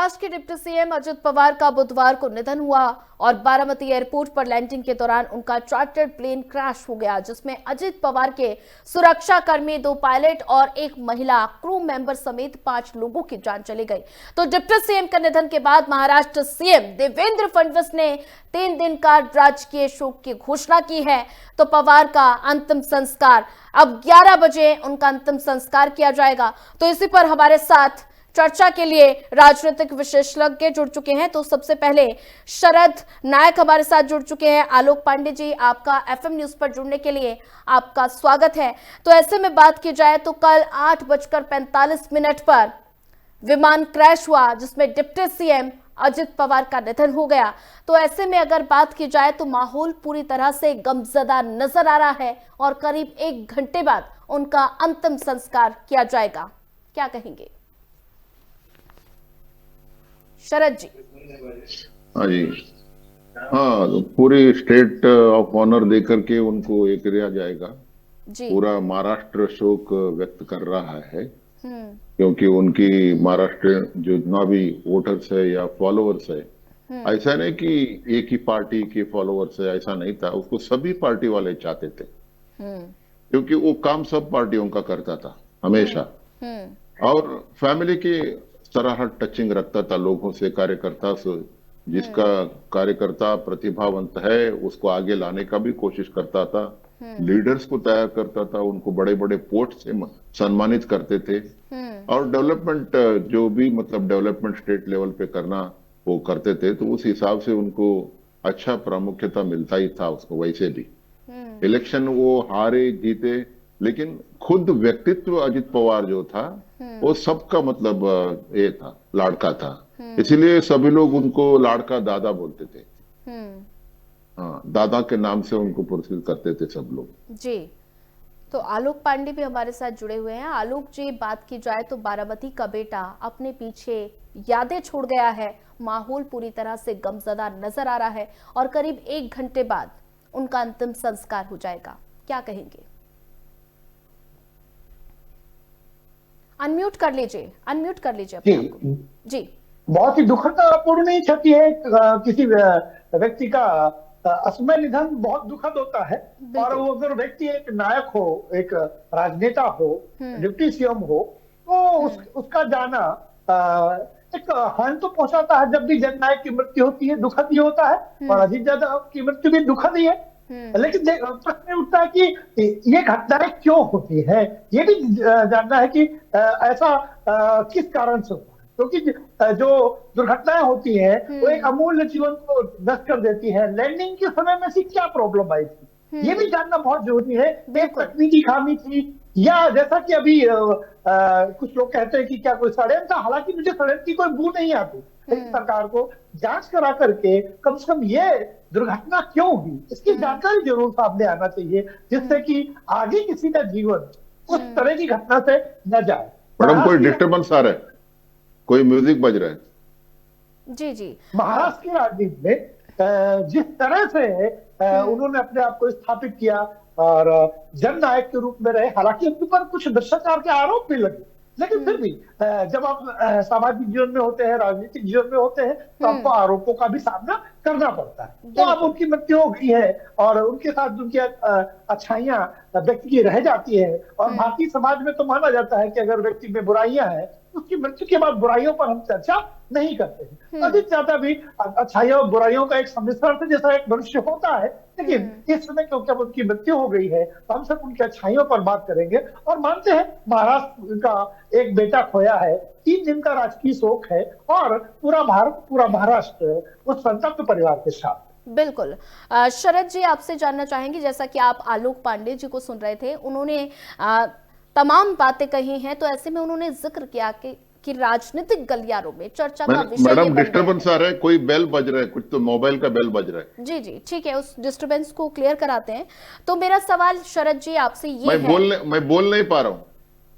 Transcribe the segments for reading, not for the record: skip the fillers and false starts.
महाराष्ट्र के deputy CM Ajit Pawar का बुधवार को निधन हुआ और बारामती एयरपोर्ट पर लैंडिंग के दौरान उनका चार्टर्ड प्लेन क्रैश हो गया, जिसमें अजित पवार के सुरक्षा कर्मी, 2 पायलट और 1 महिला क्रू मेंबर समेत 5 लोगों की जान चली गई। तो डिप्टी सीएम के निधन के बाद महाराष्ट्र सीएम देवेंद्र फडणवीस ने 3 दिन का राजकीय शोक की घोषणा की है। तो पवार का अंतिम संस्कार अब 11 बजे उनका अंतिम संस्कार किया जाएगा। तो इसी पर हमारे साथ चर्चा के लिए राजनीतिक विशेषज्ञ जुड़ चुके हैं। तो सबसे पहले शरद नायक हमारे साथ जुड़ चुके हैं। आलोक पांडे जी, आपका एफएम न्यूज पर जुड़ने के लिए आपका स्वागत है। तो ऐसे में बात की जाए तो कल 8:45 पर विमान क्रैश हुआ, जिसमें डिप्टी सीएम अजित पवार का निधन हो गया। तो ऐसे में अगर बात की जाए तो माहौल पूरी तरह से गमज़दा नजर आ रहा है और करीब 1 घंटे बाद उनका अंतिम संस्कार किया जाएगा। क्या कहेंगे शरद जी? हाँ जी, हाँ, तो पूरी स्टेट ऑफ ऑनर देकर के उनको एक किया जाएगा जी। पूरा महाराष्ट्र शोक व्यक्त कर रहा है, क्योंकि उनकी महाराष्ट्र जितना भी वोटर्स है या फॉलोअर्स है, ऐसा नहीं कि एक ही पार्टी के फॉलोअर्स है, ऐसा नहीं था। उसको सभी पार्टी वाले चाहते थे, क्योंकि वो काम सब पार्टियों का करता था हमेशा, और फैमिली की तरह टचिंग रखता था लोगों से, कार्यकर्ता से। जिसका कार्यकर्ता प्रतिभावंत है उसको आगे लाने का भी कोशिश करता था, लीडर्स को तैयार करता था, उनको बड़े बड़े पोस्ट से सम्मानित करते थे, और डेवलपमेंट जो भी मतलब डेवलपमेंट स्टेट लेवल पे करना वो करते थे। तो उस हिसाब से उनको अच्छा प्रामुख्यता मिलता ही था उसको। वैसे भी इलेक्शन वो हारे जीते, लेकिन खुद व्यक्तित्व अजित पवार जो था वो सबका मतलब ये था, लाड़का था। इसीलिए सभी लोग उनको लाड़का दादा बोलते थे। हाँ, दादा के नाम से उनको पुरस्कृत करते थे सब लोग जी। तो आलोक पांडे भी हमारे साथ जुड़े हुए हैं। आलोक जी, बात की जाए तो बारामती का बेटा अपने पीछे यादें छोड़ गया है, माहौल पूरी तरह से गमज़दा नजर आ रहा है और करीब 1 घंटे बाद उनका अंतिम संस्कार हो जाएगा। क्या कहेंगे? अनम्यूट कर लीजिए अपने आप को जी। बहुत ही दुखदपूर्ण क्षति है किसी व्यक्ति का। असमय निधन बहुत दुखद होता है, और वो अगर व्यक्ति एक नायक हो, एक राजनेता हो, डिप्टी सीएम हो, तो उसका जाना एक हानि तो पहुंचाता है। जब भी जननायक की मृत्यु होती है दुखद ही होता है, और अजीत दादा की मृत्यु भी दुखद ही है। लेकिन प्रश्न उठता है कि ये घटनाएं क्यों होती है, ये भी जानना है कि ऐसा किस कारण से हुआ। क्योंकि जो दुर्घटनाएं होती है वो एक अमूल्य जीवन को नष्ट कर देती है। लैंडिंग के समय में से क्या प्रॉब्लम आई थी, ये भी जानना बहुत जरूरी है। एक तकनीकी खामी थी, या जैसा कि अभी कुछ लोग कहते हैं कि क्या कोई षड्यंत्र था। हालांकि मुझे षड्यंत्र की कोई बू नहीं आती, लेकिन सरकार को जांच करा करके कम से कम ये दुर्घटना क्यों हुई इसकी जानकारी जरूर सामने आना चाहिए, जिससे कि आगे किसी का जीवन उस तरह की घटना से न जाए। मैडम, कोई डिस्टर्बेंस आ रहा है, कोई म्यूजिक बज रहा है? जी जी। महाराष्ट्र की राजनीति में जिस तरह से उन्होंने अपने आप को स्थापित किया और जननायक के रूप में रहे, हालांकि उनके ऊपर कुछ भ्रष्टाचार के आरोप भी लगे, लेकिन फिर भी जब आप सामाजिक जीवन में होते हैं, राजनीतिक जीवन में होते हैं, तो आपको आरोपों का भी सामना करना पड़ता है। तो अब उनकी मृत्यु हो गई है, और उनके साथ उनकी अच्छाइयां व्यक्ति की रह जाती है। और भारतीय समाज में तो माना जाता है कि अगर व्यक्ति में बुराइयां हैं, उसकी मृत्यु के बाद बुराइयों पर हम चर्चा नहीं करते हैं। अधिक ज्यादा भी अच्छाइयों और बुराइयों का एक सम्मिश्रण से जैसा एक मनुष्य होता है, लेकिन इस समय क्योंकि अब उनकी मृत्यु हो गई है तो हम सब उनकी अच्छाइयों पर बात करेंगे। और मानते हैं महाराष्ट्र का एक बेटा खोया है, 3 दिन का राजकीय शोक है, और पूरा भारत, पूरा महाराष्ट्र उस संतप्त परिवार के साथ। बिल्कुल। शरद जी, आपसे जानना चाहेंगे, जैसा कि आप आलोक पांडे जी को सुन रहे थे, उन्होंने तमाम बातें कही हैं, तो ऐसे में उन्होंने जिक्र किया कि राजनीतिक गलियारों में चर्चा का विषय मैडम डिस्टर्बेंस आ रहा है, कोई बेल बज रहा है, कुछ तो मोबाइल का बेल बज रहा है। जी जी, ठीक है, उस डिस्टर्बेंस को क्लियर कराते हैं। तो मेरा सवाल शरद जी आपसे ये है, मैं बोल नहीं पा रहा हूँ,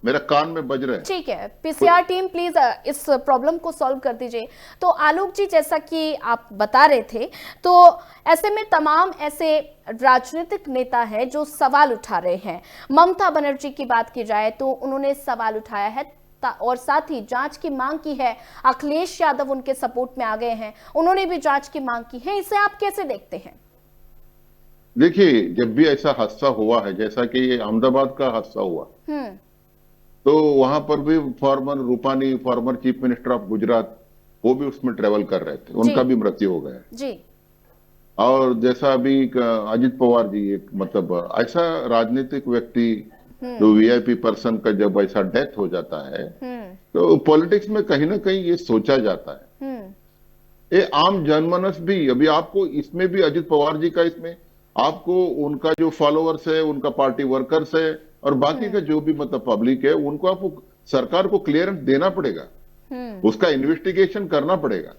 मेरा कान में बज रहा है। ठीक है, पीसीआर टीम प्लीज इस प्रॉब्लम को सॉल्व कर दीजिए। तो आलोक जी, जैसा कि आप बता रहे थे, तो ऐसे में तमाम ऐसे राजनीतिक नेता हैं जो सवाल उठा रहे हैं। ममता बनर्जी की बात की जाए तो उन्होंने सवाल उठाया है और साथ ही जांच की मांग की है। अखिलेश यादव उनके सपोर्ट में आ गए हैं, उन्होंने भी जांच की मांग की है। इसे आप कैसे देखते हैं? देखिए, जब भी ऐसा हादसा हुआ है, जैसा कि ये अहमदाबाद का हादसा हुआ, तो वहां पर भी farmer Rupani, former chief minister of Gujarat, वो भी उसमें ट्रेवल कर रहे थे, उनका भी मृत्यु हो गया जी। और जैसा अभी अजित पवार जी, एक मतलब ऐसा राजनीतिक व्यक्ति जो वीआईपी पर्सन का जब ऐसा डेथ हो जाता है, तो पॉलिटिक्स में कहीं ना कहीं ये सोचा जाता है। ये आम जनमानस भी, अभी आपको इसमें भी अजित पवार जी का, इसमें आपको उनका जो फॉलोअर्स है, उनका पार्टी वर्कर्स है और बाकी का जो भी मतलब पब्लिक है, उनको आपको सरकार को क्लियरेंस देना पड़ेगा, उसका इन्वेस्टिगेशन करना पड़ेगा।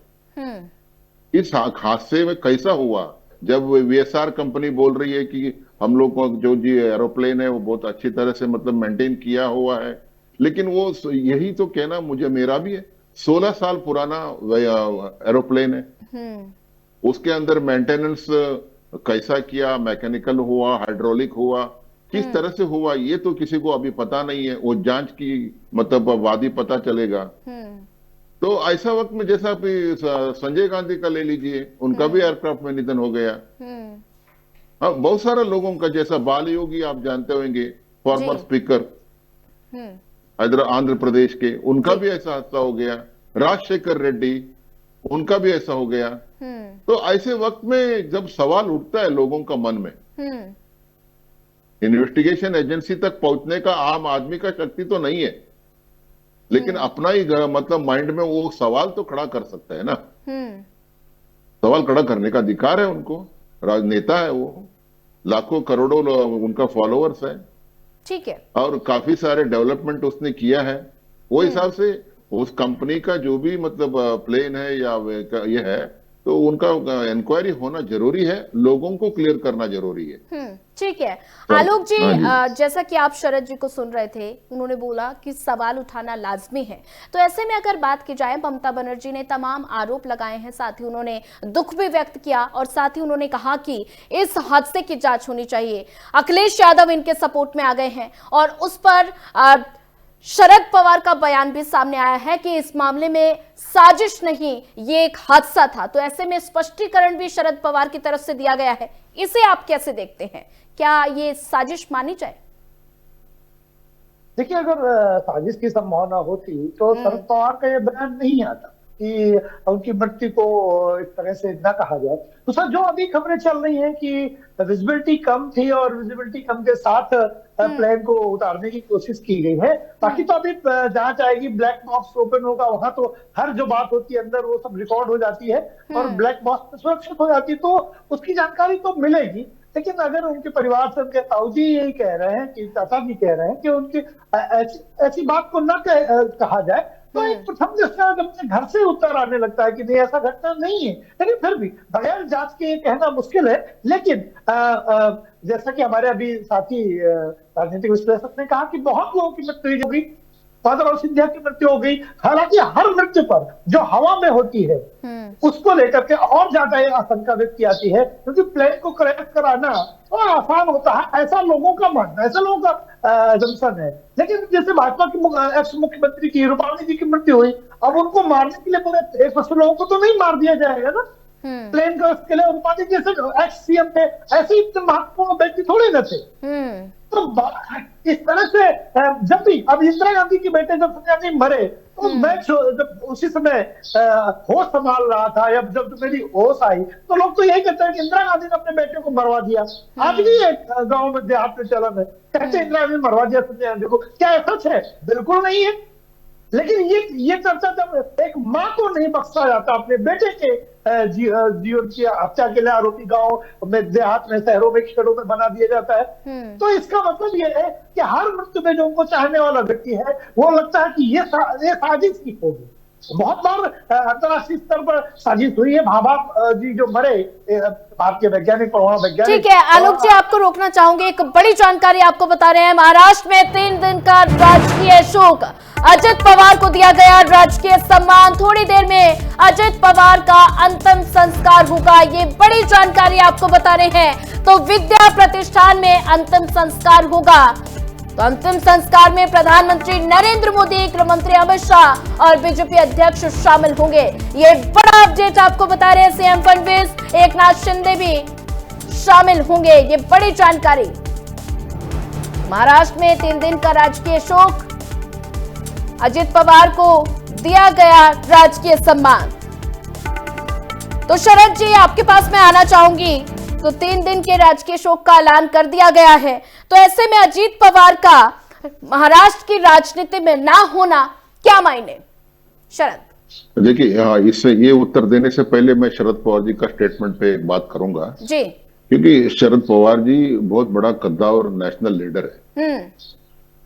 इस हादसे में कैसा हुआ, जब वीएसआर कंपनी बोल रही है कि हम लोग को जो जी एरोप्लेन है वो बहुत अच्छी तरह से मतलब मेंटेन किया हुआ है, लेकिन वो यही तो कहना, मुझे मेरा भी है, 16 साल पुराना एरोप्लेन है, उसके अंदर मेंटेनेंस कैसा किया, मैकेनिकल हुआ, हाइड्रोलिक हुआ, किस तरह से हुआ, ये तो किसी को अभी पता नहीं है। वो जांच की मतलब वादी पता चलेगा। तो ऐसा वक्त में जैसा संजय गांधी का ले लीजिए, उनका भी एयरक्राफ्ट में निधन हो गया। हाँ, बहुत सारे लोगों का, जैसा बाल योगी आप जानते होंगे, फॉर्मर स्पीकर आंध्र प्रदेश के, उनका भी ऐसा हादसा हो गया। राजशेखर रेड्डी, उनका भी ऐसा हो गया। तो ऐसे वक्त में जब सवाल उठता है लोगों का मन में, इन्वेस्टिगेशन एजेंसी तक पहुंचने का आम आदमी का शक्ति तो नहीं है, लेकिन अपना ही मतलब माइंड में वो सवाल तो खड़ा कर सकता है ना। सवाल खड़ा करने का अधिकार है उनको, राजनेता है वो, लाखों करोड़ों उनका फॉलोअर्स है, ठीक है, और काफी सारे डेवलपमेंट उसने किया है। वो हिसाब से उस कंपनी का जो भी मतलब प्लेन है या ये है, तो उनका इंक्वायरी होना जरूरी है, लोगों को क्लियर करना जरूरी है। ठीक है आलोक जी, जैसा कि आप शरद जी को सुन रहे थे, उन्होंने बोला कि सवाल उठाना लाजमी है। तो ऐसे में अगर बात की जाए, ममता बनर्जी ने तमाम आरोप लगाए हैं, साथ ही उन्होंने दुख भी व्यक्त किया और साथ ही उन्होंने कहा कि इस हादसे की जांच होनी चाहिए। अखिलेश यादव इनके सपोर्ट में आ गए हैं और उस पर शरद पवार का बयान भी सामने आया है कि इस मामले में साजिश नहीं, ये एक हादसा था। तो ऐसे में स्पष्टीकरण भी शरद पवार की तरफ से दिया गया है, इसे आप कैसे देखते हैं? क्या ये साजिश मानी जाए? देखिए, अगर साजिश की संभावना होती तो शरद पवार का ये बयान नहीं आता कि उनकी मृत्यु को इस तरह से न कहा जाए। तो सर, जो अभी खबरें चल रही हैं कि विजिबिलिटी कम थी और विजिबिलिटी कम के साथ प्लेन को उतारने की कोशिश की गई है, बाकी तो अभी जांच आएगी, ब्लैक बॉक्स ओपन होगा, वहां तो हर जो बात होती है अंदर वो सब रिकॉर्ड हो जाती है और ब्लैक बॉक्स में सुरक्षित हो जाती है, तो उसकी जानकारी तो मिलेगी। लेकिन अगर उनके परिवार से उनके ताऊजी यही कह रहे हैं कि चाचा जी कह रहे हैं कि उनकी ऐसी बात को न कहा जाए, तो एक प्रथम दृष्टया जब अपने घर से उत्तर आने लगता है कि नहीं, ऐसा घटना नहीं है। लेकिन फिर भी बगैर जांच के कहना मुश्किल है। लेकिन जैसा कि हमारे अभी साथी राजनीतिक विश्लेषक ने कहा कि बहुत लोगों की मृत्यु हो गई, माधवराव सिंधिया की मृत्यु हो गई। हालांकि हर मृत्यु पर जो हवा में होती है उसको लेकर के और ज्यादा ये आशंका व्यक्त की जाती है, क्योंकि प्लेन को क्रैश कराना और आसान होता है, ऐसा लोगों का मन, ऐसा लोगों का जंक्शन है। लेकिन जैसे भाजपा की एक्स मुख्यमंत्री की रूपाणी जी की मृत्यु हुई, अब उनको मारने के लिए पूरे 100 लोगों को तो नहीं मार दिया जाएगा ना। प्लेन क्रैश के लिए रूपाणी जैसे एक्स सीएम थे, ऐसे इतने महत्वपूर्ण व्यक्ति थोड़े न थे। तो इस तरह से जब भी अब इंदिरा गांधी के बेटे जब सोनिया गांधी मरे, तो मैं जब उसी समय होश संभाल रहा था, या जब मेरी होश आई, तो लोग तो यही कहते हैं कि इंदिरा गांधी ने अपने बेटे को मरवा दिया। आज भी एक गांव में देहात में चलन है, कहते हैं इंदिरा गांधी ने मरवा दिया सोनिया गांधी को। क्या ऐसा है? बिल्कुल नहीं है। लेकिन ये चर्चा जब एक माँ को नहीं बख्शा जाता, अपने बेटे के जीवन की हत्या के लिए आरोपी गांव में, देहात में, शहरों में, खेड़ों में बना दिया जाता है, तो इसका मतलब ये है कि हर मृत्यु में जो उनको चाहने वाला व्यक्ति है, वो लगता है कि ये साजिश की होगी। बहुत बार अंतर्राष्ट्रीय स्तर पर साजिश हुई है। भाभा जी जो मरे, भारतीय वैज्ञानिक, परमाणु वैज्ञानिक। ठीक है आलोक जी, आपको रोकना चाहूंगे, एक बड़ी जानकारी आपको बता रहे हैं। महाराष्ट्र में 3 दिन का राजकीय शोक, अजित पवार को दिया गया राजकीय सम्मान। थोड़ी देर में अजित पवार का अंतिम संस्कार होगा, ये बड़ी जानकारी आपको बता रहे हैं। तो विद्या प्रतिष्ठान में अंतिम संस्कार होगा। तो अंतिम संस्कार में प्रधानमंत्री नरेंद्र मोदी, गृह मंत्री अमित शाह और बीजेपी अध्यक्ष शामिल होंगे। ये बड़ा अपडेट आपको बता रहे हैं। सीएम फडणवीस, एकनाथ शिंदे भी शामिल होंगे, ये बड़ी जानकारी। महाराष्ट्र में 3 दिन का राजकीय शोक, अजित पवार को दिया गया राजकीय सम्मान। तो शरद जी, आपके पास मैं आना चाहूंगी। तो 3 दिन के राजकीय शोक का ऐलान कर दिया गया है, तो ऐसे में अजित पवार का महाराष्ट्र की राजनीति में ना होना क्या मायने? शरद देखिए, हाँ, इससे ये उत्तर देने से पहले मैं शरद पवार जी का स्टेटमेंट पे एक बात करूंगा जी, क्योंकि शरद पवार जी बहुत बड़ा कद्दा और नेशनल लीडर है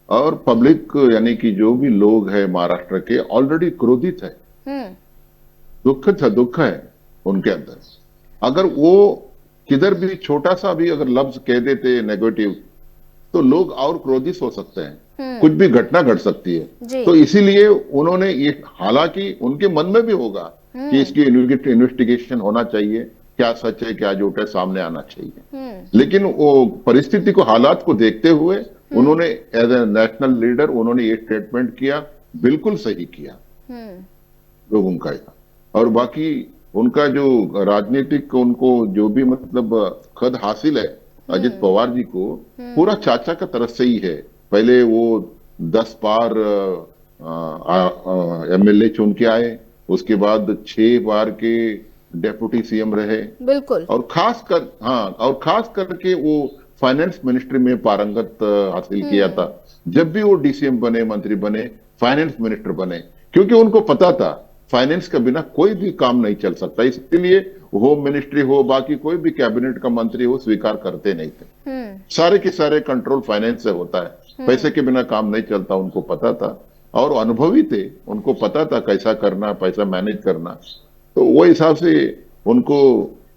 और पब्लिक यानी कि जो भी लोग हैं महाराष्ट्र के ऑलरेडी क्रोधित है, दुख है उनके अंदर। अगर वो किधर भी छोटा सा भी अगर लफ्ज कह देते नेगेटिव तो लोग और क्रोधित हो सकते हैं, कुछ भी घटना घट सकती है। तो इसीलिए उन्होंने ये, हालांकि उनके मन में भी होगा कि इसकी इन्वेस्टिगेशन होना चाहिए, क्या सच है क्या झूठ है सामने आना चाहिए, लेकिन वो परिस्थिति को, हालात को देखते हुए उन्होंने एज ए नेशनल लीडर उन्होंने ये स्टेटमेंट किया, बिल्कुल सही किया लोगों का। और बाकी उनका जो राजनीतिक, उनको जो भी मतलब खद हासिल है अजित पवार जी को, पूरा चाचा का तरफ से ही है। पहले वो 10 बार एमएलए चुन के आए, उसके बाद 6 बार के डेप्यूटी सीएम रहे, बिल्कुल। और खास करके वो फाइनेंस मिनिस्ट्री में पारंगत हासिल किया था। जब भी वो डीसीएम बने, मंत्री बने, फाइनेंस मिनिस्टर बने, क्योंकि उनको पता था फाइनेंस के बिना कोई भी काम नहीं चल सकता, इसलिए होम मिनिस्ट्री हो, बाकी कोई भी कैबिनेट का मंत्री हो, स्वीकार करते नहीं थे। सारे के सारे कंट्रोल फाइनेंस से होता है, पैसे के बिना काम नहीं चलता, उनको पता था और अनुभवी थे, उनको पता था कैसा करना, पैसा मैनेज करना। तो वो हिसाब से उनको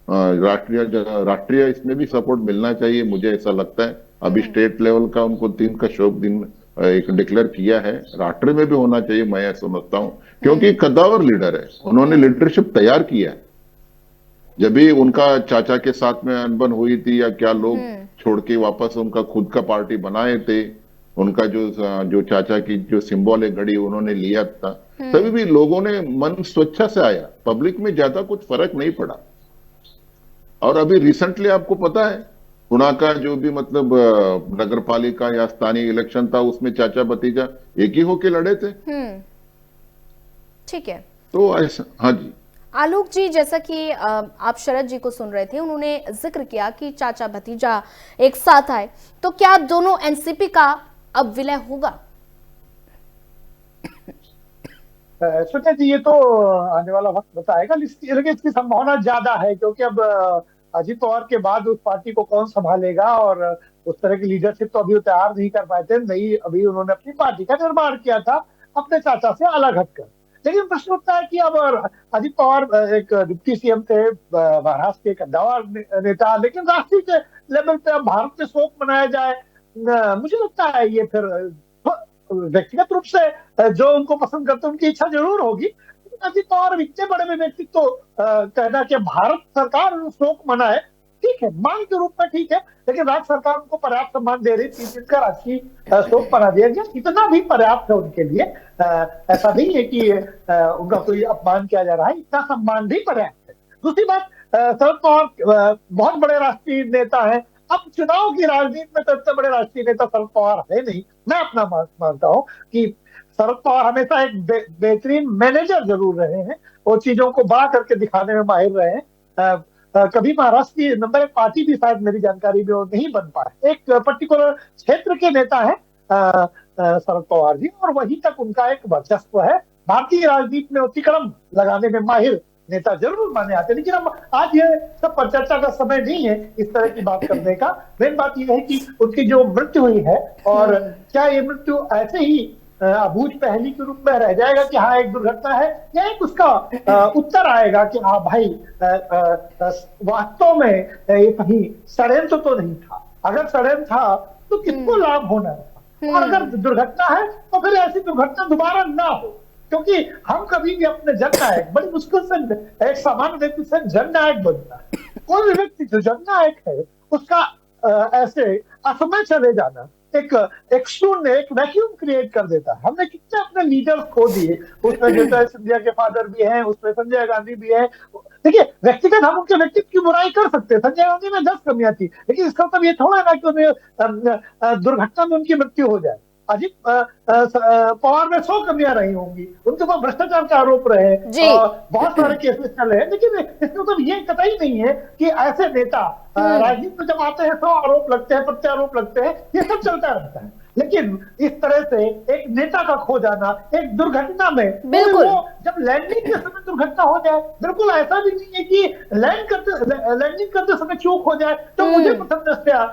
राष्ट्रीय इसमें भी सपोर्ट मिलना चाहिए, मुझे ऐसा लगता है। अभी स्टेट लेवल का उनको 3 का शोक दिन एक डिक्लेयर किया है, राष्ट्रीय में भी होना चाहिए, मैं समझता हूं, क्योंकि कद्दावर लीडर है, उन्होंने लीडरशिप तैयार किया है। जब भी उनका चाचा के साथ में अनबन हुई थी या क्या, लोग छोड़ के वापस उनका खुद का पार्टी बनाए थे, उनका जो चाचा की जो सिंबल है घड़ी उन्होंने लिया था, तभी भी लोगों ने मन स्वच्छा से आया, पब्लिक में ज्यादा कुछ फर्क नहीं पड़ा। और अभी रिसेंटली आपको पता है पुणे का जो भी मतलब नगर पालिका या स्थानीय इलेक्शन था, उसमें चाचा भतीजा एक ही होके लड़े थे। ठीक है, तो ऐसा। हाँ जी, आलोक जी, जैसा कि आप शरद जी को सुन रहे थे, उन्होंने जिक्र किया कि चाचा भतीजा एक साथ आए, तो क्या दोनों एनसीपी का अब विलय होगा? सुनीता जी, ये तो आने वाला वक्त बताएगा, लेकिन इसकी संभावना ज्यादा है, क्योंकि अब अजित पवार के बाद उस पार्टी को कौन संभालेगा, और उस तरह की लीडरशिप तो अभी तैयार नहीं कर पाए थे। नहीं, अभी उन्होंने अपनी पार्टी का निर्माण किया था अपने चाचा से अलग हटकर। लेकिन प्रश्न उठता है कि अब अजित पवार एक डिप्टी सीएम थे, महाराष्ट्र के कद्दावर नेता, लेकिन राष्ट्रीय लेवल पे अब भारत में शोक मनाया जाए, मुझे लगता है ये फिर व्यक्तिगत रूप से जो उनको पसंद करते हैं उनकी इच्छा जरूर होगी। अजित पवार इतने बड़े व्यक्तित्व तो कहना कि भारत सरकार शोक मनाए, ठीक है, मांग के रूप में ठीक है, लेकिन राज्य सरकार उनको पर्याप्त सम्मान दे रही, 3 दिन का राष्ट्रीय शोक मना दिया गया, इतना भी पर्याप्त है उनके लिए। ऐसा नहीं है कि उनका कोई अपमान किया जा रहा है, इतना सम्मान भी पर्याप्त है। दूसरी बात, शरद पवार बहुत बड़े राष्ट्रीय नेता है। अब चुनाव की राजनीति में तो इतने बड़े राष्ट्रीय नेता शरद पवार है नहीं। मैं अपना मानता हूं कि शरद पवार हमेशा एक बेहतरीन मैनेजर जरूर रहे हैं, वो चीजों को बड़ा करके दिखाने में माहिर रहे हैं। कभी महाराष्ट्र की नंबर 1 पार्टी भी शायद मेरी जानकारी में वो नहीं बन पाए। एक पर्टिकुलर क्षेत्र के नेता है शरद पवार जी, और वहीं तक उनका एक वर्चस्व है। भारतीय राजनीति में अतिक्रम लगाने में माहिर नेता जरूर माने आते हैं, लेकिन अब आज ये सब पर चर्चा का समय नहीं है इस तरह की बात करने का। मेन बात यह है कि उनकी जो मृत्यु हुई है, और क्या ये मृत्यु ऐसे ही अबूझ पहेली के रूप में रह जाएगा कि हाँ एक दुर्घटना है, या एक उसका उत्तर आएगा कि हाँ भाई वास्तव में ये कहीं षड्यंत्र तो नहीं था, अगर षड्यंत्र था तो किसको लाभ होना था, और अगर दुर्घटना है तो फिर ऐसी दुर्घटना दोबारा ना हो। क्योंकि हम कभी भी अपने जननायक, बड़ी मुश्किल से एक सामान्य व्यक्ति से जननायक बनता है। कोई भी व्यक्ति जो जननायक है उसका ऐसे असमय चले जाना एक शून्य, एक वैक्यूम क्रिएट कर देता है। हमने कितने अपने लीडर्स खो दिए, उसमें जयप्रकाश सिंधिया के फादर भी हैं, उसमें संजय गांधी भी है। देखिए, व्यक्तिगत हम उनके व्यक्तित्व की बुराई कर सकते हैं, संजय गांधी में 10 कमियां थी, लेकिन इसका मतलब ये थोड़ा ना कि उन्हें दुर्घटना में उनकी मृत्यु हो जाए। अजित पवार में 100 कमियां रही होंगी, उनके पास भ्रष्टाचार के आरोप रहे और बहुत सारे केसेस चले हैं, लेकिन इसमें तो ये कतई नहीं है कि ऐसे नेता राजनीति में जब आते हैं 100 आरोप लगते हैं, प्रत्यारोप लगते हैं, ये सब चलता रहता है। लेकिन इस तरह से एक नेता का खो जाना एक दुर्घटना में, बिल्कुल जब लैंडिंग के समय दुर्घटना हो जाए, बिल्कुल ऐसा भी नहीं है कि लैंडिंग करते समय चूक हो जाए। तो मुझे प्रथम दृष्टया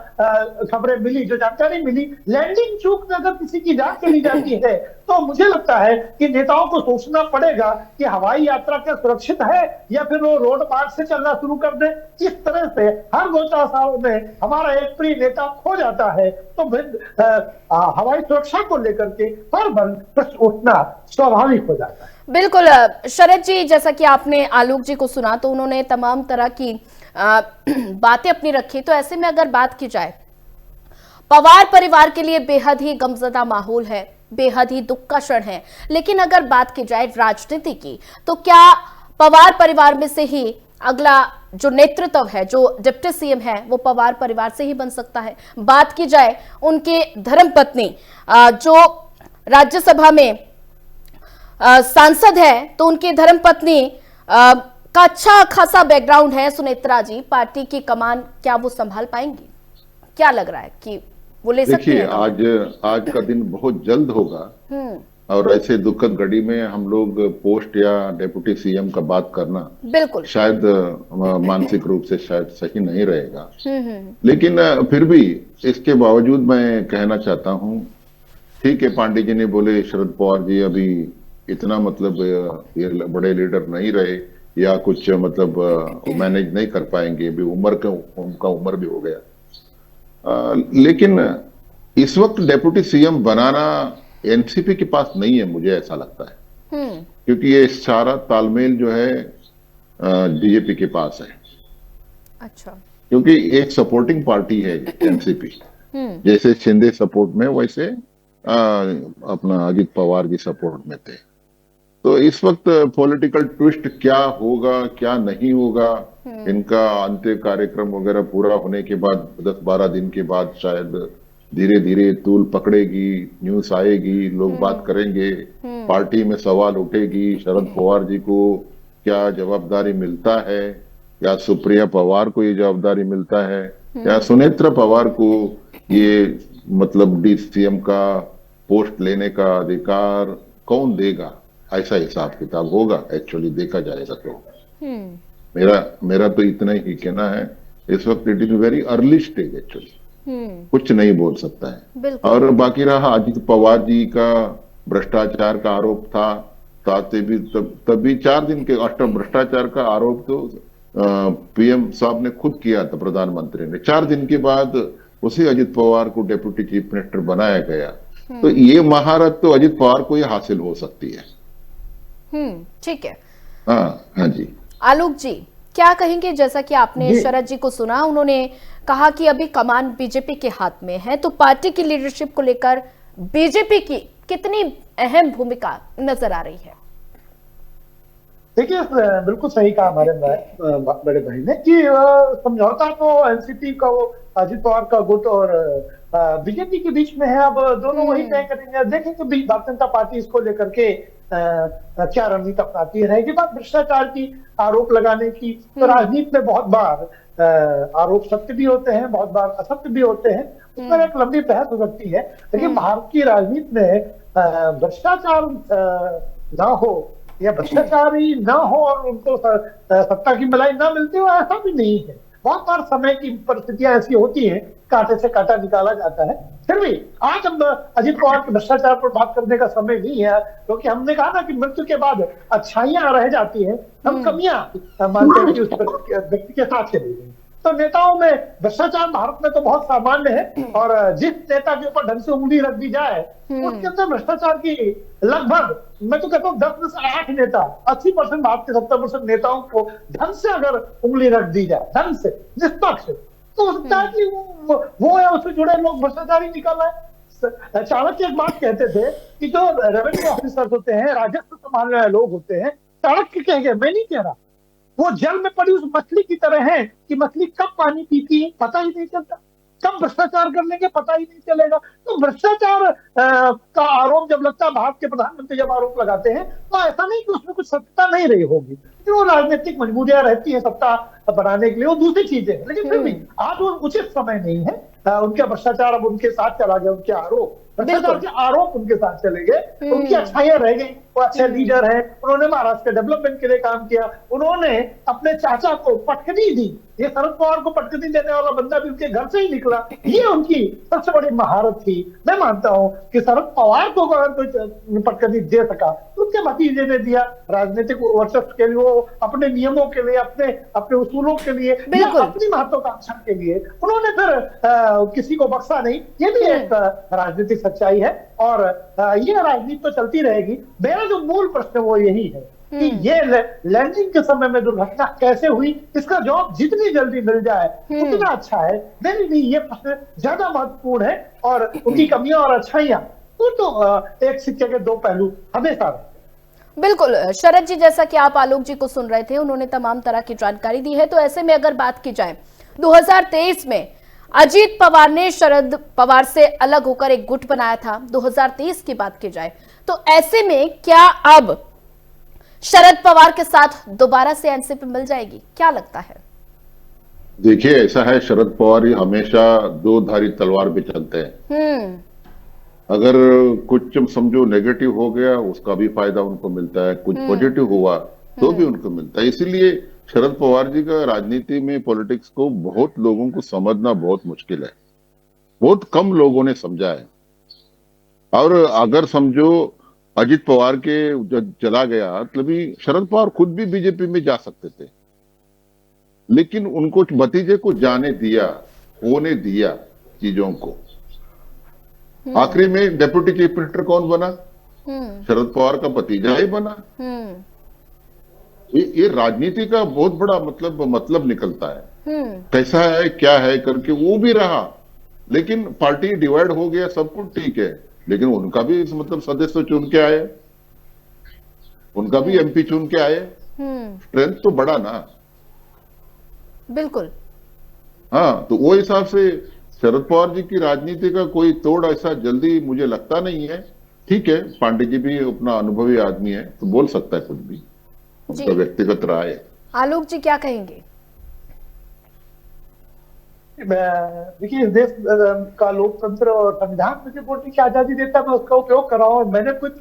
खबरें मिली, जो जानकारी मिली, लैंडिंग चूक में अगर किसी की जान चली जाती है तो मुझे लगता है कि नेताओं को सोचना पड़ेगा कि हवाई यात्रा क्या सुरक्षित है या फिर वो रोड मार्ग से चलना शुरू कर दे। इस तरह से हर 2-4 सालों में हमारा एक प्रिय नेता खो जाता है तो हवाई सुरक्षा को लेकर के हर बार प्रश्न उठना स्वाभाविक हो जाता है। बिल्कुल शरद जी, जैसा कि आपने आलोक जी को सुना तो उन्होंने तमाम तरह की बातें अपनी रखी। तो ऐसे में अगर बात की जाए, पवार परिवार के लिए बेहद ही गमज़दा माहौल है, बेहद ही दुख का क्षण है। लेकिन अगर बात की जाए राजनीति की, तो क्या पवार परिवार में से ही अगला जो नेतृत्व है, जो डिप्टी सीएम है, वो पवार परिवार से ही बन सकता है? बात की जाए उनके धर्मपत्नी जो राज्यसभा में सांसद है, तो उनकी धर्मपत्नी का अच्छा खासा बैकग्राउंड है, सुनेत्रा जी। पार्टी की कमान क्या वो संभाल पाएंगी? क्या लग रहा है कि वो ले सकती है? देखिए, आज का दिन बहुत जल्द होगा और ऐसे दुखद घड़ी में हम लोग पोस्ट या डेप्यूटी सीएम का बात करना बिल्कुल शायद मानसिक रूप से शायद सही नहीं रहेगा। लेकिन फिर भी इसके बावजूद मैं कहना चाहता हूं, ठीक है, पांडे जी ने बोले शरद पवार जी अभी इतना मतलब ये बड़े लीडर नहीं रहे या कुछ मतलब मैनेज नहीं कर पाएंगे, भी उनका उम्र भी हो गया। लेकिन इस वक्त डेप्यूटी सीएम बनाना एनसीपी के पास नहीं है, मुझे ऐसा लगता है, क्योंकि ये सारा तालमेल जो है बीजेपी के पास है। अच्छा, क्योंकि एक सपोर्टिंग पार्टी है एनसीपी, जैसे शिंदे सपोर्ट में वैसे अपना अजित पवार जी सपोर्ट में थे। तो इस वक्त पॉलिटिकल ट्विस्ट क्या होगा क्या नहीं होगा, इनका अंत्य कार्यक्रम वगैरह पूरा होने के बाद 10-12 दिन के बाद शायद धीरे धीरे तूल पकड़ेगी, न्यूज आएगी, लोग बात करेंगे, पार्टी में सवाल उठेगी, शरद पवार जी को क्या जवाबदारी मिलता है, या सुप्रिया पवार को ये जवाबदारी मिलता है, या सुनेत्रा पवार को ये मतलब डीसीएम का पोस्ट लेने का अधिकार कौन देगा, ऐसा हिसाब किताब होगा एक्चुअली देखा जाएगा। तो मेरा तो इतना ही कहना है, इस वक्त it is very early stage actually, कुछ नहीं बोल सकता है। और बाकी रहा अजित पवार जी का भ्रष्टाचार का आरोप था, तभी 4 दिन के भ्रष्टाचार का आरोप तो पीएम साहब ने खुद किया था, प्रधानमंत्री ने। 4 दिन के बाद उसी अजित पवार को डेप्यूटी चीफ मिनिस्टर बनाया गया। तो ये महारत तो अजित पवार को ही हासिल हो सकती है। ठीक है। हाँ जी। आलोक जी क्या कहेंगे? जैसा कि आपने शरद जी को सुना, उन्होंने कहा कि अभी कमान बीजेपी के हाथ में है, तो पार्टी की लीडरशिप को लेकर बीजेपी की कितनी अहम भूमिका नजर आ रही है? देखिए, बिल्कुल सही कहा हमारे बड़े भाई ने कि समझौता तो एनसीपी का, वो अजित पवार का गुट और बीजेपी के बीच में है। अब दोनों वही तय करेंगे। देखेंगे भारतीय जनता पार्टी इसको लेकर के क्या रणनीति अपनाती रहेगी। बात भ्रष्टाचार की, आरोप लगाने की, तो राजनीति में बहुत बार आरोप सत्य भी होते हैं, बहुत बार असत्य भी होते हैं, उसमें एक लंबी बहस हो सकती है। लेकिन भारत की राजनीति में भ्रष्टाचार ना हो या भ्रष्टाचारी ना हो और उनको सत्ता की मलाई ना मिलती हो, ऐसा भी नहीं है। बहुत बार समय की परिस्थितियां ऐसी होती हैं, कांटे से कांटा निकाला जाता है। फिर भी आज हम अजित पवार के भ्रष्टाचार पर बात करने का समय नहीं है, क्योंकि हमने कहा ना कि मृत्यु के बाद अच्छाइयां रह जाती हैं, हम कमियां मानते हैं कि उस व्यक्ति के साथ चली गई। तो नेताओं में भ्रष्टाचार भारत में तो बहुत सामान्य है, और जिस नेता के ऊपर ढंग से उंगली रख दी जाए उसके अंदर भ्रष्टाचार की लगभग, मैं तो कहता हूँ 10 में से 8 नेता, 80% भारत के 70% नेताओं को ढंग से अगर उंगली रख दी जाए, ढंग से, निष्पक्ष, तो हो सकता है कि वो या उससे जुड़े लोग भ्रष्टाचारी निकल आए। चाणक्य एक बात कहते थे कि जो रेवेन्यू ऑफिसर्स होते हैं, राजस्व संभालने वाले लोग होते हैं, चाणक्य कहेंगे, मैं नहीं कह रहा, वो जल में पड़ी उस मछली की तरह है कि मछली कब पानी पीती है पता ही नहीं चलता, कब भ्रष्टाचार कर लेंगे पता ही नहीं चलेगा। तो भ्रष्टाचार का आरोप जब लगता है, भारत के प्रधानमंत्री जब आरोप लगाते हैं, तो ऐसा नहीं कि उसमें कुछ सत्ता नहीं रही होगी, वो राजनीतिक मजबूरियां रहती है सत्ता बनाने के लिए, वो दूसरी चीजें हैं। लेकिन फिर भी आज वो उचित समय नहीं है, उनका भ्रष्टाचार अब उनके साथ चला गया, उनके आरोप, भ्रष्टाचार के आरोप उनके साथ चले गए, उनकी अच्छाइयां रह गई, वो अच्छे लीडर हैं, उन्होंने महाराष्ट्र के डेवलपमेंट के लिए काम किया, उन्होंने अपने चाचा को पटकनी दी, ये शरद पवार को पटकनी देने वाला बंदा भी उनके घर से ही निकला, ये उनकी सबसे बड़ी महारत थी। मैं मानता हूं कि शरद पवार को अगर कोई पटकनी दे सका तो उनके भतीजे ने दिया, राजनीतिक वर्चस्व के लिए, वो अपने नियमों के लिए, अपने उसूलों के लिए, अपनी महत्वाकांक्षा के लिए उन्होंने फिर किसी को बख्शा नहीं। ये भी एक राजनीतिक सच्चाई है और ये राजनीति तो चलती रहेगी। मेरा जो मूल प्रश्न वो यही है कि ये लैंडिंग के समय में दुर्घटना कैसे हुई, इसका जवाब जितनी जल्दी मिल जाए उतना अच्छा है। मेरे लिए ये प्रश्न ज्यादा महत्वपूर्ण है और उनकी कमियां और अच्छाइयां तो एक सिक्के के दो पहलू हमेशा। बिल्कुल शरद जी, जैसा कि आप आलोक जी को सुन रहे थे, उन्होंने तमाम तरह की जानकारी दी है। तो ऐसे में अगर बात की जाए 2023 में अजीत पवार ने शरद पवार से अलग होकर एक गुट बनाया था, 2023 की बात की जाए तो ऐसे में क्या अब शरद पवार के साथ दोबारा से एनसीपी मिल जाएगी, क्या लगता है? देखिए ऐसा है, शरद पवार हमेशा दो धारी तलवार पे चलते हैं। अगर कुछ समझो नेगेटिव हो गया उसका भी फायदा उनको मिलता है, कुछ पॉजिटिव हुआ तो भी उनको मिलता है। इसीलिए शरद पवार जी का राजनीति में पॉलिटिक्स को बहुत लोगों को समझना बहुत मुश्किल है, बहुत कम लोगों ने समझा है। और अगर समझो अजित पवार के चला गया तभी शरद पवार खुद भी बीजेपी में जा सकते थे, लेकिन उनको भतीजे को जाने दिया, होने दिया चीजों को। आखिरी में डेप्यूटी चीफ मिनिस्टर कौन बना? शरद पवार का भतीजा ही बना। ये राजनीति का बहुत बड़ा मतलब निकलता है, कैसा है क्या है करके वो भी रहा, लेकिन पार्टी डिवाइड हो गया, सब कुछ ठीक है, लेकिन उनका भी सदस्य चुन के आए, उनका भी एमपी चुन के आए, स्ट्रेंथ तो बड़ा ना। बिल्कुल हाँ, तो वो हिसाब से शरद पवार जी की राजनीति का कोई तोड़ ऐसा जल्दी मुझे लगता नहीं है। ठीक है, पांडे जी भी अपना अनुभवी आदमी है तो बोल सकता है कुछ भी, उसका व्यक्तिगत राय है। आलोक जी क्या कहेंगे? देखिए, इस देश का लोकतंत्र और संविधान मुझे वोटिंग की आजादी देता है, मैं उसका उपयोग कर रहा हूँ। मैंने कुछ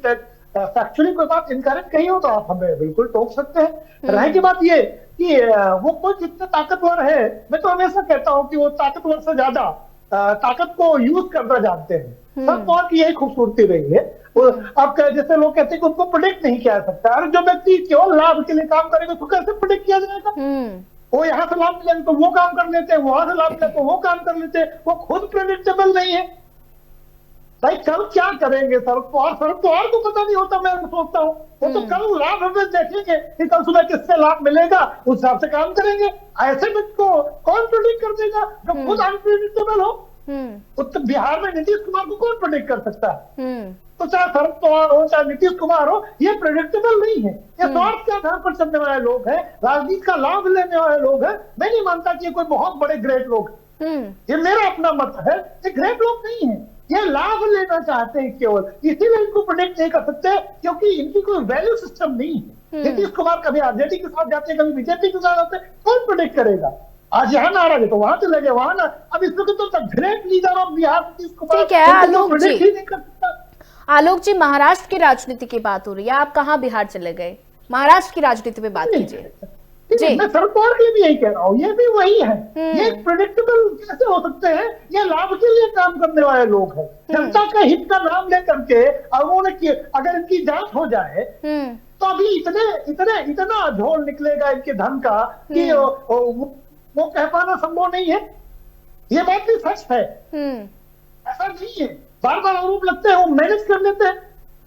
फैक्चुअली कोई बात इनकरेक्ट कही हो तो आप हमें बिल्कुल टोक सकते हैं। रह की बात ये कि वो कोई जितना ताकतवर है, मैं तो हमेशा कहता हूँ कि वो ताकतवर से ज्यादा ताकत को यूज करना जानते हैं। सब पवार की यही खूबसूरती रही है। आप जैसे लोग कहते हैं कि उनको प्रोडिक्ट नहीं किया सकता, अरे जो व्यक्ति केवल लाभ के लिए काम करेगा तो कैसे प्रोडिक्ट किया जाएगा? वो यहाँ से लाभ मिलेगा तो वो काम कर लेते हैं, वहां से लाभ मिलेगा तो वो काम कर लेते हैं, वो खुद प्रेडिक्टेबल नहीं है। भाई कल क्या करेंगे शरद पवार को पता नहीं होता, मैं सोचता हूँ वो तो कल लाभ हमें देखेंगे कि कल सुबह किससे लाभ मिलेगा, उस हिसाब से काम करेंगे। ऐसे व्यक्ति को कौन प्रेडिक्ट कर देगा जब खुद अनप्रेडिक्टेबल हो? उत्तर बिहार में नीतीश कुमार को कौन प्रेडिक्ट कर सकता है? तो चाहे शरद पवार हो चाहे नीतीश कुमार हो, ये प्रेडिक्टेबल नहीं है। ये स्वार्थ के आधार पर चलने वाले लोग हैं, राजनीति का लाभ लेने वाले लोग हैं। मैं नहीं मानता कि ये कोई बहुत बड़े ग्रेट लोग, ये मेरा अपना मत है, ये ग्रेट लोग नहीं है, ये लाभ लेना चाहते हैं केवल, इसीलिए इनको प्रोटेक्ट नहीं कर सकते क्योंकि इनकी कोई वैल्यू सिस्टम नहीं है। नीतीश कुमार कभी आरजेडी के साथ जाते हैं, कभी बीजेपी के साथ जाते हैं, कौन प्रोटेक्ट करेगा? आज यहाँ नाराज है तो वहां चले गए, वहां ना। अब इसमें तो great leader of Bihar Nitish Kumar, ठीक है आलोक जी। आलोक जी, महाराष्ट्र की राजनीति की बात हो रही है, आप कहाँ बिहार चले गए? महाराष्ट्र की राजनीति पे बात कीजिए। मैं शरद पवार के भी यही कह रहा हूँ, ये भी वही है। ये प्रेडिक्टेबल कैसे हो सकते हैं? ये लाभ के लिए काम करने वाले लोग हैं, जनता का हित का नाम लेकर के। अगर इनकी जांच हो जाए तो अभी इतना झोल निकलेगा इनके धन का कि वो कह पाना संभव नहीं है। ये बात भी सच है, ऐसा नहीं है। बार बार आरोप लगते हैं, वो मैनेज कर लेते हैं।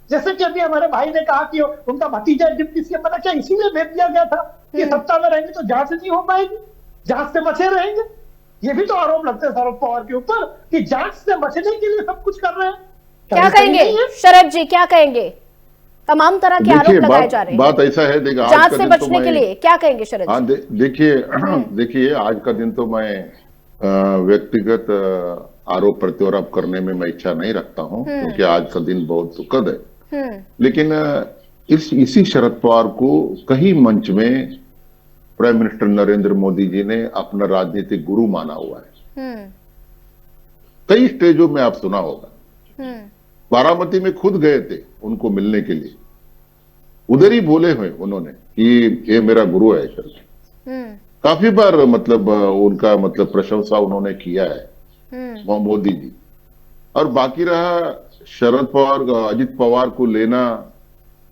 जैसे कि अभी हमारे भाई ने कहा कि उनका भतीजा डिप्टी सीएम बना, क्या इसीलिए भेज दिया गया था कि सत्ता में रहेंगे तो जांच नहीं हो पाएगी, जांच से बचे रहेंगे? ये भी तो आरोप लगते हैं शरद पवार के ऊपर कि जांच से बचने के लिए सब कुछ कर रहे हैं। क्या कहेंगे शरद जी, क्या कहेंगे? तमाम तरह के आरोप लगाए जा रहे हैं। बात ऐसा है, देखिए जांच से बचने के लिए क्या कहेंगे शरद जी? देखिए आज का दिन तो मैं व्यक्तिगत आरोप प्रत्यारोप करने में मैं इच्छा नहीं रखता हूं, क्योंकि आज का दिन बहुत दुखद है। लेकिन इसी शरद पवार को कई मंच में प्राइम मिनिस्टर नरेंद्र मोदी जी ने अपना राजनीतिक गुरु माना हुआ है। कई स्टेजों में आप सुना होगा। बारामती में खुद गए थे उनको मिलने के लिए, उधर ही बोले हुए उन्होंने कि ये मेरा गुरु है सर। काफी बार मतलब उनका मतलब प्रशंसा उन्होंने किया है मोदी जी। और बाकी रहा शरद पवार, अजित पवार को लेना,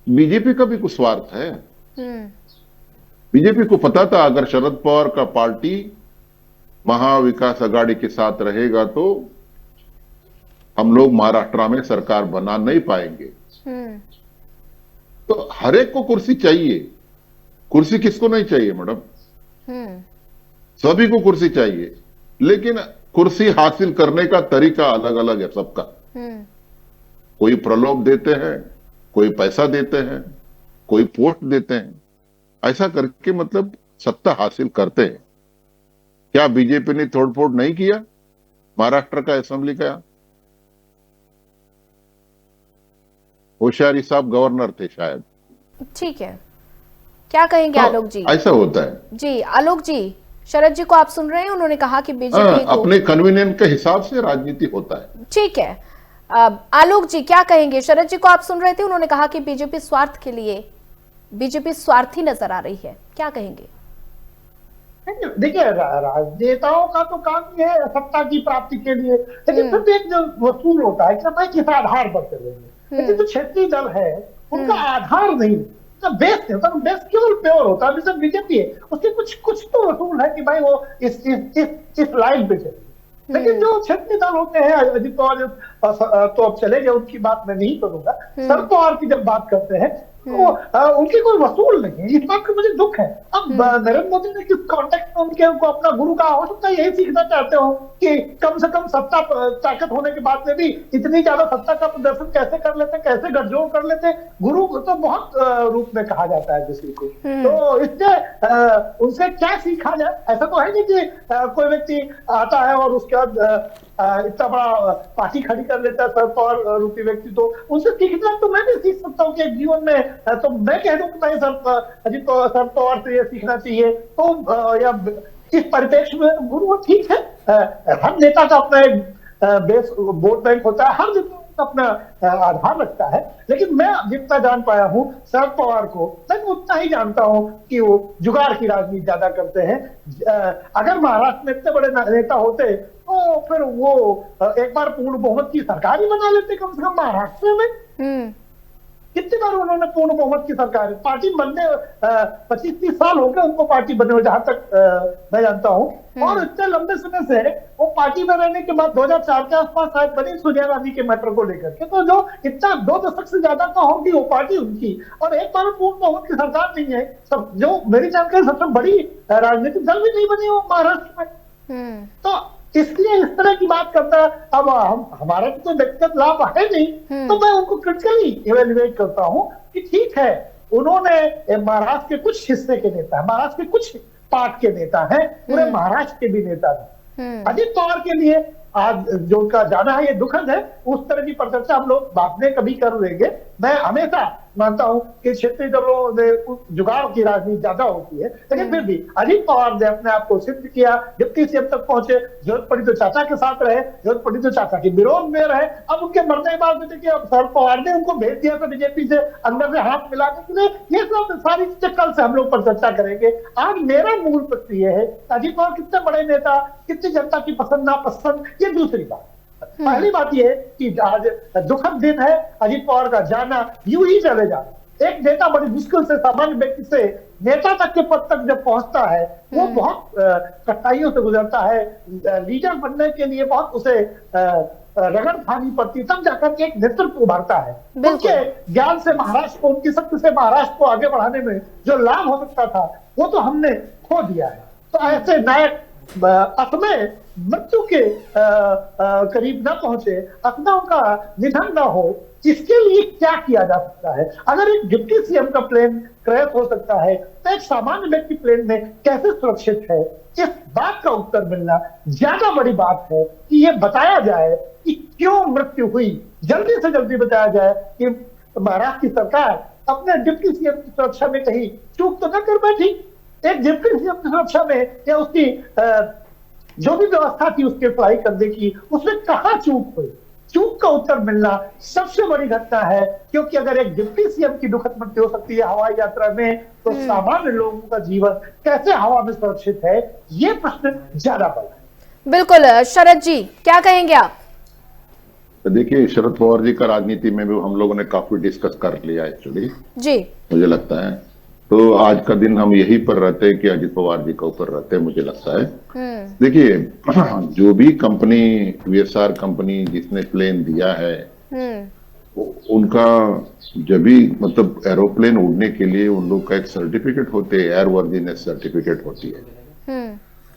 बीजेपी का भी कुछ स्वार्थ है। बीजेपी को पता था अगर शरद पवार का पार्टी महाविकास आघाड़ी के साथ रहेगा तो हम लोग महाराष्ट्र में सरकार बना नहीं पाएंगे। तो हर एक को कुर्सी चाहिए। कुर्सी किसको नहीं चाहिए मैडम? सभी को कुर्सी चाहिए, लेकिन कुर्सी हासिल करने का तरीका अलग अलग है सबका। कोई प्रलोभ देते हैं, कोई पैसा देते हैं, कोई पोस्ट देते हैं, ऐसा करके मतलब सत्ता हासिल करते हैं। क्या बीजेपी ने तोड़फोड़ नहीं किया महाराष्ट्र का असेंबली का? होशियारी साहब गवर्नर थे शायद। ठीक है, क्या कहेंगे आलोक जी? ऐसा होता है जी। आलोक जी, शरद जी को आप सुन रहे हैं, उन्होंने कहा कि बीजेपी को अपने कन्वीनियंस के हिसाब से राजनीति होता है। ठीक है, आलोक जी क्या कहेंगे? शरद जी को आप सुन रहे थे, उन्होंने कहा कि बीजेपी स्वार्थ के लिए, बीजेपी स्वार्थी नजर आ रही है, क्या कहेंगे? देखिए, राजनेताओं का तो काम ही है सत्ता की प्राप्ति के लिए, लेकिन फिर एक जो वसूल होता है कि मैं किस आधार पर चलेंगे। लेकिन जो क्षेत्रीय दल है उनका आधार नहीं, उनका बेस नहीं होता, बेस केवल प्योर होता है। जैसे बीजेपी है, उसके कुछ तो वसूल है कि भाई वो इस लाइन पे चले। लेकिन जो क्षेत्रीय दल होते हैं, अजित पवार तो अब चले गए, उनकी बात मैं नहीं करूंगा। शरद पवार की जब बात करते हैं तो उनकी कोई वसूल नहीं है। इस बात का मुझे दुख है। अब नरेंद्र मोदी ने किस कॉन्टेक्स्ट में उनको अपना गुरु कहा, हो सकता है यही सीखना चाहते हो कि कम से कम सत्ता ताकत होने के बाद में भी इतनी ज्यादा सत्ता का प्रदर्शन कैसे कर लेते, कैसे गठजोड़ कर लेते। गुरु तो बहुत रूप में कहा जाता है किसी को, तो इससे उनसे क्या सीखा जाए? ऐसा तो है नहीं कि कोई व्यक्ति आता है और उसके बाद इतना बड़ा पार्टी खड़ी कर लेता है शरद पवार रूपी व्यक्ति। तो उनसे सीखना तो मैं भी सीख सकता हूँ कि जीवन में तो मैं कह दूं कि भाई शरद पवार से ये सीखना चाहिए। तो या इस परिप्रेक्ष्य में गुरु ठीक है। हर नेता का अपना एक बेस वोट बैंक होता है, हर नेता अपना आधार रखता है। लेकिन मैं जितना जान पाया हूं शरद पवार को, मैं उतना ही जानता हूं कि वो जुगाड़ की राजनीति ज्यादा करते हैं। अगर महाराष्ट्र में इतने बड़े नेता होते तो फिर वो एक बार पूर्ण बहुमत की सरकार ही बना लेते, कम से कम महाराष्ट्र में। कितनी बार उन्होंने पूर्ण बहुमत की सरकार, पार्टी बनने 25-30 साल हो गए उनको पार्टी बने हुए, जहां तक मैं जानता हूं। और इतने लंबे समय से वो पार्टी में रहने के बाद 2004 के आसपास शायद बनी सोनिया गांधी के मैटर को लेकर के, तो जो इतना 2 दशक से ज्यादा का होगी वो पार्टी उनकी, और एक बार पूर्ण बहुमत की सरकार नहीं है। सब जो मेरी जानकारी सबसे बड़ी राजनीतिक दल भी नहीं बनी वो महाराष्ट्र में। तो इसलिए इस तरह की बात करता है। अब हमारा तो व्यक्तिगत लाभ है नहीं, तो मैं उनको क्रिटिकली इवेल्युएट करता हूं कि ठीक है, उन्होंने महाराष्ट्र के कुछ हिस्से के नेता है, महाराष्ट्र के कुछ पार्ट के नेता हैं, पूरे महाराष्ट्र के भी नेता हैं। अजित पवार के लिए आज जो उनका जाना है ये दुखद है। उस तरह की परिचर्चा हम लोग बाद में कभी कर लेंगे। मैं हमेशा मानता हूं कि क्षेत्रीय दलों में जुगाड़ की राजनीति ज्यादा होती है, लेकिन फिर भी अजित पवार ने अपने आप को सिद्ध किया, डिप्टी सीएम तक पहुंचे, जरूरत पड़ी तो चाचा के साथ रहे, जरूरत पड़ी तो चाचा के विरोध में रहे। अब उनके मरने के बाद देखिए अब शरद पवार ने उनको भेज दिया था बीजेपी से अंदर से हाथ मिलाने के लिए। ये सब सारी चीजें कल से हम लोग पर चर्चा करेंगे। आज मेरा मूल प्रश्न ये है, अजित पवार कितने बड़े नेता, कितनी जनता की पसंद नापसंद, ये दूसरी बात। पहली बात यह है कि आज दुखद दिन है, अजित पवार का जाना यूं ही चले जाए। एक नेता बड़ी मुश्किल से, सामान्य व्यक्ति से नेता तक के पद तक जब पहुंचता है, वो बहुत कठिनाइयों से गुजरता है। लीडर बनने के लिए बहुत उसे रगड़ खानी पड़ती, तब जाकर एक नेतृत्व उभरता है। उनके ज्ञान से महाराष्ट्र को, उनकी शक्ति से महाराष्ट्र को आगे बढ़ाने में जो लाभ हो सकता था वो तो हमने खो दिया है। तो ऐसे नायक असमय मृत्यु के करीब न पहुंचे, असमय उनका निधन न हो, इसके लिए क्या किया जा सकता है? अगर एक डिप्टी सीएम का प्लेन क्रैश हो सकता है तो एक सामान्य व्यक्ति प्लेन में कैसे सुरक्षित है? इस बात का उत्तर मिलना ज्यादा बड़ी बात है कि ये बताया जाए कि क्यों मृत्यु हुई, जल्दी से जल्दी बताया जाए कि महाराष्ट्र की सरकार अपने डिप्टी सीएम की सुरक्षा में कहीं चूक तो न कर बैठी। एक डिप्टी सीएम की सुरक्षा में या उसकी जो भी व्यवस्था थी उसके फ्लाई करने की, उसमें कहां चूक हुई? चूक का उत्तर मिलना सबसे बड़ी घटना है, क्योंकि अगर एक डिप्टी सीएम की दुखद मृत्यु हो सकती है हवाई यात्रा में, तो सामान्य लोगों का जीवन कैसे हवा में सुरक्षित है, ये प्रश्न ज्यादा बड़ा है। बिल्कुल शरद जी, क्या कहेंगे आप? देखिए, शरद पवार जी का राजनीति में भी हम लोगों ने काफी डिस्कस कर लिया एक्चुअली जी। मुझे लगता है तो आज का दिन हम यही पर रहते हैं कि अजित पवार जी का ऊपर रहते हैं, मुझे लगता है। देखिए, जो भी कंपनी वीएसआर कंपनी जिसने प्लेन दिया है, उनका जब भी मतलब एरोप्लेन उड़ने के लिए उन लोग का एक सर्टिफिकेट होते है, एयर वर्दीनेस सर्टिफिकेट होती है।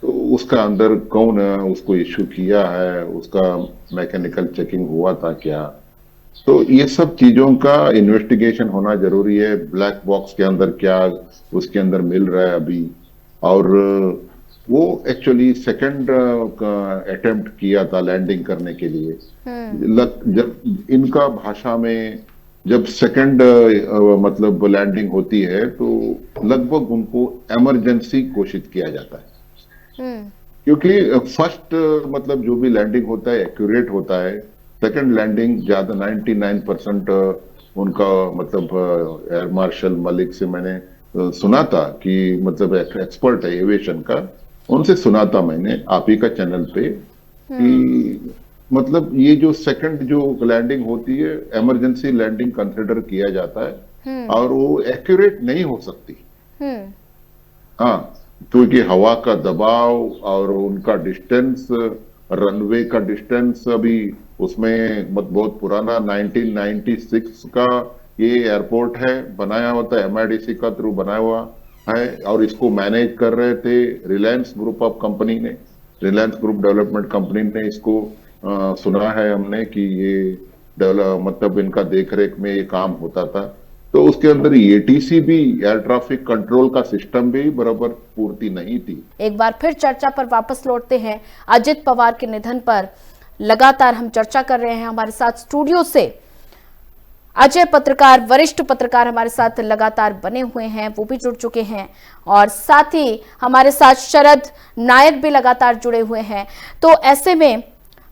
तो उसका अंदर कौन है, उसको इश्यू किया है, उसका मैकेनिकल चेकिंग हुआ था क्या, तो ये सब चीजों का इन्वेस्टिगेशन होना जरूरी है। ब्लैक बॉक्स के अंदर क्या उसके अंदर मिल रहा है अभी, और वो एक्चुअली सेकंड अटेम्प्ट किया था लैंडिंग करने के लिए। जब इनका भाषा में जब सेकंड मतलब लैंडिंग होती है तो लगभग उनको इमरजेंसी घोषित किया जाता है, क्योंकि फर्स्ट मतलब जो भी लैंडिंग होता है एक्यूरेट होता है, सेकंड लैंडिंग ज्यादा 99% उनका मतलब एयर मार्शल मलिक से मैंने सुना था कि मतलब एक्सपर्ट है एविएशन का, उनसे सुना था मैंने आप ही का चैनल पे कि मतलब ये जो सेकंड जो लैंडिंग होती है इमरजेंसी लैंडिंग कंसिडर किया जाता है और वो एक्यूरेट नहीं हो सकती। हाँ, क्योंकि हवा का दबाव और उनका डिस्टेंस, रनवे का डिस्टेंस अभी उसमें बहुत पुराना 1996 का ये एयरपोर्ट है, बनाया हुआ था एमआईडीसी का थ्रू बनाया हुआ है, और इसको मैनेज कर रहे थे रिलायंस ग्रुप ऑफ कंपनी ने, रिलायंस ग्रुप डेवलपमेंट कंपनी ने इसको सुना है हमने कि ये डेवलप मतलब इनका देखरेख में ये काम होता था। तो उसके अंदर एटीसी भी, एयर ट्रैफिक कंट्रोल का सिस्टम भी बराबर पूर्ति नहीं थी। एक बार फिर चर्चा पर वापस लौटते हैं। अजित पवार के निधन पर लगातार हम चर्चा कर रहे हैं। हमारे साथ स्टूडियो से अजय पत्रकार, वरिष्ठ पत्रकार हमारे साथ लगातार बने हुए हैं, वो भी जुड़ चुके हैं, और साथ ही हमारे साथ शरद नायक भी लगातार जुड़े हुए हैं। तो ऐसे में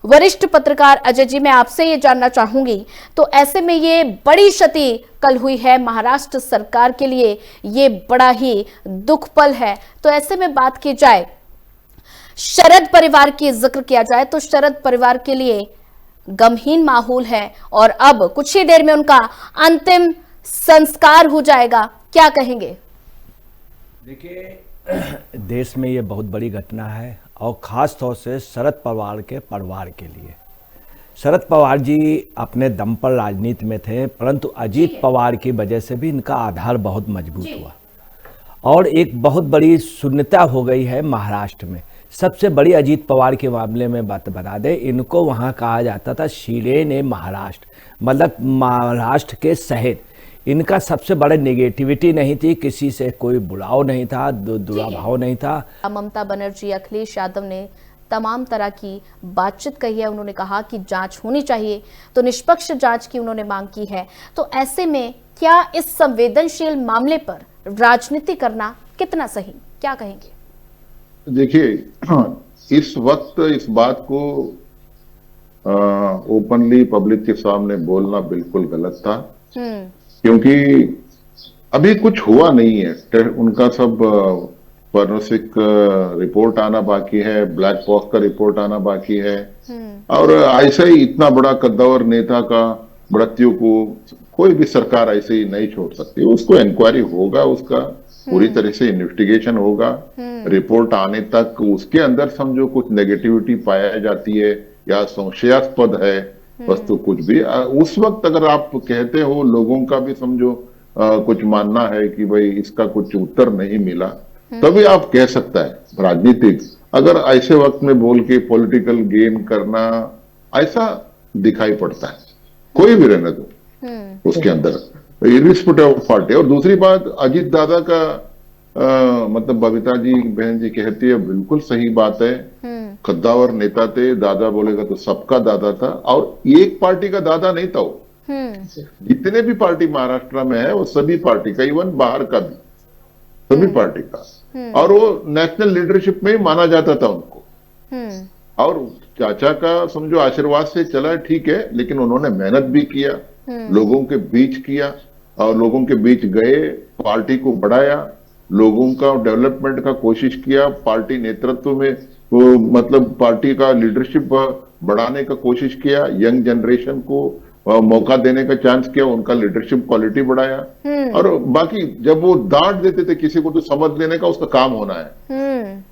वरिष्ठ पत्रकार अजय जी, मैं आपसे ये जानना चाहूंगी, तो ऐसे में ये बड़ी क्षति कल हुई है महाराष्ट्र सरकार के लिए, ये बड़ा ही दुख पल है। तो ऐसे में बात की जाए, शरद परिवार की जिक्र किया जाए तो शरद परिवार के लिए गमहीन माहौल है और अब कुछ ही देर में उनका अंतिम संस्कार हो जाएगा, क्या कहेंगे? देखिए, देश में ये बहुत बड़ी घटना है और ख़ास तौर से शरद पवार के परिवार के लिए। शरद पवार जी अपने दम पर राजनीति में थे, परंतु अजीत पवार की वजह से भी इनका आधार बहुत मजबूत हुआ और एक बहुत बड़ी शून्यता हो गई है महाराष्ट्र में। सबसे बड़ी अजीत पवार के मामले में बात बता दें, इनको वहाँ कहा जाता था शीरेन ए महाराष्ट्र, मतलब महाराष्ट्र के शहर। इनका सबसे बड़ा नेगेटिविटी नहीं थी, किसी से कोई बुलाव नहीं था, दुराभाव नहीं था। ममता बनर्जी, अखिलेश यादव ने तमाम तरह की बातचीत कही है। उन्होंने कहा कि जांच होनी चाहिए, तो निष्पक्ष जांच की उन्होंने मांग की है। तो ऐसे में क्या इस संवेदनशील मामले पर राजनीति करना कितना सही, क्या कहेंगे? देखिए, इस वक्त इस बात को ओपनली पब्लिक के सामने बोलना बिल्कुल गलत था, क्योंकि अभी कुछ हुआ नहीं है। उनका सब फॉरेंसिक रिपोर्ट आना बाकी है, ब्लैक बॉक्स का रिपोर्ट आना बाकी है, और ऐसे ही इतना बड़ा कद्दावर नेता का मृत्यु को कोई भी सरकार ऐसे ही नहीं छोड़ सकती। उसको इंक्वायरी होगा, उसका पूरी तरह से इन्वेस्टिगेशन होगा, रिपोर्ट आने तक उसके अंदर समझो कुछ नेगेटिविटी पाया जाती है या संशयास्पद है वस्तु कुछ भी, उस वक्त अगर आप कहते हो लोगों का भी समझो कुछ मानना है कि भाई इसका कुछ उत्तर नहीं मिला, तभी आप कह सकता है राजनीतिक। अगर ऐसे वक्त में बोल के पॉलिटिकल गेन करना ऐसा दिखाई पड़ता है, कोई भी रहने दो उसके अंदर इरिस्पेक्टिव ऑफ पार्टी। और दूसरी बात, अजीत दादा का मतलब बबीता जी बहन जी कहती है, बिल्कुल सही बात है। कद्दावर नेता थे, दादा बोलेगा तो सबका दादा था, और एक पार्टी का दादा नहीं था वो। जितने भी पार्टी महाराष्ट्र में है वो सभी पार्टी का, इवन बाहर का भी, सभी पार्टी का। और वो नेशनल लीडरशिप में ही माना जाता था उनको। और चाचा का समझो आशीर्वाद से चला, ठीक है, लेकिन उन्होंने मेहनत भी किया, लोगों के बीच किया, और लोगों के बीच गए, पार्टी को बढ़ाया, लोगों का डेवलपमेंट का कोशिश किया, पार्टी नेतृत्व में वो मतलब पार्टी का लीडरशिप बढ़ाने का कोशिश किया, यंग जनरेशन को मौका देने का चांस किया, उनका लीडरशिप क्वालिटी बढ़ाया। और बाकी जब वो डांट देते थे किसी को तो समझ लेने का उसका काम होना है।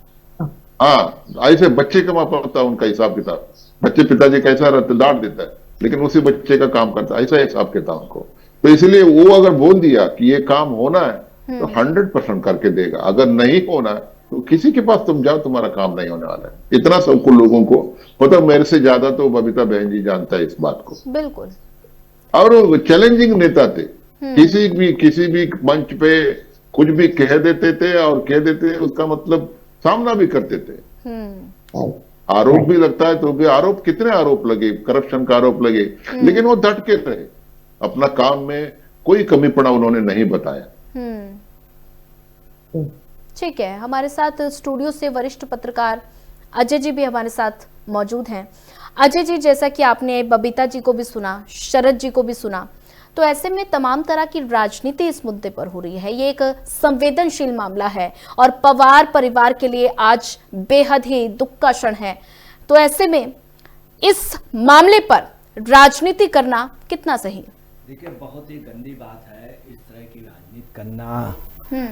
हाँ, ऐसे बच्चे का वहां पड़ता है उनका हिसाब किताब। बच्चे पिताजी कैसा रहते, डांट देता है, लेकिन उसी बच्चे का काम करता है, ऐसा हिसाब किताब उनको। तो इसलिए वो अगर बोल दिया कि ये काम होना है तो 100% करके देगा। अगर नहीं होना है तो किसी के पास तुम जाओ, तुम्हारा काम नहीं होने वाला है। इतना सबको लोगों को पता, मेरे से ज्यादा तो बबीता बहन जी जानता है इस बात को। बिल्कुल। और वो चैलेंजिंग नेता थे, किसी भी मंच पे कुछ भी कह देते थे, और कह देते उसका मतलब सामना भी करते थे। आरोप भी लगता है तो भी आरोप, कितने आरोप लगे, करप्शन का आरोप लगे, लेकिन वो डट के रहे अपना काम में, कोई कमीपना उन्होंने नहीं बताया। ठीक है, हमारे साथ स्टूडियो से वरिष्ठ पत्रकार अजय जी भी हमारे साथ मौजूद हैं। अजय जी, जैसा कि आपने बबीता जी को भी सुना, शरद जी को भी सुना, तो ऐसे में तमाम तरह की राजनीति इस मुद्दे पर हो रही है। ये एक संवेदनशील मामला है और पवार परिवार के लिए आज बेहद ही दुख का क्षण है। तो ऐसे में इस मामले पर राजनीति करना कितना सही? देखिए, बहुत ही गंदी बात है इस तरह की राजनीति करना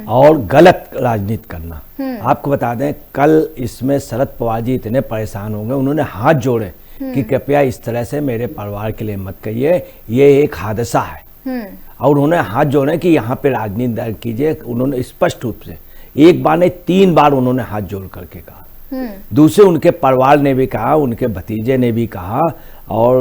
और गलत राजनीति करना। आपको बता दें, कल इसमें शरद पवार जी इतने परेशान हो गए, उन्होंने हाथ जोड़े कि कृपया इस तरह से मेरे परिवार के लिए मत कहिए, ये एक हादसा है। और उन्होंने हाथ जोड़े कि यहाँ पे राजनीति दर्ज कीजिए। उन्होंने स्पष्ट रूप से एक बार नहीं 3 बार उन्होंने हाथ जोड़ करके कहा। दूसरे उनके परिवार ने भी कहा, उनके भतीजे ने भी कहा, और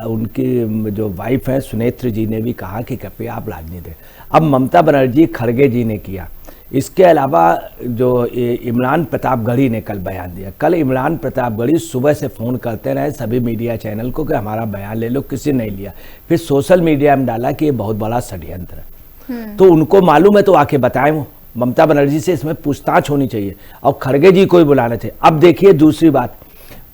उनकी जो वाइफ है सुनेत्र जी ने भी कहा कि कृपया आप राजनीति। अब ममता बनर्जी, खड़गे जी ने किया। इसके अलावा जो इमरान प्रतापगढ़ी ने कल बयान दिया। कल इमरान प्रतापगढ़ी सुबह से फ़ोन करते रहे सभी मीडिया चैनल को कि हमारा बयान ले लो, किसी नहीं लिया। फिर सोशल मीडिया में डाला कि ये बहुत बड़ा षड्यंत्र है। तो उनको मालूम है तो आके बताएं, वो ममता बनर्जी से इसमें पूछताछ होनी चाहिए और खड़गे जी को ही बुलाने थे। अब देखिए दूसरी बात,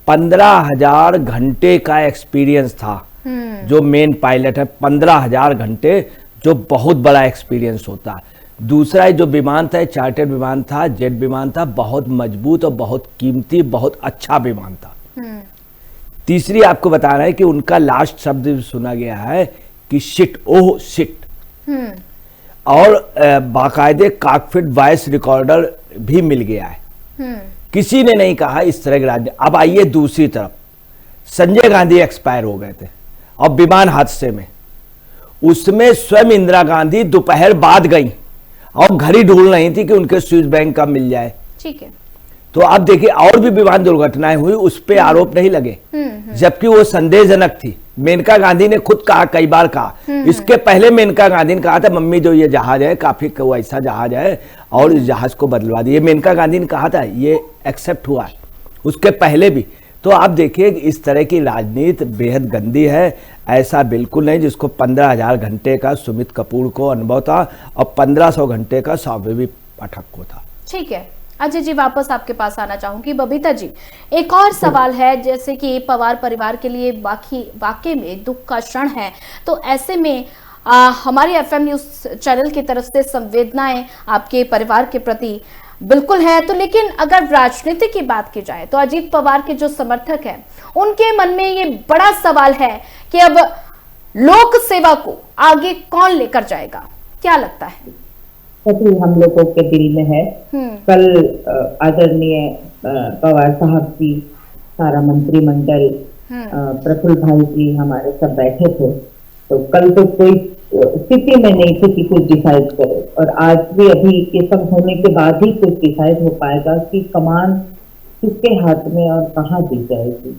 15,000 घंटे का एक्सपीरियंस था जो मेन पायलट है, 15,000 घंटे, जो बहुत बड़ा एक्सपीरियंस होता है। दूसरा जो विमान था, चार्टर्ड विमान था, जेट विमान था, बहुत मजबूत और बहुत कीमती, बहुत अच्छा विमान था। तीसरी आपको बता रहे हैं कि उनका लास्ट शब्द सुना गया है कि शिट, ओह शिट। और बाकायदे कॉकपिट वॉइस रिकॉर्डर भी मिल गया है। किसी ने नहीं कहा इस तरह की राजनीति। अब आइए दूसरी तरफ, संजय गांधी एक्सपायर हो गए थे और विमान हादसे में, उसमें स्वयं इंदिरा गांधी दोपहर बाद गई और घड़ी ढूंढ रही थी कि उनके स्विस बैंक कब मिल जाए। ठीक है, तो अब देखिए और भी विमान दुर्घटनाएं हुई, उस पर आरोप नहीं लगे, जबकि वो संदेहजनक थी। मेनका गांधी ने खुद कहा, कई बार कहा, इसके पहले मेनका गांधी ने कहा था मम्मी जो ये जहाज है काफी ऐसा जहाज है और इस जहाज को बदलवा दिए, मेनका गांधी ने कहा था, ये एक्सेप्ट हुआ है उसके पहले भी। तो आप देखिए इस तरह की राजनीति बेहद गंदी है। ऐसा बिल्कुल नहीं, जिसको 15,000 घंटे का सुमित कपूर को अनुभव था और 1,500 घंटे का सौम्यवी पाठक को था। ठीक है अजय जी, वापस आपके पास आना चाहूंगी। बबीता जी, एक और सवाल है, जैसे कि पवार परिवार के लिए वाकई में दुख का क्षण है, तो ऐसे में हमारे FM न्यूज चैनल की तरफ से संवेदनाएं आपके परिवार के प्रति बिल्कुल है। तो लेकिन अगर राजनीति की बात की जाए तो अजीत पवार के जो समर्थक हैं उनके मन में ये बड़ा सवाल है कि अब लोक सेवा को आगे कौन लेकर जाएगा, क्या लगता है? हम लोगों के दिल में है। कल आदरणीय पवार साहब की, सारा मंत्रिमंडल, प्रफुल्ल भाई जी हमारे सब बैठे थे, तो कल तो कोई स्थिति में नहीं थी कि कुछ डिसाइड करे, और आज भी अभी ये सब होने के बाद ही कुछ डिसाइड हो पाएगा कि कमान किसके हाथ में और कहाँ दी जाएगी,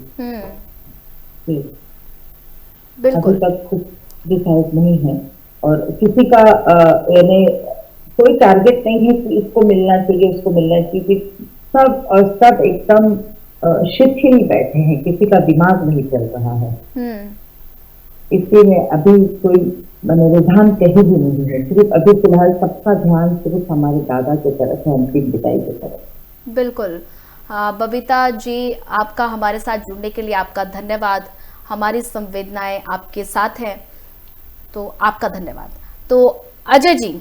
बिल्कुल अभी तक कुछ डिसाइड नहीं है। और किसी का यानी कोई टारगेट नहीं है कि इसको मिलना चाहिए, उसको मिलना चाहिए। सब एकदम शिथिल बैठे हैं, किसी का दिमाग नहीं चल रहा है। इसी में अभी कोई रुझान कहीं भी नहीं है। सिर्फ अभी फिलहाल सबका ध्यान सिर्फ हमारे दादा की तरफ है, अंतिम विदाई की तरफ। बिल्कुल। बबीता जी, आपका हमारे साथ जुड़ने के लिए आपका धन्यवाद। हमारी संवेदनाएं आपके साथ हैं, तो आपका धन्यवाद। तो अजय जी,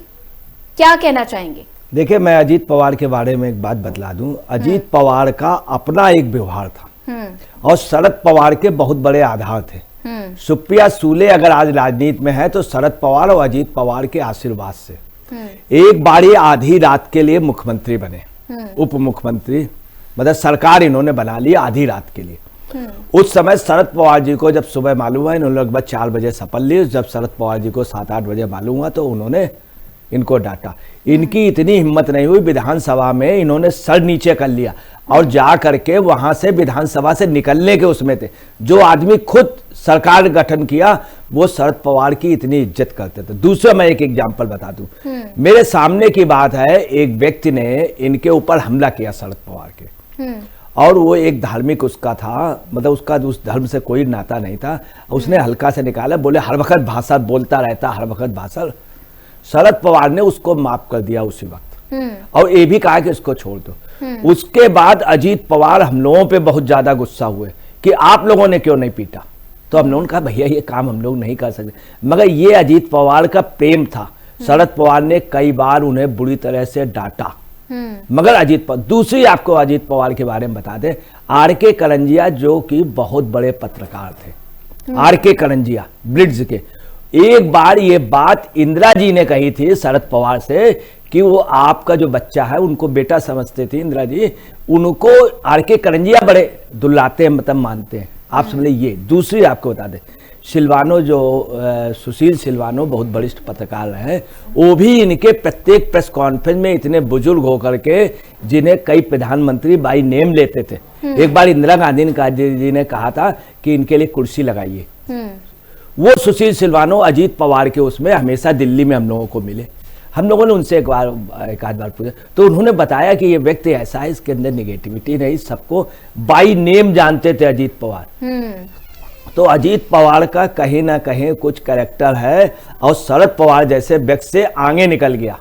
क्या कहना चाहेंगे? देखिए, मैं अजीत पवार के बारे में एक बात बतला दूं। अजीत पवार का अपना एक व्यवहार था और शरद पवार के बहुत बड़े आधार थे। सुप्रिया सूले अगर आज राजनीति में है तो शरद पवार और अजीत पवार के आशीर्वाद से। एक बारी आधी रात के लिए मुख्यमंत्री बने, उप मुख्यमंत्री, मतलब सरकार इन्होंने बना ली आधी रात के लिए। उस समय शरद पवार जी को जब सुबह मालूम हुआ, इन्होंने लगभग 4 बजे शपथ ली। जब शरद पवार जी को 7-8 बजे मालूम हुआ तो उन्होंने इनको डांटा। इनकी इतनी हिम्मत नहीं हुई, विधानसभा में इन्होंने सर नीचे कर लिया और जा करके वहां से विधानसभा से निकलने के उसमें थे। जो आदमी खुद सरकार गठन किया वो शरद पवार की इतनी इज्जत करते थे। दूसरा मैं एक एग्जाम्पल बता दूं, मेरे सामने की बात है, एक व्यक्ति ने इनके ऊपर हमला किया शरद पवार के, और वो एक धार्मिक उसका था, मतलब उसका उस धर्म से कोई नाता नहीं था। उसने हल्का से निकाला, बोले हर वक्त भाषा बोलता रहता, हर वक्त भाषा। शरद पवार ने उसको माफ कर दिया उसी वक्त और ये भी कहा कि उसको छोड़ दो। उसके बाद अजीत पवार हम लोगों पे बहुत ज्यादा गुस्सा हुए कि आप लोगों ने क्यों नहीं पीटा। तो हम लोगों ने कहा भैया ये काम हम लोग नहीं कर सकते, मगर ये अजीत पवार का प्रेम था। शरद पवार ने कई बार उन्हें बुरी तरह से डांटा, मगर अजीत पवार। दूसरी आपको अजीत पवार के बारे में बता दें, आर.के. करंजिया जो कि बहुत बड़े पत्रकार थे, आर.के. करंजिया ब्रिड्स के, एक बार ये बात इंदिरा जी ने कही थी शरद पवार से कि वो आपका जो बच्चा है उनको बेटा समझते थे इंदिरा जी, उनको आर.के. करंजिया बड़े दुलाते हैं, मतलब मानते हैं। आप समझ ये। दूसरी आपको बता दें, सिल्वानो जो सुशील सिल्वानो बहुत वरिष्ठ पत्रकार रहे, वो भी इनके प्रत्येक प्रेस कॉन्फ्रेंस में इतने बुजुर्ग होकर के, जिन्हें कई प्रधानमंत्री बाई नेम लेते थे। एक बार इंदिरा गांधी जी ने कहा था कि इनके लिए कुर्सी लगाइए। वो सुशील सिल्वानो अजीत पवार के उसमें हमेशा दिल्ली में हम लोगों को मिले। हम लोगों ने उनसे एक आध बार पूछा तो उन्होंने बताया कि ये व्यक्ति ऐसा है, इसके अंदर निगेटिविटी नहीं, सबको बाई नेम जानते थे अजीत पवार। तो अजीत पवार का कहीं ना कहीं कुछ कैरेक्टर है और शरद पवार जैसे व्यक्ति से आगे निकल गया,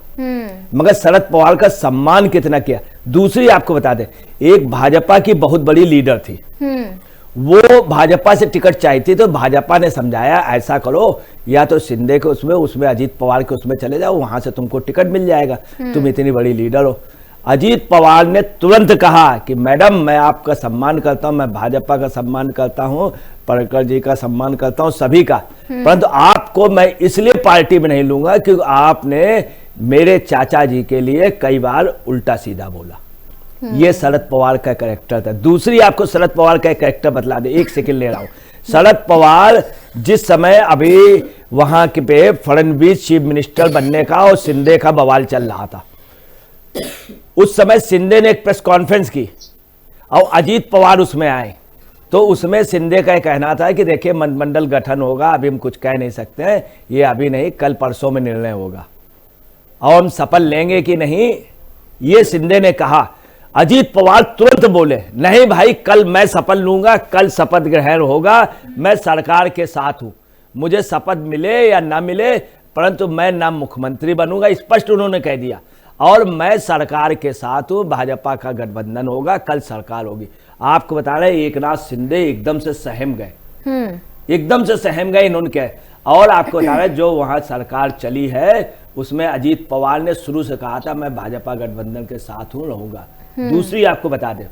मगर शरद पवार का सम्मान कितना किया। दूसरी आपको बता दें, एक भाजपा की बहुत बड़ी लीडर थी, वो भाजपा से टिकट चाहती तो भाजपा ने समझाया ऐसा करो, या तो शिंदे के उसमें अजीत पवार के उसमें चले जाओ, वहां से तुमको टिकट मिल जाएगा, तुम इतनी बड़ी लीडर हो। अजीत पवार ने तुरंत कहा कि मैडम मैं आपका सम्मान करता हूं, मैं भाजपा का सम्मान करता हूं, पर्रिकर जी का सम्मान करता हूं, सभी का, परंतु आपको मैं इसलिए पार्टी में नहीं लूंगा क्योंकि आपने मेरे चाचा जी के लिए कई बार उल्टा सीधा बोला। ये शरद पवार का कैरेक्टर था। दूसरी आपको शरद पवार का कैरेक्टर बतला दे, 1 सेकंड ले रहा हूं। शरद पवार जिस समय अभी वहां के पे फडणवीस चीफ मिनिस्टर बनने का और शिंदे का बवाल चल रहा था, उस समय शिंदे ने एक प्रेस कॉन्फ्रेंस की और अजीत पवार उसमें आए, तो उसमें शिंदे का कहना था कि देखिए मंत्रिमंडल गठन होगा, अभी हम कुछ कह नहीं सकते हैं, ये अभी नहीं, कल परसों में निर्णय होगा और हम शपथ लेंगे कि नहीं, ये शिंदे ने कहा। अजीत पवार तुरंत बोले नहीं भाई, कल मैं शपथ लूंगा, कल शपथ ग्रहण होगा, मैं सरकार के साथ हूं, मुझे शपथ मिले या ना मिले, परंतु मैं ना मुख्यमंत्री बनूंगा, स्पष्ट उन्होंने कह दिया, और मैं सरकार के साथ हूं, भाजपा का गठबंधन होगा, कल सरकार होगी। आपको बता रहे एकनाथ शिंदे एकदम से सहम गए, एकदम से सहम गए इन्होंने कहा। और आपको बता रहे जो वहां सरकार चली है उसमें अजीत पवार ने शुरू से कहा था मैं भाजपा गठबंधन के साथ हूं, रहूंगा। दूसरी आपको बता दें,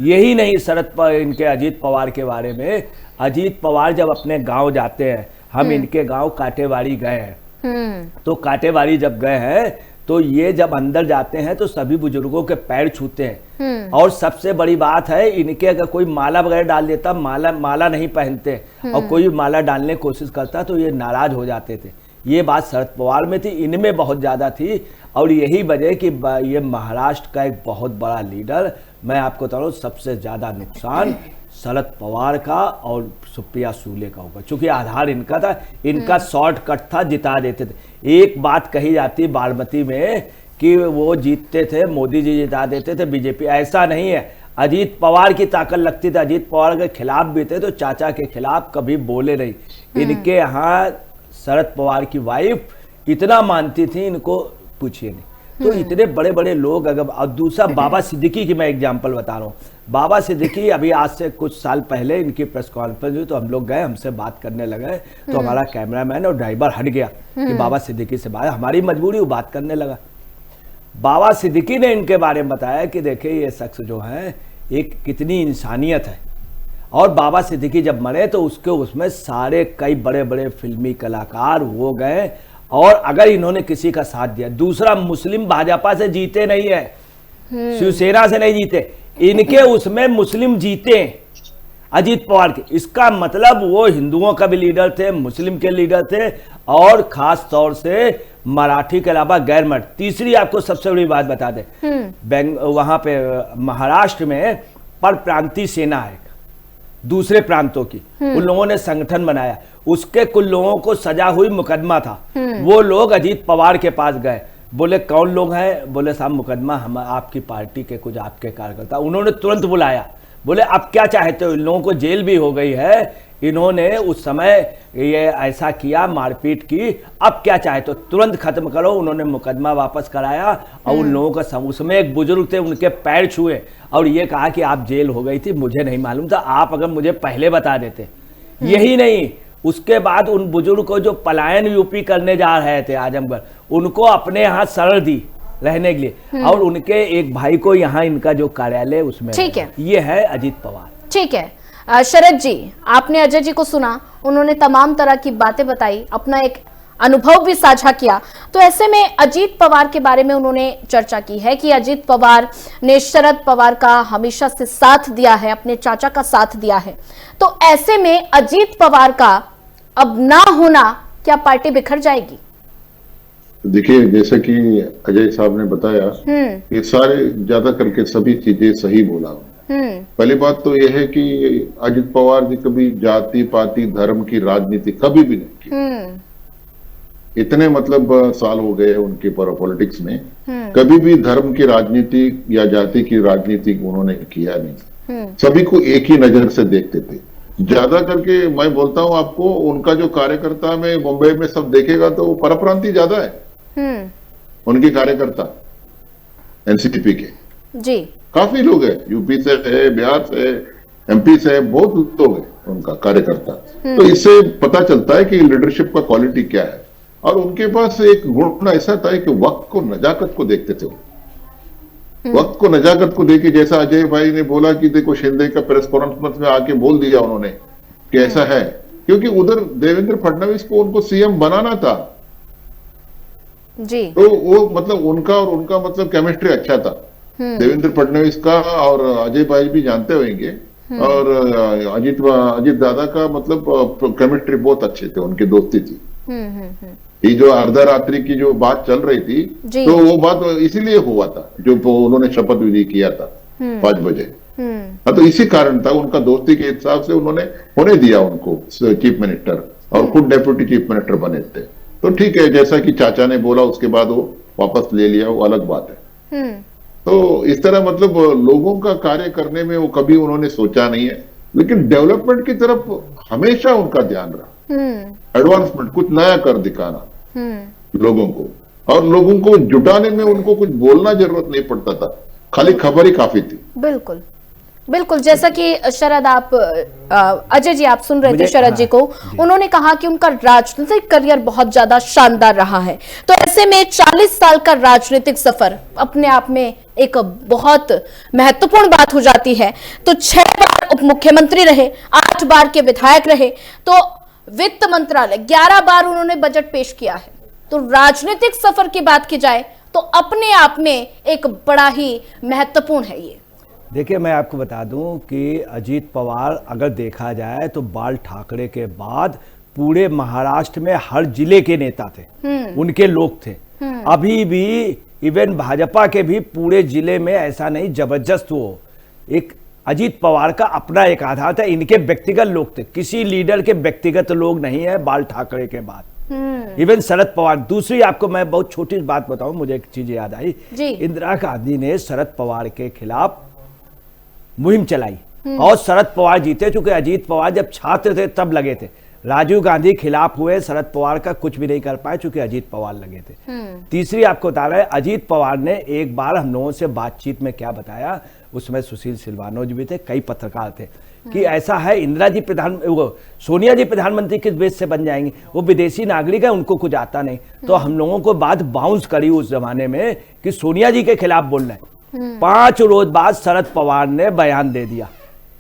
यही नहीं इनके अजीत पवार के बारे में, अजीत पवार जब अपने गांव जाते हैं, हम इनके गांव काटेवाड़ी गए हैं, तो काटेवाड़ी जब गए हैं तो ये जब अंदर जाते हैं तो सभी बुजुर्गों के पैर छूते हैं, और सबसे बड़ी बात है इनके अगर कोई माला वगैरह डाल देता, माला नहीं पहनते, और कोई माला डालने की कोशिश करता तो ये नाराज हो जाते थे। ये बात शरद पवार में थी, इनमें बहुत ज्यादा थी। और यही वजह कि ये महाराष्ट्र का एक बहुत बड़ा लीडर, मैं आपको बता रहा हूँ सबसे ज़्यादा नुकसान शरद पवार का और सुप्रिया सुले का होगा, क्योंकि आधार इनका था, इनका शॉर्टकट था, जिता देते थे। एक बात कही जाती बारामती में कि वो जीतते थे, मोदी जी जिता देते थे बीजेपी, ऐसा नहीं है। अजीत पवार की ताकत लगती थी, अजीत पवार के खिलाफ भी थे तो चाचा के खिलाफ कभी बोले नहीं। इनके यहाँ शरद पवार की वाइफ इतना मानती थी, इनको पूछिए नहीं। तो इतने बड़े बड़े लोग अगर, और दूसरा बाबा सिद्दीकी की मैं एग्जांपल बता रहा हूँ। बाबा सिद्दीकी अभी आज से कुछ साल पहले इनकी प्रेस कॉन्फ्रेंस हुई तो हम लोग गए, हमसे बात करने लगे तो हमारा कैमरामैन और ड्राइवर हट गया कि बाबा सिद्दीकी से बात, हमारी मजबूरी, वो बात करने लगा। बाबा सिद्दीकी ने इनके बारे में बताया कि देखिए ये शख्स जो है एक कितनी इंसानियत है, और बाबा सिद्दीकी जब मरे तो उसमें सारे कई बड़े बड़े फिल्मी कलाकार हो गए, और अगर इन्होंने किसी का साथ दिया, दूसरा मुस्लिम भाजपा से जीते नहीं है, शिवसेना से नहीं जीते, इनके उसमें मुस्लिम जीते अजीत पवार के, इसका मतलब वो हिंदुओं का भी लीडर थे, मुस्लिम के लीडर थे, और खास तौर से मराठी के अलावा गैर मराठी। तीसरी आपको सबसे बड़ी बात बता दें, वहां पे महाराष्ट्र में परप्रांतीय सेना है दूसरे प्रांतों की, उन लोगों ने संगठन बनाया, उसके कुछ लोगों को सजा हुई मुकदमा था, वो लोग अजीत पवार के पास गए, बोले कौन लोग हैं, बोले साहब मुकदमा हम आपकी पार्टी के कुछ आपके कार्यकर्ता। उन्होंने तुरंत बुलाया, बोले अब क्या चाहते हो, इन लोगों को जेल भी हो गई है, इन्होंने उस समय ये ऐसा किया, मारपीट की, अब क्या चाहते हो, तुरंत खत्म करो। उन्होंने मुकदमा वापस कराया, और उन लोगों का उसमें एक बुजुर्ग थे, उनके पैर छुए और ये कहा कि आप जेल हो गई थी, मुझे नहीं मालूम था, आप अगर मुझे पहले बता देते। यही नहीं, उसके बाद उन बुजुर्ग को जो पलायन यूपी करने जा रहे थे आजमगढ़, उनको अपने यहाँ शरण दी रहने के लिए, और उनके एक भाई को यहाँ इनका जो कार्यालय उसमें, ठीक है, ये है अजीत पवार। ठीक है शरद जी, आपने अजय जी को सुना, उन्होंने तमाम तरह की बातें बताई, अपना एक अनुभव भी साझा किया। तो ऐसे में अजीत पवार के बारे में उन्होंने चर्चा की है कि अजीत पवार ने शरद पवार का हमेशा से साथ दिया है, अपने चाचा का साथ दिया है। तो ऐसे में अजीत पवार का अब ना होना, क्या पार्टी बिखर जाएगी? देखिए, जैसे कि अजय साहब ने बताया, ये सारे ज्यादा करके सभी चीजें सही बोला। पहली बात तो यह है कि अजित पवार जी कभी जाति पाति धर्म की राजनीति कभी भी नहीं की। इतने मतलब साल हो गए उनके पॉलिटिक्स में, कभी भी धर्म की राजनीति या जाति की राजनीति उन्होंने किया नहीं। सभी को एक ही नजर से देखते थे। ज्यादा करके मैं बोलता हूं आपको, उनका जो कार्यकर्ता में मुंबई में सब देखेगा तो वो परप्रांतीय ज्यादा है, उनके कार्यकर्ता एनसीपी के जी काफी लोग हैं, यूपी से है, बिहार से है, एमपी से है, बहुत लोग हैं उनका कार्यकर्ता। तो इससे पता चलता है कि लीडरशिप का क्वालिटी क्या है। और उनके पास एक गुण ऐसा था कि वक्त को नजाकत को देखते थे, वक्त को नजाकत को देखे। जैसा अजय भाई ने बोला कि देखो शिंदे का प्रेस कॉन्फ्रेंस में आके बोल दिया उन्होंने कि ऐसा है, क्योंकि उधर देवेंद्र फडणवीस को उनको सीएम बनाना था जी। तो वो मतलब उनका और उनका मतलब केमिस्ट्री अच्छा था। देवेंद्र फडणवीस का और अजय भाई भी जानते होंगे, और अजीत दादा का मतलब केमिस्ट्री बहुत अच्छे थे, उनकी दोस्ती थी। ये जो अर्धरात्रि की जो बात चल रही थी, तो वो बात इसीलिए हुआ था जो उन्होंने शपथ विधि किया था 5 बजे। हाँ, तो इसी कारण था, उनका दोस्ती के हिसाब से उन्होंने होने दिया उनको चीफ मिनिस्टर, और खुद डेप्यूटी चीफ मिनिस्टर बने थे। तो ठीक है, जैसा कि चाचा ने बोला उसके बाद वो वापस ले लिया, वो अलग बात है। तो इस तरह मतलब लोगों का कार्य करने में वो कभी उन्होंने सोचा नहीं है, लेकिन डेवलपमेंट की तरफ हमेशा उनका ध्यान रहा। एडवांसमेंट, कुछ नया कर दिखाना लोगों को, और लोगों को जुटाने में उनको कुछ बोलना जरूरत नहीं पड़ता था, खाली खबर ही काफी थी। बिल्कुल बिल्कुल, जैसा कि शरद आप अजय जी आप सुन रहे थे शरद जी को, उन्होंने कहा कि उनका राजनीतिक करियर बहुत ज्यादा शानदार रहा है। तो ऐसे में 40 साल का राजनीतिक सफर अपने आप में एक बहुत महत्वपूर्ण बात हो जाती है। तो 6 बार उप मुख्यमंत्री रहे, 8 बार के विधायक रहे, तो वित्त मंत्रालय 11 बार उन्होंने बजट पेश किया है। तो राजनीतिक सफर की बात की जाए तो अपने आप में एक बड़ा ही महत्वपूर्ण है ये। देखिए, मैं आपको बता दूं कि अजीत पवार अगर देखा जाए तो बाल ठाकरे के बाद पूरे महाराष्ट्र में हर जिले के नेता थे, उनके लोग थे। अभी भी इवन भाजपा के भी पूरे जिले में ऐसा नहीं जबरदस्त हो, एक अजीत पवार का अपना एक आधार था, इनके व्यक्तिगत लोग थे, किसी लीडर के व्यक्तिगत लोग नहीं है बाल ठाकरे के बाद, इवन शरद पवार। दूसरी आपको मैं बहुत छोटी बात बताऊं, मुझे एक चीज याद आई, इंदिरा गांधी ने शरद पवार के खिलाफ मुहिम चलाई और शरद पवार जीते, चूंकि अजीत पवार जब छात्र थे तब लगे थे। राजीव गांधी खिलाफ हुए, शरद पवार का कुछ भी नहीं कर पाए चूंकि अजीत पवार लगे थे। तीसरी आपको बता रहे, अजीत पवार ने एक बार हम लोगों से बातचीत में क्या बताया, उसमें सुशील सिलवानो जी भी थे, कई पत्रकार थे, कि ऐसा है इंदिरा जी सोनिया जी प्रधानमंत्री किस बेस से बन जाएंगी, वो विदेशी नागरिक है, उनको कुछ आता नहीं। तो हम लोगों को बात बाउंस करी उस जमाने में कि सोनिया जी के खिलाफ बोल रहे। 5 रोज बाद शरद पवार ने बयान दे दिया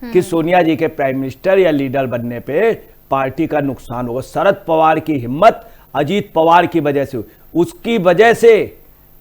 कि सोनिया जी के प्राइम मिनिस्टर या लीडर बनने पे पार्टी का नुकसान होगा। शरद पवार की हिम्मत अजीत पवार की वजह से, उसकी वजह से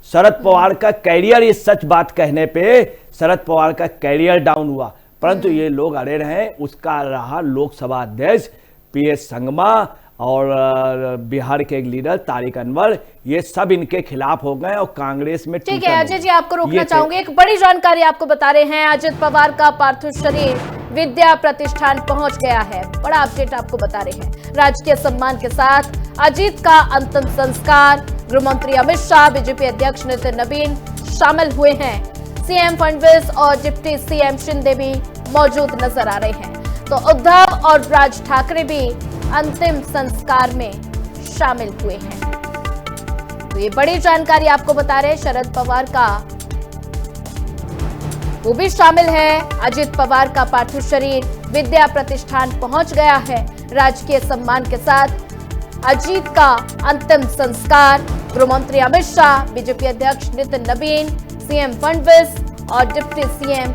शरद पवार का कैरियर, इस सच बात कहने पे शरद पवार का कैरियर डाउन हुआ, परंतु ये लोग अड़े रहे। उसका रहा लोकसभा अध्यक्ष PS संगमा और बिहार के एक लीडर तारिक अनवर, ये सब इनके खिलाफ हो गए और कांग्रेस में। ठीक है अजय जी, आपको रोकना चाहूंगे, एक बड़ी जानकारी आपको बता रहे हैं, अजित पवार का पार्थिव शरीर विद्या प्रतिष्ठान पहुंच गया है। बड़ा अपडेट आपको बता रहे हैं। राजकीय सम्मान के साथ अजीत का अंतिम संस्कार, गृह मंत्री अमित शाह, बीजेपी अध्यक्ष नितिन नवीन शामिल हुए हैं। सीएम फडणवीस और डिप्टी सीएम शिंदे भी मौजूद नजर आ रहे हैं। तो उद्धव और राज ठाकरे भी अंतिम संस्कार में शामिल हुए हैं। तो ये बड़ी जानकारी आपको बता रहे हैं, शरद पवार का वो भी शामिल है। अजित पवार का पार्थिव शरीर विद्या प्रतिष्ठान पहुंच गया है। राजकीय सम्मान के साथ अजीत का अंतिम संस्कार, गृह मंत्री अमित शाह, बीजेपी अध्यक्ष नितिन नवीन, सीएम फडणवीस और डिप्टी सीएम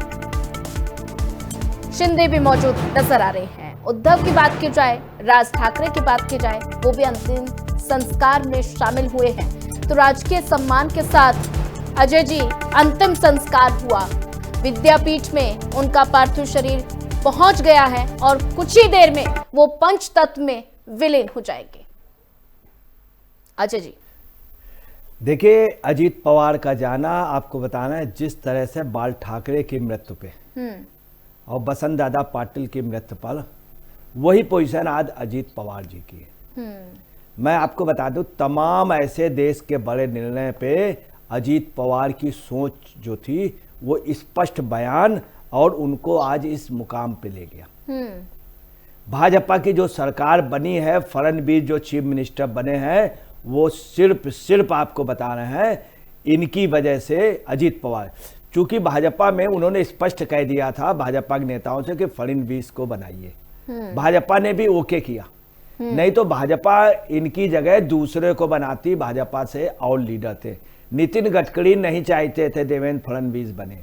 शिंदे भी मौजूद नजर आ रहे हैं। उद्धव की बात की जाए, राज ठाकरे की बात की जाए, वो भी अंतिम संस्कार में शामिल हुए हैं। तो राजकीय सम्मान के साथ अजय जी अंतिम संस्कार हुआ, विद्यापीठ में उनका पार्थिव शरीर पहुंच गया है और कुछ ही देर में वो पंच तत्व में विलीन हो जाएंगे। अजय जी देखिए, अजीत पवार का जाना आपको बताना है, जिस तरह से बाल ठाकरे की मृत्यु पे और बसंत दादा पाटिल की मृत्यु पर, वही पोजीशन आज अजीत पवार जी की है। मैं आपको बता दूं, तमाम ऐसे देश के बड़े निर्णय पे अजीत पवार की सोच जो थी वो स्पष्ट बयान और उनको आज इस मुकाम पे ले गया। भाजपा की जो सरकार बनी है, फडणवीस जो चीफ मिनिस्टर बने हैं, वो सिर्फ आपको बता रहे हैं इनकी वजह से अजीत पवार। चूंकि भाजपा में उन्होंने स्पष्ट कह दिया था भाजपा के नेताओं से कि फडणवीस को बनाइए, भाजपा ने भी ओके किया, नहीं तो भाजपा इनकी जगह दूसरे को बनाती, भाजपा से और लीडर थे। नितिन गडकरी नहीं चाहते थे देवेंद्र फडणवीस बने,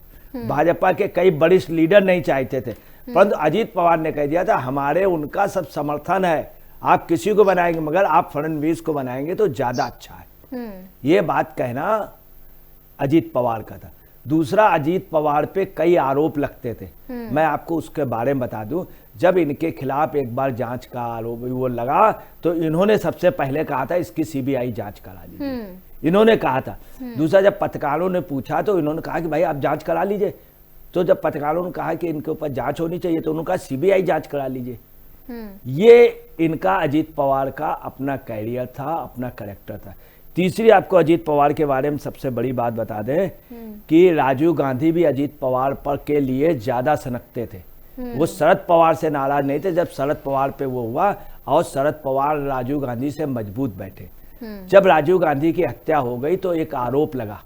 भाजपा के कई वरिष्ठ लीडर नहीं चाहते थे, परंतु अजीत पवार ने कह दिया था हमारे उनका सब समर्थन है, आप किसी को बनाएंगे मगर आप फडणवीस को बनाएंगे तो ज्यादा अच्छा है। ये बात कहना अजीत पवार का था। दूसरा, अजीत पवार पे कई आरोप लगते थे, मैं आपको उसके बारे में बता दूं। जब इनके खिलाफ एक बार जांच का आरोप वो लगा तो इन्होंने सबसे पहले कहा था इसकी सीबीआई जांच करा लीजिए, इन्होंने कहा था। दूसरा, जब पत्रकारों ने पूछा तो इन्होंने कहा कि भाई आप जांच करा लीजिए। तो जब पत्रकारों ने कहा कि इनके ऊपर जांच होनी चाहिए तो उन्होंने कहा सीबीआई जांच करा लीजिए। ये इनका अजीत पवार का अपना कैरियर था, अपना कैरेक्टर था। तीसरी, आपको अजीत पवार के बारे में सबसे बड़ी बात बता दें कि राजीव गांधी भी अजीत पवार पर के लिए ज्यादा सनकते थे। वो शरद पवार से नाराज नहीं थे, जब शरद पवार पे वो हुआ और शरद पवार राजीव गांधी से मजबूत बैठे। जब राजीव गांधी की हत्या हो गई तो एक आरोप लगा,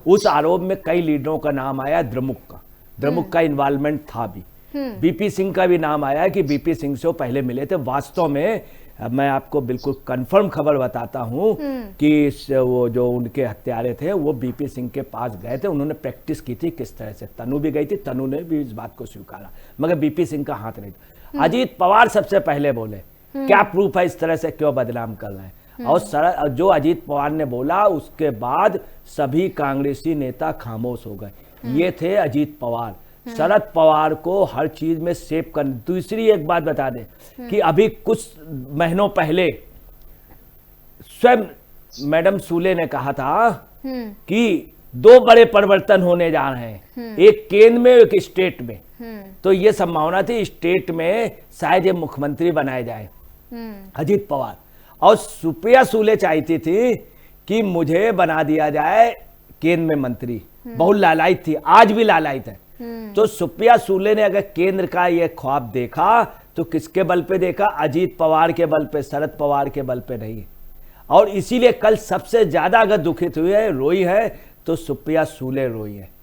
उस आरोप में कई लीडरों का नाम आया, द्रमुक का इन्वॉल्वमेंट था भी, बीपी सिंह का भी नाम आया कि बीपी सिंह से वो पहले मिले थे। वास्तव में मैं आपको बिल्कुल कंफर्म खबर बताता हूं कि वो जो उनके हत्यारे थे वो बीपी सिंह के पास गए थे, उन्होंने प्रैक्टिस की थी किस तरह से। तनु भी गई थी, तनु ने भी इस बात को स्वीकारा, मगर बीपी सिंह का हाथ नहीं था। अजीत पवार सबसे पहले बोले क्या प्रूफ है इस तरह से क्यों बदनाम कर रहे हैं, और जो अजीत पवार ने बोला उसके बाद सभी कांग्रेसी नेता खामोश हो गए। ये थे अजीत पवार। शरद पवार को हर चीज में सेव कर। दूसरी एक बात बता दें कि अभी कुछ महीनों पहले स्वयं मैडम सूले ने कहा था कि 2 बड़े परिवर्तन होने जा रहे हैं, एक केंद्र में एक स्टेट में। तो ये संभावना थी स्टेट में शायद ये मुख्यमंत्री बनाए जाए अजीत पवार, और सुप्रिया सूले चाहती थी कि मुझे बना दिया जाए केंद्र में मंत्री। बहुत लालायित थी, आज भी लालायित है। तो सुप्रिया सूले ने अगर केंद्र का ये ख्वाब देखा तो किसके बल पे देखा? अजीत पवार के बल पे, शरद पवार के बल पे नहीं। और इसीलिए कल सबसे ज्यादा अगर दुखित हुई है, रोई है, तो सुप्रिया सूले रोई है।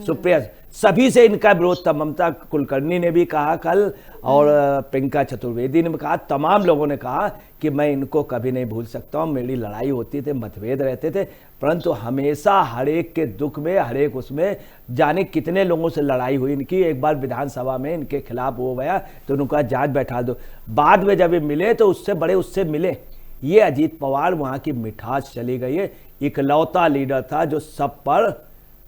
सुप्रिया, सभी से इनका विरोध था। ममता कुलकर्णी ने भी कहा कल, और प्रियंका चतुर्वेदी ने भी कहा, तमाम लोगों ने कहा कि मैं इनको कभी नहीं भूल सकता हूँ। मेरी लड़ाई होती थी, मतभेद रहते थे, परंतु हमेशा हर एक के दुख में, हर एक उसमें, जाने कितने लोगों से लड़ाई हुई इनकी। एक बार विधानसभा में इनके खिलाफ हो गया तो उनका जांच बैठा दो। बाद में जब ये मिले तो उससे बड़े उससे मिले। ये अजीत पवार, वहां की मिठास चली गई है। इकलौता लीडर था जो सब पर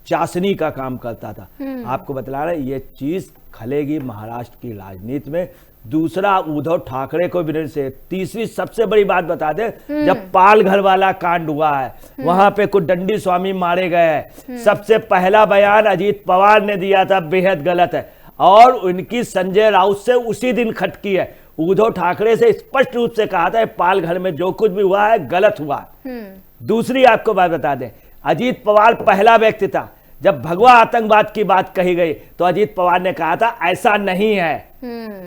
चाशनी का काम करता था। आपको बतला रहे, ये चीज खलेगी महाराष्ट्र की राजनीति में। दूसरा, उद्धव ठाकरे को विनय से। तीसरी सबसे बड़ी बात बता दे, जब पालघर वाला कांड हुआ है, वहां पे कुछ दंडी स्वामी मारे गए हैं, सबसे पहला बयान अजीत पवार ने दिया था, बेहद गलत है, और उनकी संजय राउत से उसी दिन खटकी है। उद्धव ठाकरे से स्पष्ट रूप से कहा था पालघर में जो कुछ भी हुआ है गलत हुआ। दूसरी आपको बात बता दें, अजीत पवार पहला व्यक्ति था, जब भगवा आतंकवाद की बात कही गई तो अजीत पवार ने कहा था ऐसा नहीं है,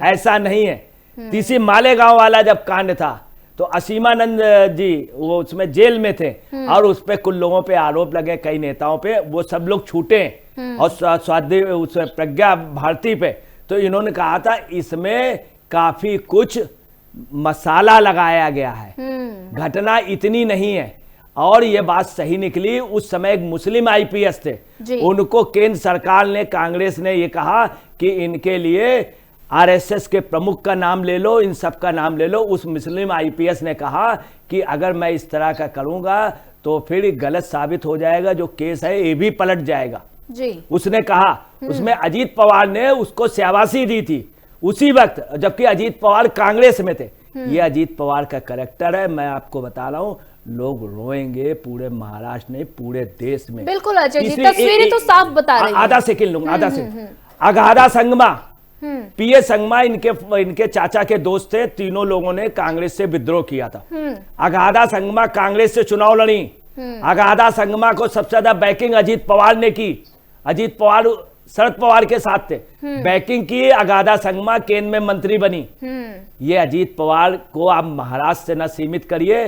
ऐसा नहीं है। तीसरी, मालेगांव वाला जब कांड था तो असीमानंद जी वो उसमें जेल में थे, और उस पे कुछ लोगों पे आरोप लगे, कई नेताओं पे, वो सब लोग छूटे, और स्वाति उसमें प्रज्ञा भारती पे, तो इन्होंने कहा था इसमें काफी कुछ मसाला लगाया गया है, घटना इतनी नहीं है। और ये बात सही निकली। उस समय एक मुस्लिम आईपीएस थे, उनको केंद्र सरकार ने, कांग्रेस ने ये कहा कि इनके लिए आरएसएस के प्रमुख का नाम ले लो, इन सब का नाम ले लो। उस मुस्लिम आईपीएस ने कहा कि अगर मैं इस तरह का करूंगा तो फिर गलत साबित हो जाएगा, जो केस है ये भी पलट जाएगा जी। उसने कहा, उसमें अजीत पवार ने उसको शाबाशी दी थी उसी वक्त, जबकि अजीत पवार कांग्रेस में थे। ये अजीत पवार का कैरेक्टर है। मैं आपको बता रहा हूं, लोग रोएंगे पूरे महाराष्ट्र में, पूरे देश में। बिल्कुल अजय जी, तस्वीरें तो साफ बता रही हैं। आधा सेकंड लूंगा, आधा सेकंड। अगाधा संगमा, पीए संगमा इनके चाचा के दोस्त थे। तीनों लोगों ने कांग्रेस से विद्रोह किया था। अगाधा संगमा कांग्रेस से चुनाव लड़ी। अगाधा संगमा को सबसे ज्यादा बैकिंग अजीत पवार ने की। अजीत पवार शरद पवार के साथ थे, बैकिंग की। अगाधा संगमा केंद्र में मंत्री बनी। ये अजीत पवार को आप महाराष्ट्र से न सीमित करिए,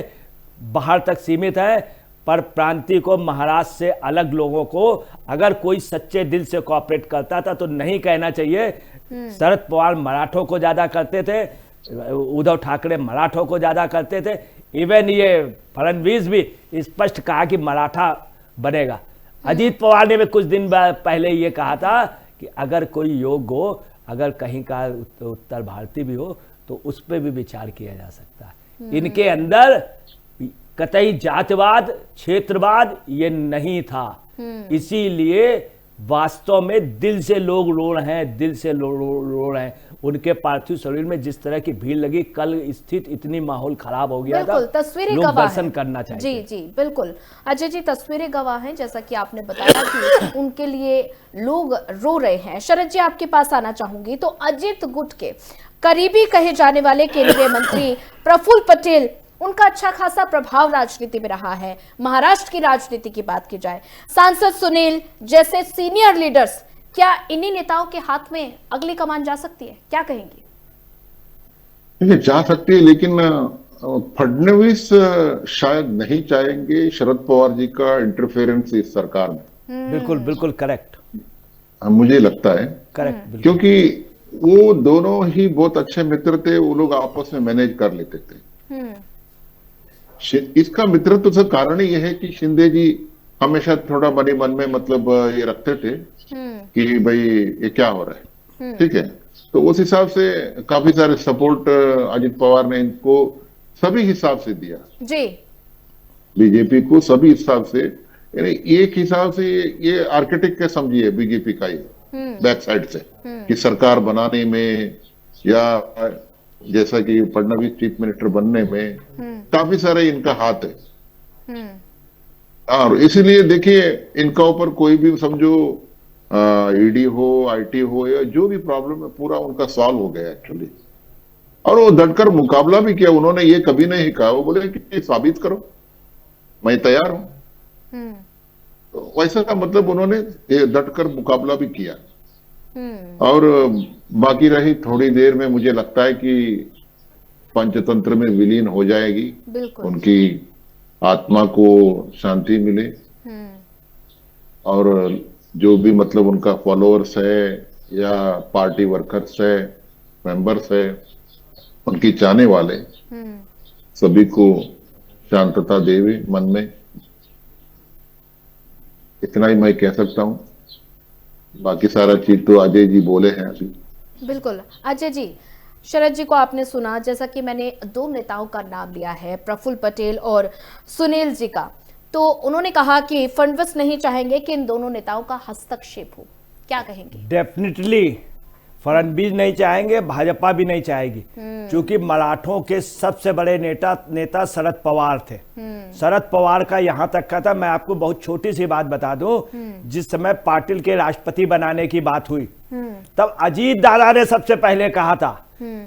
बाहर तक सीमित है, पर प्रांतीय को, महाराष्ट्र से अलग लोगों को अगर कोई सच्चे दिल से कोऑपरेट करता था तो नहीं कहना चाहिए। शरद पवार मराठों को ज्यादा करते थे, उद्धव ठाकरे मराठों को ज्यादा करते थे। इवन ये फडणवीस भी स्पष्ट कहा कि मराठा बनेगा। अजीत पवार ने भी कुछ दिन पहले ये कहा था कि अगर कोई योग्य हो, अगर कहीं का उत्तर भारतीय भी हो, तो उस पर भी विचार किया जा सकता है। इनके अंदर कतई जातिवाद, क्षेत्रवाद ये नहीं था। इसीलिए वास्तव में दिल से लोग रो रहे हैं, दिल से रो रहे हैं। उनके पार्थिव शरीर में जिस तरह की भीड़ लगी, कल स्थिति इतनी माहौल खराब हो गया था, तस्वीरें लोग दर्शन करना चाहिए। जी जी बिल्कुल अजय जी, तस्वीरें गवाह हैं, जैसा कि आपने बताया कि उनके लिए लोग रो रहे हैं। शरद जी, आपके पास आना चाहूंगी। तो अजित गुट के करीबी कहे जाने वाले केंद्रीय मंत्री प्रफुल्ल पटेल, उनका अच्छा खासा प्रभाव राजनीति में रहा है। महाराष्ट्र की राजनीति की बात की जाए, सांसद सुनील जैसे सीनियर लीडर्स, क्या इन्हीं नेताओं के हाथ में अगली कमान जा सकती है? क्या कहेंगे? देखिए, जा सकती है, लेकिन फडणवीस शायद नहीं चाहेंगे शरद पवार जी का इंटरफेरेंस इस सरकार में। बिल्कुल बिल्कुल करेक्ट, मुझे लगता है करेक्ट, क्योंकि वो दोनों ही बहुत अच्छे मित्र थे, वो लोग आपस में मैनेज कर लेते थे। इसका मित्रत्व का कारण ही यह है कि शिंदे जी हमेशा थोड़ा बने मन में मतलब ये रखते थे कि भाई ये क्या हो रहा है, ठीक है। तो उस हिसाब से काफी सारे सपोर्ट अजित पवार ने इनको सभी हिसाब से दिया जी, बीजेपी को सभी हिसाब से। यानी एक हिसाब से ये आर्किटेक्ट का समझिए बीजेपी का ही बैक साइड से कि सरकार बनाने में, या जैसा कि फडणवीस चीफ मिनिस्टर बनने में काफी सारे इनका हाथ है। और इसीलिए देखिए, इनका ऊपर कोई भी समझो ईडी हो, आईटी हो, या जो भी प्रॉब्लम है पूरा उनका सॉल्व हो गया एक्चुअली। और वो डटकर मुकाबला भी किया। उन्होंने ये कभी नहीं कहा, वो बोले कि साबित करो, मैं तैयार हूं। तो वैसा का मतलब उन्होंने डटकर मुकाबला भी किया। और बाकी रही थोड़ी देर में, मुझे लगता है कि पंचतंत्र में विलीन हो जाएगी, उनकी आत्मा को शांति मिले। और जो भी मतलब उनका फॉलोअर्स है या पार्टी वर्कर्स है, मेंबर्स है, उनकी चाहने वाले सभी को शांतता देवे मन में, इतना ही मैं कह सकता हूं। बाकी सारा चीज तो अजय जी बोले हैं अभी। बिल्कुल अजय जी, शरद जी को आपने सुना, जैसा कि मैंने दो नेताओं का नाम लिया है, प्रफुल्ल पटेल और सुनील जी का, तो उन्होंने कहा कि फडणवीस नहीं चाहेंगे कि इन दोनों नेताओं का हस्तक्षेप हो, क्या कहेंगे? डेफिनेटली फडणवीस नहीं चाहेंगे, भाजपा भी नहीं चाहेगी, क्योंकि मराठों के सबसे बड़े नेता शरद पवार थे। शरद पवार का यहां तक का था, मैं आपको बहुत छोटी सी बात बता दूं, जिस समय पाटिल के राष्ट्रपति बनाने की बात हुई तब अजीत दादा ने सबसे पहले कहा था,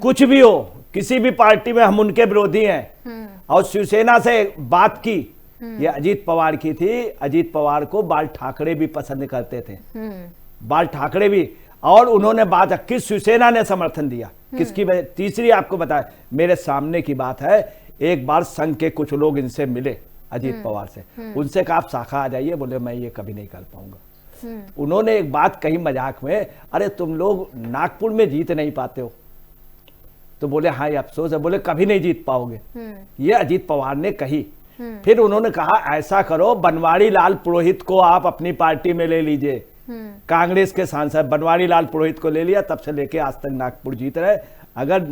कुछ भी हो, किसी भी पार्टी में हम उनके विरोधी हैं, और शिवसेना से बात की, ये अजीत पवार की थी। अजीत पवार को बाल ठाकरे भी पसंद करते थे, बाल ठाकरे भी, और उन्होंने बात किस शिवसेना ने समर्थन दिया, किसकी वजह? तीसरी आपको बताया, मेरे सामने की बात है, एक बार संघ के कुछ लोग इनसे मिले अजीत पवार से, उनसे कहा आप शाखा आ जाइए, बोले मैं ये कभी नहीं कर पाऊंगा। उन्होंने एक बात कही मजाक में, अरे तुम लोग नागपुर में जीत नहीं पाते हो, तो बोले हाँ ये अफसोस है, बोले कभी नहीं जीत पाओगे, ये अजीत पवार ने कही। फिर उन्होंने कहा ऐसा करो, बनवारी लाल पुरोहित को आप अपनी पार्टी में ले लीजिए, कांग्रेस के सांसद बनवारी लाल पुरोहित को ले लिया, तब से लेके आज तक नागपुर जीत रहे। अगर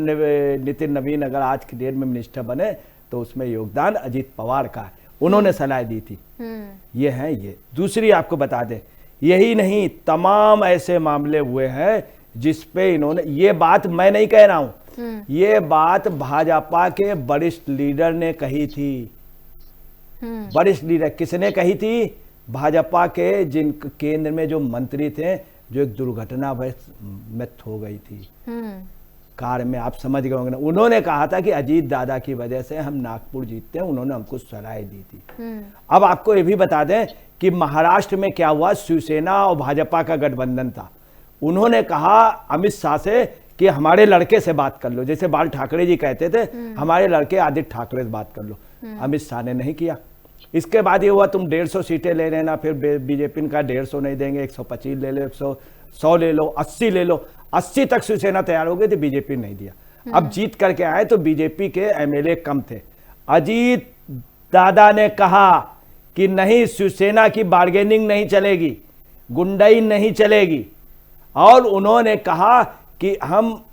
नितिन नवीन अगर आज की डेट में मिनिस्टर बने तो उसमें योगदान अजीत पवार का है, उन्होंने सलाह दी थी। ये है ये। दूसरी आपको बता दें, यही नहीं तमाम ऐसे मामले हुए हैं जिसपे इन्होंने, ये बात मैं नहीं कह रहा हूं, ये बात भाजपा के वरिष्ठ लीडर ने कही थी। वरिष्ठ लीडर किसने कही थी? भाजपा के जिन केंद्र में जो मंत्री थे, जो एक दुर्घटना मृत हो गई थी कार में, आप समझ गए होंगे ना, उन्होंने कहा था कि अजीत दादा की वजह से हम नागपुर जीतते हैं, उन्होंने हमको सलाह दी थी। अब आपको ये भी बता दें कि महाराष्ट्र में क्या हुआ, शिवसेना और भाजपा का गठबंधन था, उन्होंने कहा अमित शाह से कि हमारे लड़के से बात कर लो, जैसे बाल ठाकरे जी कहते थे हमारे लड़के आदित्य ठाकरे से बात कर लो, अमित शाह ने नहीं किया। इसके बाद ये हुआ तुम 150 सीटें ले लेना, फिर बीजेपी का 150 नहीं देंगे, 125 ले लो, 100 ले लो, 80 ले लो, 80 तक शिवसेना तैयार हो गई थी, बीजेपी नहीं दिया। अब जीत करके आए तो बीजेपी के एमएलए कम थे। अजीत दादा ने कहा कि नहीं, शिवसेना की बार्गेनिंग नहीं चलेगी, गुंडाई नहीं चलेगी, और उन्होंने कहा कि हम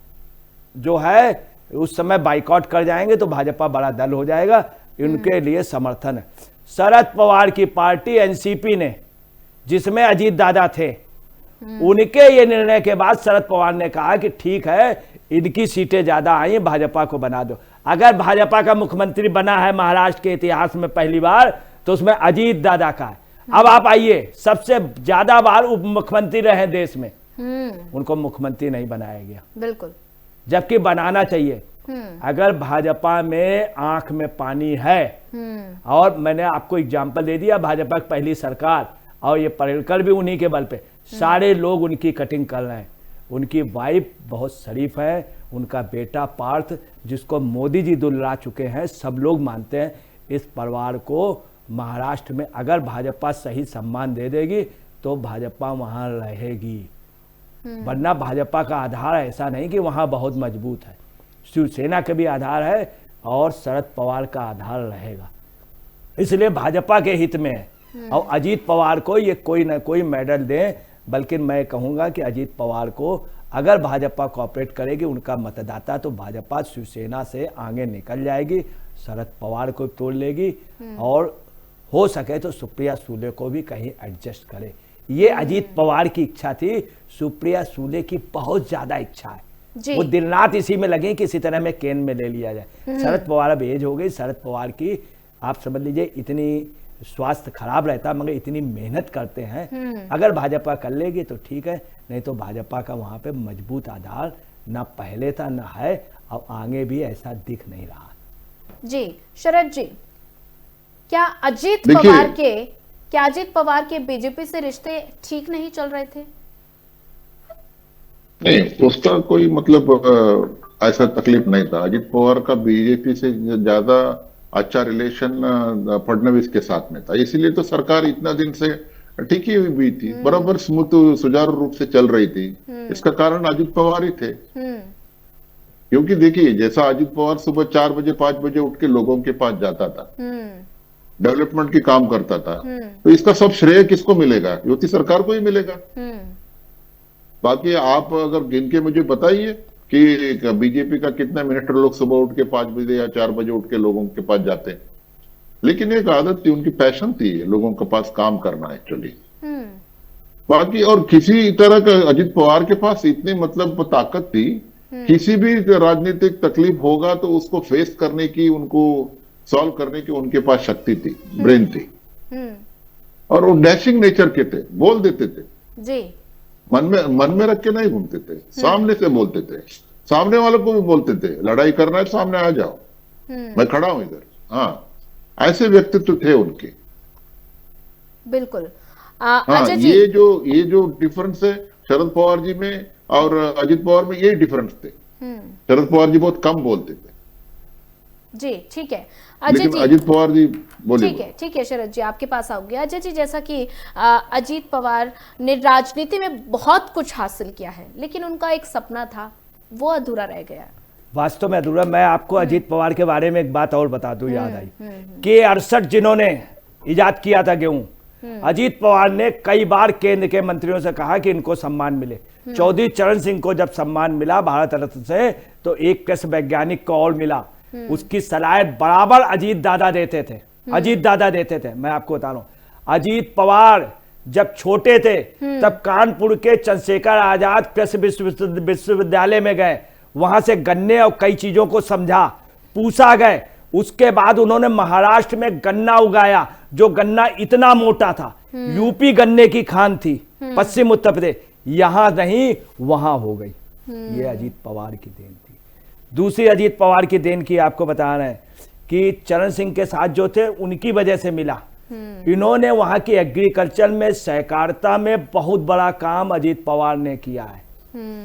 जो है उस समय बाइकआउट कर जाएंगे तो भाजपा बड़ा दल हो जाएगा, उनके लिए समर्थन है। शरद पवार की पार्टी एनसीपी ने, जिसमें अजीत दादा थे, उनके ये निर्णय के बाद शरद पवार ने कहा कि ठीक है, इनकी सीटें ज्यादा आई, भाजपा को बना दो। अगर भाजपा का मुख्यमंत्री बना है महाराष्ट्र के इतिहास में पहली बार, तो उसमें अजीत दादा का है। अब आप आइए, सबसे ज्यादा बार उप मुख्यमंत्री रहे देश में, उनको मुख्यमंत्री नहीं बनाया गया, बिल्कुल, जबकि बनाना चाहिए। अगर भाजपा में आंख में पानी है, और मैंने आपको एग्जांपल दे दिया, भाजपा की पहली सरकार, और ये परेलकर भी उन्हीं के बल पे, सारे लोग उनकी कटिंग कर रहे हैं। उनकी वाइफ बहुत शरीफ है, उनका बेटा पार्थ, जिसको मोदी जी दुलरा चुके हैं, सब लोग मानते हैं। इस परिवार को महाराष्ट्र में अगर भाजपा सही सम्मान दे देगी तो भाजपा वहां रहेगी, वरना भाजपा का आधार ऐसा नहीं कि वहां बहुत मजबूत है, शिवसेना का भी आधार है और शरद पवार का आधार रहेगा। इसलिए भाजपा के हित में है, और अजीत पवार को ये कोई ना कोई मेडल दें, बल्कि मैं कहूंगा कि अजीत पवार को अगर भाजपा कोऑपरेट करेगी, उनका मतदाता, तो भाजपा शिवसेना से आगे निकल जाएगी, शरद पवार को तोड़ लेगी, और हो सके तो सुप्रिया सूले को भी कहीं एडजस्ट करे। ये अजीत पवार की इच्छा थी, सुप्रिया सूले की बहुत ज्यादा इच्छा है, वो दिन रात इसी में लगे किसी तरह में केन में ले लिया जाए। शरद पवार अब एज हो गई, शरद पवार की आप समझ लीजिए इतनी स्वास्थ्य खराब रहता मगर इतनी मेहनत करते हैं। अगर भाजपा कर लेगी तो ठीक है, नहीं तो भाजपा का वहां पे मजबूत आधार ना पहले था ना है और आगे भी ऐसा दिख नहीं रहा। जी शरद जी, क्या अजीत पवार के बीजेपी से रिश्ते ठीक नहीं चल रहे थे? नहीं, उसका कोई मतलब ऐसा तकलीफ नहीं था। अजित पवार का बीजेपी से ज्यादा अच्छा रिलेशन फडणवीस के साथ में था, इसीलिए तो सरकार इतना दिन से टिकी हुई भी थी, बराबर स्मूथ सुचारू रूप से चल रही थी। इसका कारण अजित पवार ही थे। क्योंकि देखिए, जैसा अजित पवार सुबह 4 बजे 5 बजे उठ के लोगों के पास जाता था, डेवलपमेंट की काम करता था, तो इसका सब श्रेय किसको मिलेगा? युति सरकार को ही मिलेगा। बाकी आप अगर गिन के मुझे बताइए कि बीजेपी का कितना मिनिस्टर लोग सुबह उठ के 5 बजे या 4 बजे उठ के लोगों के पास जाते हैं। लेकिन एक आदत थी, उनकी पैशन थी लोगों के पास काम करना एक्चुअली। बाकी और किसी तरह का अजित पवार के पास इतनी मतलब ताकत थी, किसी भी राजनीतिक तकलीफ होगा तो उसको फेस करने की, उनको सॉल्व करने की उनके पास शक्ति थी, ब्रेन थी। और वो डैशिंग नेचर के थे, बोल देते थे जी, मन में रख के नहीं घूमते थे, सामने से बोलते थे, सामने वालों को भी बोलते थे लड़ाई करना है सामने आ जाओ, मैं खड़ा हूं इधर। हाँ, ऐसे व्यक्तित्व थे उनके। बिल्कुल। हाँ, ये जो डिफरेंस है शरद पवार जी में और अजित पवार में, ये डिफरेंस थे। शरद पवार जी बहुत कम बोलते थे। जी ठीक है अजय जी, अजित पवार जी बोलिए। ठीक है शरद जी, आपके पास आऊंगी। अजय जी, जैसा कि अजित पवार ने राजनीति में बहुत कुछ हासिल किया है, लेकिन उनका एक सपना था, वो अधूरा रह गया। वास्तव में अधूरा। मैं आपको अजित पवार के बारे में एक बात और बता दूं, याद आई कि 68 जिन्होंने इजाद किया था गेहूं, अजित पवार ने कई बार केंद्र के मंत्रियों से कहा कि इनको सम्मान मिले। चौधरी चरण सिंह को जब सम्मान मिला भारत रत्न से, तो एक कृषि वैज्ञानिक को और मिला। उसकी सलाह बराबर अजीत दादा देते थे। मैं आपको बता रहा हूं, अजीत पवार जब छोटे थे तब कानपुर के चंद्रशेखर आजाद कृषि विश्वविद्यालय में गए, वहां से गन्ने और कई चीजों को समझा, पूछा गए। उसके बाद उन्होंने महाराष्ट्र में गन्ना उगाया, जो गन्ना इतना मोटा था, यूपी गन्ने की खान थी, पश्चिम उत्तर प्रदेश, यहां नहीं वहां हो गई। ये अजीत पवार की देन थी। दूसरी अजीत पवार की देन की आपको बता रहे हैं कि चरण सिंह के साथ जो थे उनकी वजह से मिला। इन्होंने वहां की एग्रीकल्चर में, सहकारिता में बहुत बड़ा काम अजीत पवार ने किया है,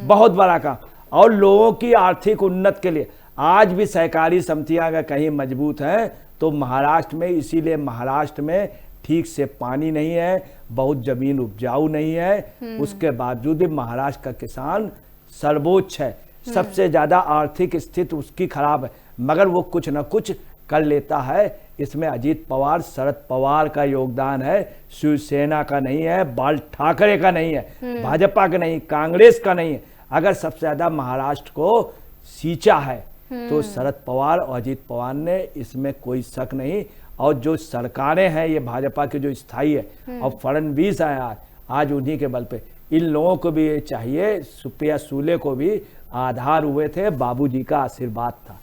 बहुत बड़ा काम। और लोगों की आर्थिक उन्नति के लिए आज भी सहकारी समितियां अगर कहीं मजबूत हैं तो महाराष्ट्र में, इसीलिए महाराष्ट्र में ठीक से पानी नहीं है, बहुत जमीन उपजाऊ नहीं है, उसके बावजूद भी महाराष्ट्र का किसान सर्वोच्च है। सबसे ज्यादा आर्थिक स्थिति उसकी खराब है, मगर वो कुछ ना कुछ कर लेता है। इसमें अजीत पवार, शरद पवार का योगदान है, शिवसेना का नहीं है, बाल ठाकरे का नहीं है, भाजपा का नहीं, कांग्रेस का नहीं है। अगर सबसे ज्यादा महाराष्ट्र को सींचा है तो शरद पवार और अजीत पवार ने, इसमें कोई शक नहीं। और जो सरकारें हैं ये भाजपा की जो स्थायी है, और फडणवीस है आज उन्हीं के बल पे, इन लोगों को भी ये चाहिए, सुप्रिया सुले को भी आधार हुए थे, बाबूजी का आशीर्वाद था।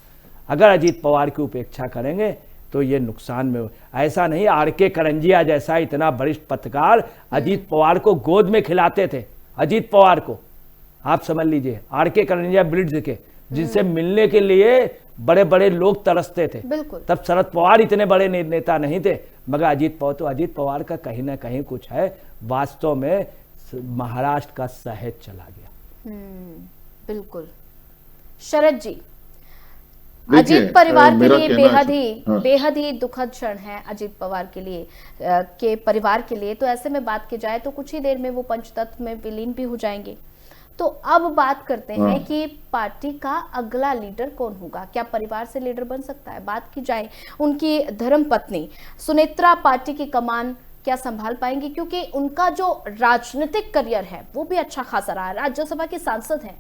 अगर अजीत पवार की उपेक्षा करेंगे तो ये नुकसान में हो। ऐसा नहीं, आर.के. करंजिया जैसा इतना वरिष्ठ पत्रकार अजीत पवार को गोद में खिलाते थे। अजीत पवार को आप समझ लीजिए, आर.के. करंजिया ब्रिड्ज के, जिनसे मिलने के लिए बड़े बड़े लोग तरसते थे। तब शरद पवार इतने बड़े नेता नहीं थे, मगर अजीत पवार का कहीं ना कहीं कुछ है। वास्तव में महाराष्ट्र का सहज चला गया। बिल्कुल। शरद जी, अजीत परिवार के लिए बेहद ही दुखद क्षण है, अजीत पवार के लिए, के परिवार के लिए। तो ऐसे में बात की जाए तो कुछ ही देर में वो पंचतत्व में विलीन भी हो जाएंगे। तो अब बात करते हैं कि पार्टी का अगला लीडर कौन होगा, क्या परिवार से लीडर बन सकता है? बात की जाए उनकी धर्मपत्नी सुनेत्रा पार्टी की कमान क्या संभाल पाएंगी, क्योंकि उनका जो राजनीतिक करियर है वो भी अच्छा खासा रहा है, राज्यसभा की सांसद हैं,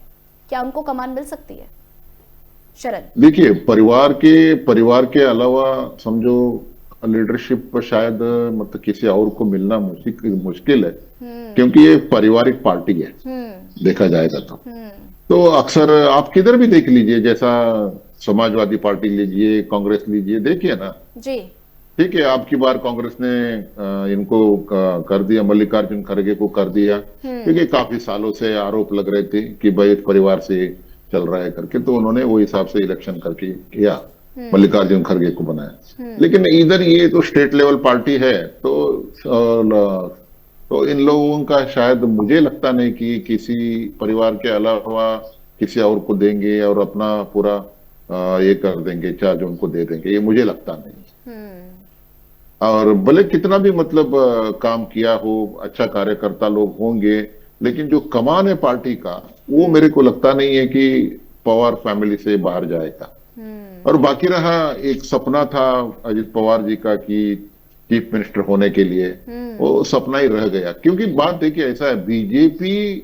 क्या उनको कमान मिल सकती है? शरद, देखिए, परिवार के अलावा समझो लीडरशिप शायद मतलब किसी और को मिलना मुश्किल है, क्योंकि ये पारिवारिक पार्टी है देखा जाएगा तो अक्सर आप किधर भी देख लीजिए, जैसा समाजवादी पार्टी लीजिए, कांग्रेस लीजिए, देखिए ना जी, ठीक है, आपकी बार कांग्रेस ने इनको कर दिया, मल्लिकार्जुन खड़गे को कर दिया, क्योंकि काफी सालों से आरोप लग रहे थे कि भाई परिवार से चल रहा है करके, तो उन्होंने वो हिसाब से इलेक्शन करके किया, मल्लिकार्जुन खड़गे को बनाया। लेकिन इधर ये तो स्टेट लेवल पार्टी है, तो इन लोगों का शायद मुझे लगता नहीं कि किसी परिवार के अलावा किसी और को देंगे और अपना पूरा ये कर देंगे, चार्ज उनको दे देंगे, ये मुझे लगता नहीं। और भले कितना भी मतलब काम किया हो, अच्छा कार्यकर्ता लोग होंगे, लेकिन जो कमान है पार्टी का, वो मेरे को लगता नहीं है कि पवार फैमिली से बाहर जाएगा। और बाकी रहा एक सपना था अजित पवार जी का कि चीफ मिनिस्टर होने के लिए, वो सपना ही रह गया। क्योंकि बात देखिए ऐसा है, बीजेपी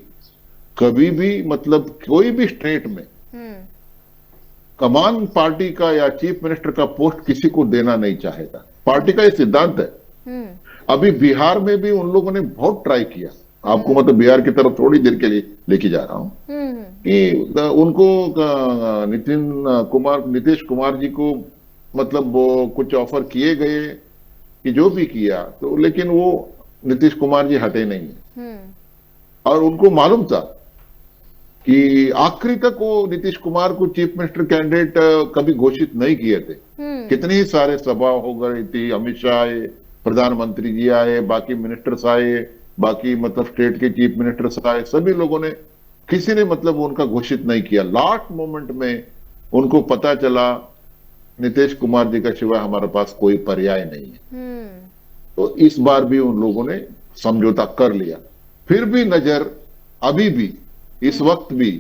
कभी भी मतलब कोई भी स्टेट में कमान पार्टी का या चीफ मिनिस्टर का पोस्ट किसी को देना नहीं चाहेगा, पार्टी का ये सिद्धांत है। अभी बिहार में भी उन लोगों ने बहुत ट्राई किया, आपको मतलब बिहार की तरफ थोड़ी देर के लिए लेके जा रहा हूं, कि उनको नीतीश कुमार जी को मतलब वो कुछ ऑफर किए गए कि जो भी किया, तो लेकिन वो नीतीश कुमार जी हटे नहीं। और उनको मालूम था कि आखिरी तक वो नीतीश कुमार को चीफ मिनिस्टर कैंडिडेट कभी घोषित नहीं किए थे। कितनी ही सारे सभा हो गई थी, अमित शाह आए, प्रधानमंत्री जी आए, बाकी मिनिस्टर्स आए, बाकी मतलब स्टेट के चीफ मिनिस्टर्स आए, सभी लोगों ने, किसी ने मतलब उनका घोषित नहीं किया। लास्ट मोमेंट में उनको पता चला नीतीश कुमार जी का सिवाय हमारे पास कोई पर्याय नहीं है, तो इस बार भी उन लोगों ने समझौता कर लिया। फिर भी नजर अभी भी इस वक्त भी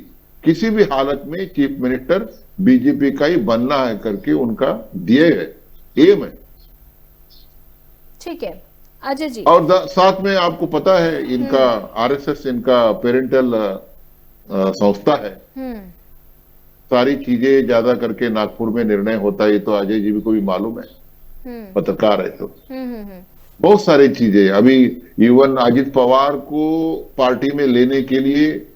किसी भी हालत में चीफ मिनिस्टर बीजेपी का ही बनना है करके उनका दिए है, एम है। ठीक है अजय जी। और साथ में आपको पता है इनका आरएसएस इनका पेरेंटल संस्था है, सारी चीजें ज्यादा करके नागपुर में निर्णय होता है, तो अजय जी को भी मालूम है, पत्रकार है तो बहुत सारी चीजें। अभी इवन अजित पवार को पार्टी में लेने के लिए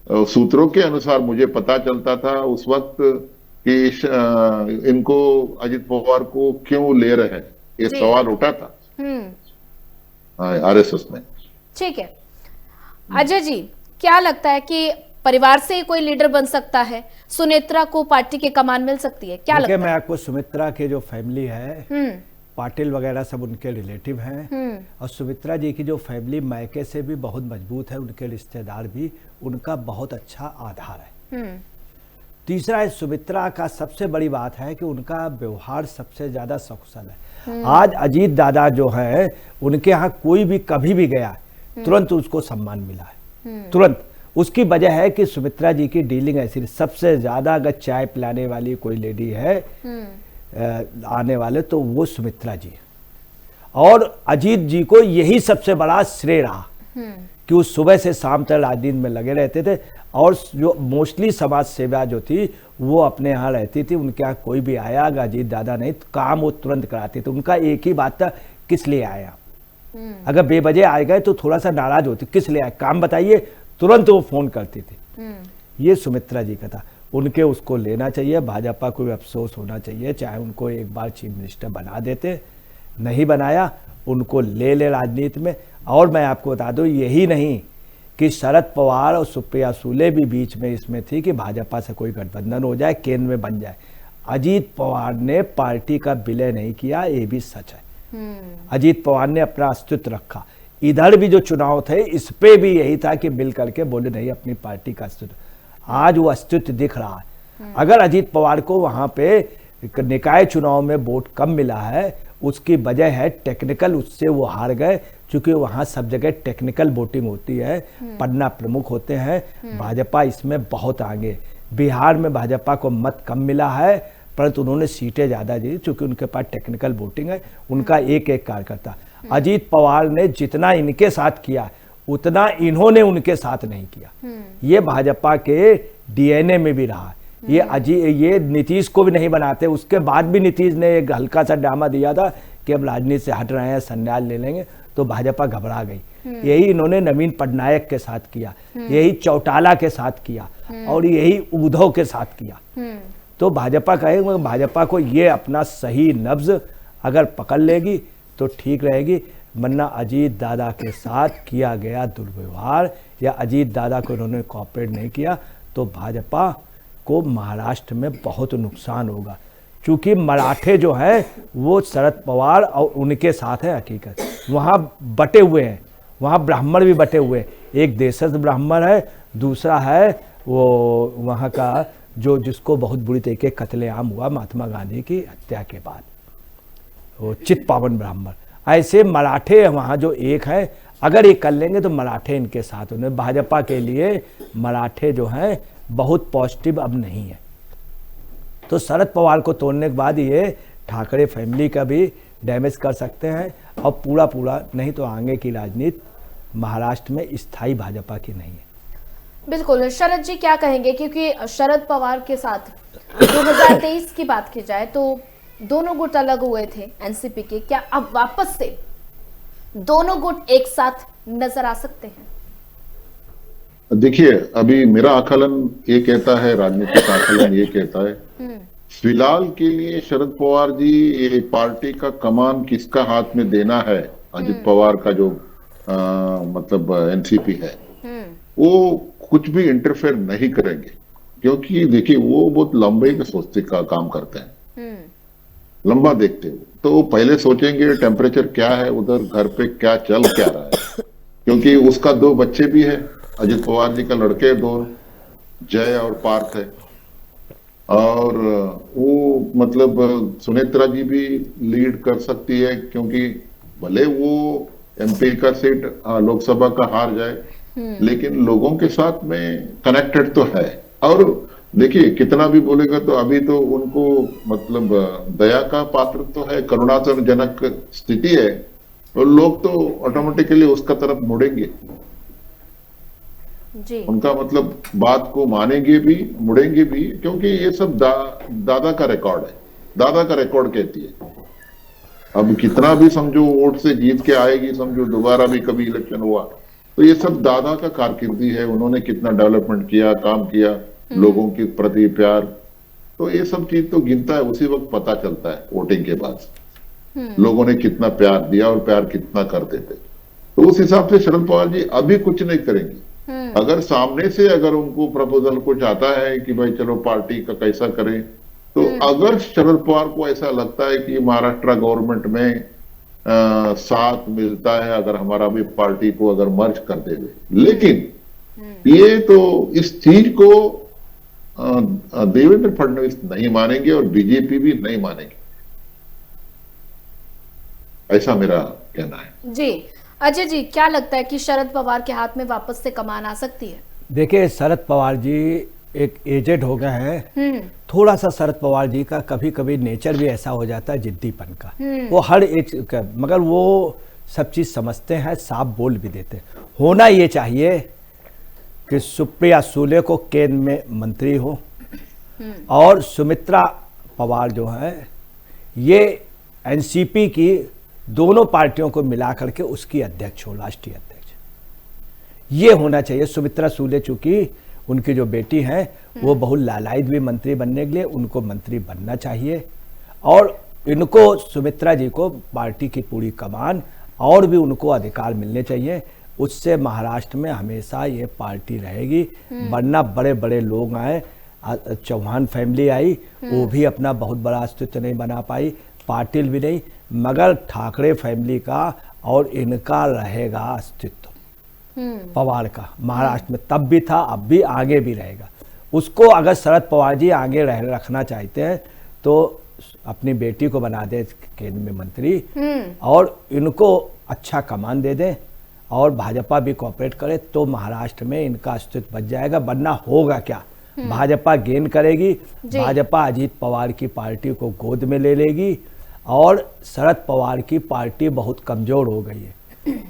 सूत्रों के अनुसार मुझे पता चलता था उस वक्त कि इनको अजित पवार को क्यों ले रहे हैं, ये सवाल उठा था आरएसएस में। ठीक है अजय जी, क्या लगता है कि परिवार से कोई लीडर बन सकता है, सुनेत्रा को पार्टी के कमान मिल सकती है, क्या लगता है? मैं आपको सुमित्रा के जो फैमिली है, पाटिल वगैरह सब उनके रिलेटिव हैं, और सुमित्रा जी की जो फैमिली मायके से भी बहुत मजबूत है, उनके रिश्तेदार भी, उनका बहुत अच्छा आधार है। तीसरा है सुमित्रा का सबसे बड़ी बात है कि उनका व्यवहार सबसे ज्यादा सकुशल है। आज अजीत दादा जो है उनके यहाँ कोई भी कभी भी गया तुरंत उसको सम्मान मिला है, तुरंत। उसकी वजह है कि सुमित्रा जी की डीलिंग ऐसी, सबसे ज्यादा अगर चाय पिलाने वाली कोई लेडी है आने वाले तो वो सुमित्रा जी, और अजीत जी को यही सबसे बड़ा श्रेय रहा कि वो सुबह से शाम तक राजनीति में लगे रहते थे, और जो मोस्टली समाज सेवा जो थी वो अपने यहाँ रहती थी। उनके यहाँ कोई भी आया अगर अजीत दादा नहीं तो काम वो तुरंत कराते थे। उनका एक ही बात था, किस लिए आया, अगर बेवजह आ गए तो थोड़ा सा नाराज होती, किस लिए आए, काम बताइए, तुरंत वो फोन करती थी। ये सुमित्रा जी का था, उनके उसको लेना चाहिए। भाजपा को भी अफसोस होना चाहिए, चाहे उनको एक बार चीफ मिनिस्टर बना देते, नहीं बनाया, उनको ले राजनीति में। और मैं आपको बता दूं, यही नहीं कि शरद पवार और सुप्रिया सुले भी बीच में इसमें थी कि भाजपा से कोई गठबंधन हो जाए, केंद्र में बन जाए। अजीत पवार ने पार्टी का विलय नहीं किया, ये भी सच है। अजीत पवार ने अपना अस्तित्व रखा। इधर भी जो चुनाव थे इस पे भी यही था कि मिल करके बोले नहीं, अपनी पार्टी का अस्तित्व। आज वो अस्तित्व दिख रहा है। अगर अजीत पवार को वहां पे निकाय चुनाव में वोट कम मिला है, उसकी वजह है टेक्निकल, उससे वो हार गए, क्योंकि वहां सब जगह टेक्निकल वोटिंग होती है, पन्ना प्रमुख होते हैं। भाजपा इसमें बहुत आगे। बिहार में भाजपा को मत कम मिला है, परंतु उन्होंने सीटें ज्यादा दी क्योंकि उनके पास टेक्निकल वोटिंग है, उनका एक एक कार्यकर्ता। अजीत पवार ने जितना इनके साथ किया उतना इन्होंने उनके साथ नहीं किया। ये भाजपा के डीएनए में भी रहा। ये नीतीश को भी नहीं बनाते, उसके बाद भी नीतीश ने एक हल्का सा ड्रामा दिया था कि अब राजनीति से हट रहे हैं, संन्यास ले लेंगे, तो भाजपा घबरा गई। यही इन्होंने नवीन पटनायक के साथ किया, यही चौटाला के साथ किया, और यही उद्धव के साथ किया। तो भाजपा कहेंगे, भाजपा को ये अपना सही नब्ज अगर पकड़ लेगी तो ठीक रहेगी, वरना अजीत दादा के साथ किया गया दुर्व्यवहार या अजीत दादा को उन्होंने कोऑपरेट नहीं किया तो भाजपा को महाराष्ट्र में बहुत नुकसान होगा। क्योंकि मराठे जो हैं वो शरद पवार और उनके साथ है, हकीकत वहाँ बटे हुए हैं, वहाँ ब्राह्मण भी बटे हुए हैं। एक देशज ब्राह्मण है, दूसरा है वो वहाँ का जो जिसको बहुत बुरी तरीके कत्लेआम हुआ महात्मा गांधी की हत्या के बाद, वो चित्पावन ब्राह्मण। ऐसे मराठे वहाँ जो एक है, अगर ये कर लेंगे तो मराठे इनके साथ उन्हें भाजपा के लिए मराठे जो हैं बहुत पॉजिटिव अब नहीं है। तो शरद पवार को तोड़ने के बाद ये ठाकरे फैमिली का भी डैमेज कर सकते हैं और पूरा नहीं तो आगे की राजनीति महाराष्ट्र में स्थायी भाजपा की नहीं है। बिल्कुल। शरद जी क्या कहेंगे, क्योंकि शरद पवार के साथ 2023 की बात की जाए तो दोनों गुट अलग हुए थे एनसीपी के, क्या अब वापस से दोनों गुट एक साथ नजर आ सकते हैं? देखिए, अभी मेरा आकलन ये कहता है, राजनीतिक आकलन ये कहता है, फिलहाल के लिए शरद पवार जी ये पार्टी का कमान किसका हाथ में देना है, अजित पवार का जो मतलब एनसीपी है, वो कुछ भी इंटरफेयर नहीं करेंगे। क्योंकि देखिए वो बहुत लंबे के सोचते का काम करते हैं, लंबा देखते हो। तो वो पहले सोचेंगे टेम्परेचर क्या है उधर, घर पे क्या चल क्या रहा है। क्योंकि उसका 2 बच्चे भी है, अजित पवार जी का लड़के 2 जय और पार्थ है, और वो मतलब सुनेत्रा जी भी लीड कर सकती है, क्योंकि भले वो एमपी का सीट लोकसभा का हार जाए लेकिन लोगों के साथ में कनेक्टेड तो है। और देखिए कितना भी बोलेगा तो अभी तो उनको मतलब दया का पात्र तो है, करुणाजनक स्थिति है, और लोग तो ऑटोमेटिकली उसका तरफ मुड़ेंगे जी। उनका मतलब बात को मानेंगे भी, मुड़ेंगे भी, क्योंकि ये सब दादा का रिकॉर्ड है, दादा का रिकॉर्ड कहती है। अब कितना भी समझो वोट से जीत के आएगी, समझो दोबारा भी कभी इलेक्शन हुआ, तो ये सब दादा का कारकिर्दी है। उन्होंने कितना डेवलपमेंट किया, काम किया, लोगों के प्रति प्यार, तो ये सब चीज तो गिनता है उसी वक्त पता चलता है वोटिंग के बाद लोगों ने कितना प्यार दिया और प्यार कितना करते थे। तो उस हिसाब से शरद पवार जी अभी कुछ नहीं करेंगे। अगर सामने से अगर उनको प्रपोजल कुछ आता है कि भाई चलो पार्टी का कैसा करें, तो अगर शरद पवार को ऐसा लगता है कि महाराष्ट्र गवर्नमेंट में साथ मिलता है, अगर हमारा भी पार्टी को अगर मर्ज कर देंगे, लेकिन ये तो इस चीज को देवेंद्र फडणवीस नहीं मानेंगे और बीजेपी भी नहीं मानेंगे, ऐसा मेरा कहना है। जी अजय जी, क्या लगता है कि शरद पवार के हाथ में वापस से कमान आ सकती है? देखिए शरद पवार जी एक एजेड हो गए हैं, थोड़ा सा शरद पवार जी का कभी कभी नेचर भी ऐसा हो जाता है जिद्दीपन का, वो हर एज का, मगर वो सब चीज समझते हैं, साफ बोल भी देते हैं। होना ये चाहिए कि सुप्रिया सूले को केंद्र में मंत्री हो और सुमित्रा पवार जो है ये एनसीपी की दोनों पार्टियों को मिला करके उसकी अध्यक्ष हो, राष्ट्रीय अध्यक्ष। ये होना चाहिए। सुमित्रा सूले चूंकि उनकी जो बेटी है वो बहुत लालायित भी मंत्री बनने के लिए, उनको मंत्री बनना चाहिए और इनको सुमित्रा जी को पार्टी की पूरी कमान और भी उनको अधिकार मिलने चाहिए। उससे महाराष्ट्र में हमेशा ये पार्टी रहेगी, वरना बड़े बड़े लोग आए, चौहान फैमिली आई, वो भी अपना बहुत बड़ा अस्तित्व नहीं बना पाई, पाटिल भी नहीं, मगर ठाकरे फैमिली का और इनका रहेगा अस्तित्व, पवार का महाराष्ट्र में तब भी था, अब भी, आगे भी रहेगा। उसको अगर शरद पवार जी आगे रखना चाहते हैं तो अपनी बेटी को बना दे केंद्र में मंत्री और इनको अच्छा कमान दे दें और भाजपा भी कोऑपरेट करे तो महाराष्ट्र में इनका अस्तित्व बच जाएगा। वरना होगा क्या, भाजपा गेन करेगी, भाजपा अजीत पवार की पार्टी को गोद में ले लेगी और शरद पवार की पार्टी बहुत कमजोर हो गई है।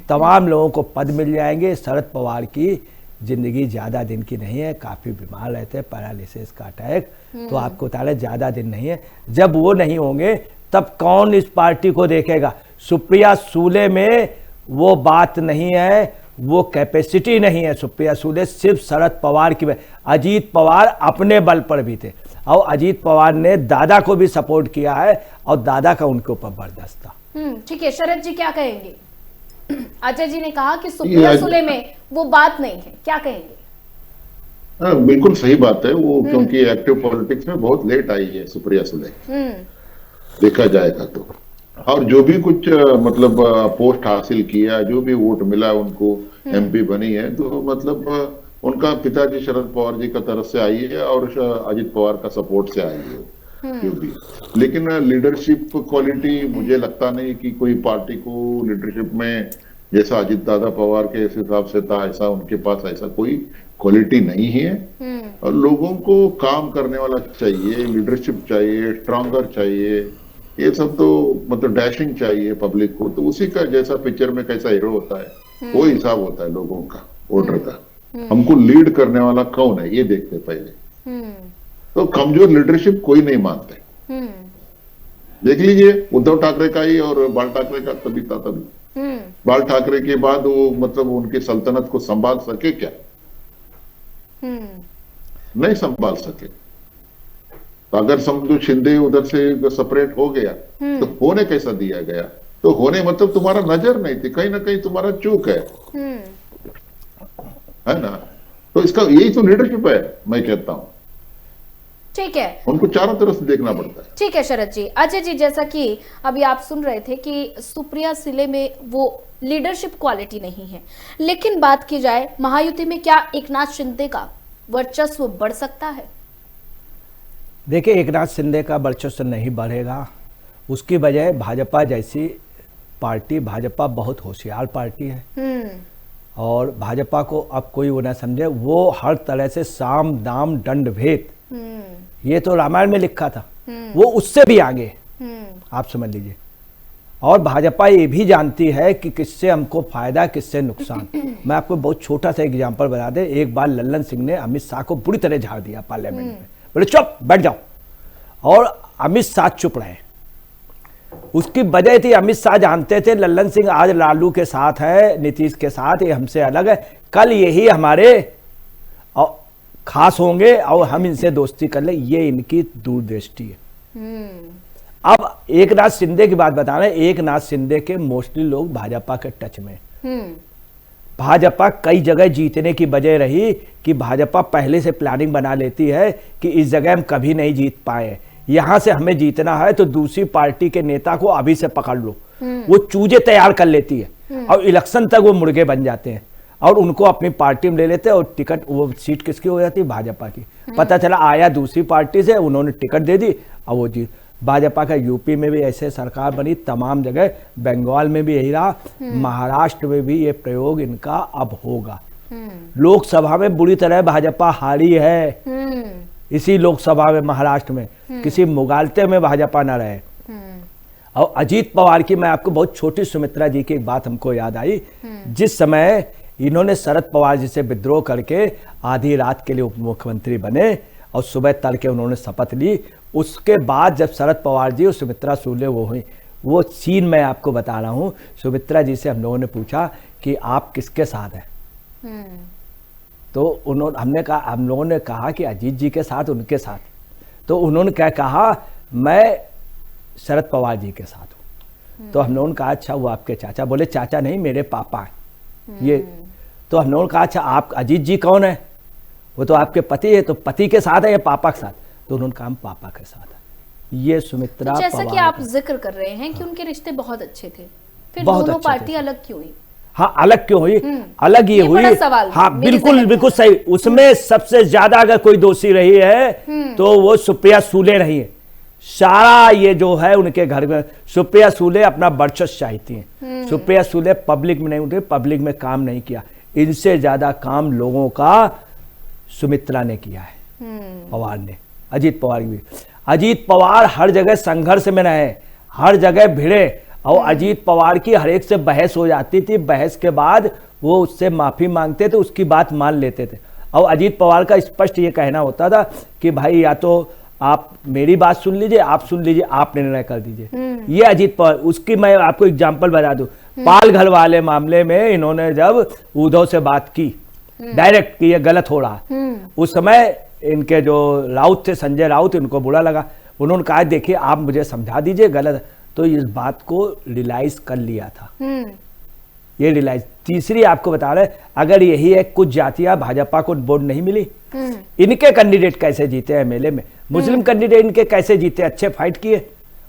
तमाम लोगों को पद मिल जाएंगे। शरद पवार की जिंदगी ज्यादा दिन की नहीं है, काफी बीमार रहते हैं, पैरालिसिस का अटैक, तो आपको बता रहे ज्यादा दिन नहीं है। जब वो नहीं होंगे तब कौन इस पार्टी को देखेगा? सुप्रिया सूले में वो बात नहीं है, वो कैपेसिटी नहीं है। सुप्रिया सूले सिर्फ शरद पवार की, अजीत पवार अपने बल पर भी थे। और अजीत पवार ने दादा को भी सपोर्ट किया है और दादा का उनके ऊपर बर्दाश्त था। ठीक है, शरद जी क्या कहेंगे? अजय जी ने कहा कि सुप्रिया सुले में वो बात नहीं है, क्या कहेंगे? बिल्कुल सही बात है वो, क्योंकि एक्टिव पॉलिटिक्स में बहुत लेट आई है सुप्रिया सुले, देखा जाएगा तो। और जो भी कुछ मतलब पोस्ट हासिल किया, जो भी वोट मिला उनको, एमपी बनी है, तो मतलब उनका पिताजी शरद पवार जी का तरफ से आई है और अजित पवार का सपोर्ट से आई है जो भी। लेकिन लीडरशिप क्वालिटी मुझे लगता नहीं कि कोई पार्टी को लीडरशिप में जैसा अजित दादा पवार के इस हिसाब से था, ऐसा उनके पास ऐसा कोई क्वालिटी नहीं है। और लोगों को काम करने वाला चाहिए, लीडरशिप चाहिए, स्ट्रांगर चाहिए, ये सब तो मतलब डैशिंग चाहिए पब्लिक को। तो उसी का जैसा पिक्चर में कैसा हीरो होता है वो हिसाब होता है लोगों का, वोटर का। हमको लीड करने वाला कौन है ये देखते पहले। तो कमजोर लीडरशिप कोई नहीं मानते। देख लीजिए उद्धव ठाकरे का ही और बाल ठाकरे का तभी था तभी। बाल ठाकरे के बाद वो मतलब उनकी सल्तनत को संभाल सके क्या? नहीं संभाल सके। तो अगर समझो शिंदे उधर से सेपरेट हो गया तो होने कैसा दिया गया? तो होने मतलब तुम्हारा नजर नहीं थी, कहीं ना कहीं तुम्हारा चूक है ना? तो इसका यही तो लीडरशिप है, मैं कहता हूं। ठीक है, उनको चारों तरफ से देखना पड़ता है। ठीक है शरद जी। अजय जी, जैसा कि अभी आप सुन रहे थे कि सुप्रिया सुले में वो लीडरशिप क्वालिटी नहीं है, लेकिन बात की जाए महायुति में क्या एकनाथ शिंदे का वर्चस्व बढ़ सकता है? देखिए, एकनाथ शिंदे का वर्चस्व नहीं बढ़ेगा। उसकी वजह भाजपा जैसी पार्टी, भाजपा बहुत होशियार पार्टी है और भाजपा को अब कोई वो ना समझे। वो हर तरह से साम दाम दंड भेद, ये तो रामायण में लिखा था, वो उससे भी आगे, आप समझ लीजिए। और भाजपा ये भी जानती है कि किससे हमको फायदा, किससे नुकसान। मैं आपको बहुत छोटा सा एग्जांपल बता दे। एक बार लल्लन सिंह ने अमित शाह को बुरी तरह झाड़ दिया पार्लियामेंट में, बोले चुप बैठ जाओ, और अमित शाह चुप रहे। उसकी वजह थी, अमित शाह जानते थे लल्लन सिंह आज लालू के साथ है, नीतीश के साथ, ये हमसे अलग है, कल यही हमारे खास होंगे और हम इनसे दोस्ती कर ले। ये इनकी दूरदृष्टि है। अब एकनाथ शिंदे की बात बता रहे हैं। एकनाथ शिंदे के मोस्टली लोग भाजपा के टच में। भाजपा कई जगह जीतने की वजह रही कि भाजपा पहले से प्लानिंग बना लेती है कि इस जगह हम कभी नहीं जीत पाए, यहां से हमें जीतना है तो दूसरी पार्टी के नेता को अभी से पकड़ लो। वो चूजे तैयार कर लेती है और इलेक्शन तक वो मुर्गे बन जाते हैं और उनको अपनी पार्टी में ले लेते हैं और टिकट, वो सीट किसकी हो जाती है? भाजपा की। पता चला आया दूसरी पार्टी से, उन्होंने टिकट दे दी और वो जीत। भाजपा का यूपी में भी ऐसे सरकार बनी, तमाम जगह, बंगाल में भी यही रहा, महाराष्ट्र में भी ये प्रयोग इनका अब होगा। लोकसभा में बुरी तरह भाजपा हारी है, इसी लोकसभा में महाराष्ट्र में किसी मुगालते में भाजपा न रहे। और अजीत पवार की मैं आपको बहुत छोटी, सुमित्रा जी की एक बात हमको याद आई। जिस समय इन्होंने शरद पवार जी से विद्रोह करके आधी रात के लिए उप मुख्यमंत्री बने और सुबह तड़के उन्होंने शपथ ली, उसके बाद जब शरद पवार जी और सुमित्रा सुले वो हुई, वो सीन मैं आपको बता रहा हूँ। सुमित्रा जी से हम लोगों ने पूछा कि आप किसके साथ हैं, तो हम लोगों ने कहा कि अजीत जी के साथ, उनके साथ। तो उन्होंने क्या कहा, मैं शरद पवार जी के साथ हूँ। तो हम लोगों ने कहा अच्छा वो आपके चाचा? बोले चाचा नहीं, मेरे पापा हैं ये। तो हम लोगों ने कहा अच्छा आप अजीत जी कौन है? वो तो आपके पति है, तो पति के साथ है या पापा के साथ? तो उन्होंने कहा हम पापा के साथ है। ये सुमित्रा तो जैसा पवार कि आप जिक्र कर रहे हैं कि उनके रिश्ते बहुत अच्छे थे, फिर बहुत दोनों अच्छे पार्टी थे। अलग क्यों हुई? हाँ, अलग क्यों हुई? अलग ये हुई, बड़ा सवाल हाँ मेरे बिल्कुल जहन बिल्कुल सही। उसमें सबसे ज्यादा अगर कोई दोषी रही है तो वो सुप्रिया सुले रही है। सारा ये जो है उनके घर में, सुप्रिया सुले अपना वर्चस्व चाहती हैं। सुप्रिया सुले पब्लिक में नहीं उठे, पब्लिक में काम नहीं किया। इनसे ज्यादा काम लोगों का सुमित्रा ने किया है, पवार ने, अजीत पवार भी। अजीत पवार हर जगह संघर्ष में रहे, हर जगह भिड़े, और अजीत पवार की हर एक से बहस हो जाती थी। बहस के बाद वो उससे माफी मांगते थे, उसकी बात मान लेते थे। और अजीत पवार का स्पष्ट ये कहना होता था कि भाई या तो आप मेरी बात सुन लीजिए, आप सुन लीजिए, आप निर्णय कर दीजिए। ये अजीत पवार। उसकी मैं आपको एग्जाम्पल बता दूं, पालघर वाले मामले में इन्होंने जब उद्धव से बात की डायरेक्ट कि ये गलत हो रहा, उस समय इनके जो राउत थे, संजय राउत, इनको बुरा लगा। उन्होंने कहा देखिए आप मुझे समझा दीजिए गलत, तो इस बात को रियलाइज कर लिया था। ये रियलाइज। तीसरी आपको बता रहे, अगर यही है कुछ जातियां भाजपा को वोट नहीं मिली, इनके कैंडिडेट कैसे जीते एमएलए में, मुस्लिम कैंडिडेट इनके कैसे जीते, अच्छे फाइट किए।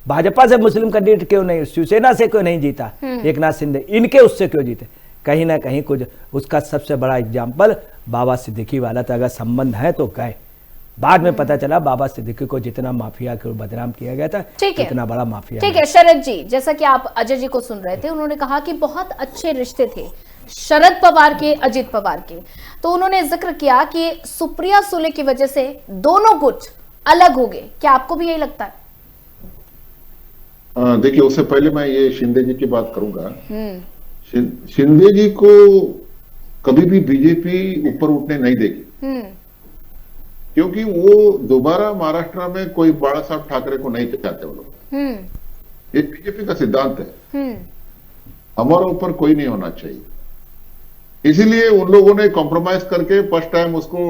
भाजपा से मुस्लिम कैंडिडेट क्यों नहीं, शिवसेना से क्यों नहीं जीता एक नाथ शिंदे, इनके उससे क्यों जीते। कहीं ना कहीं कुछ उसका सबसे बड़ा एग्जाम्पल बाबा सिद्दीकी वाला था। अगर संबंध है तो गए, बाद में पता चला बाबा सिद्दीकी को जितना माफिया को बदनाम किया गया था, इतना बड़ा माफिया। ठीक है शरद जी, जैसा कि आप अजय जी को सुन रहे थे, उन्होंने कहा कि बहुत अच्छे रिश्ते थे शरद पवार के, अजित पवार के, तो उन्होंने जिक्र किया कि सुप्रिया सुले की वजह से दोनों गुट अलग हो गए। क्या आपको भी यही लगता है? देखिए, उससे पहले मैं ये शिंदे जी की बात करूंगा। शिंदे जी को कभी भी बीजेपी ऊपर उठने नहीं देगी, क्योंकि वो दोबारा महाराष्ट्र में कोई बाला साहब ठाकरे को नहीं चाहते वो लोग। ये बीजेपी का सिद्धांत है, हमारे ऊपर कोई नहीं होना चाहिए। इसीलिए उन लोगों ने कॉम्प्रोमाइज करके फर्स्ट टाइम उसको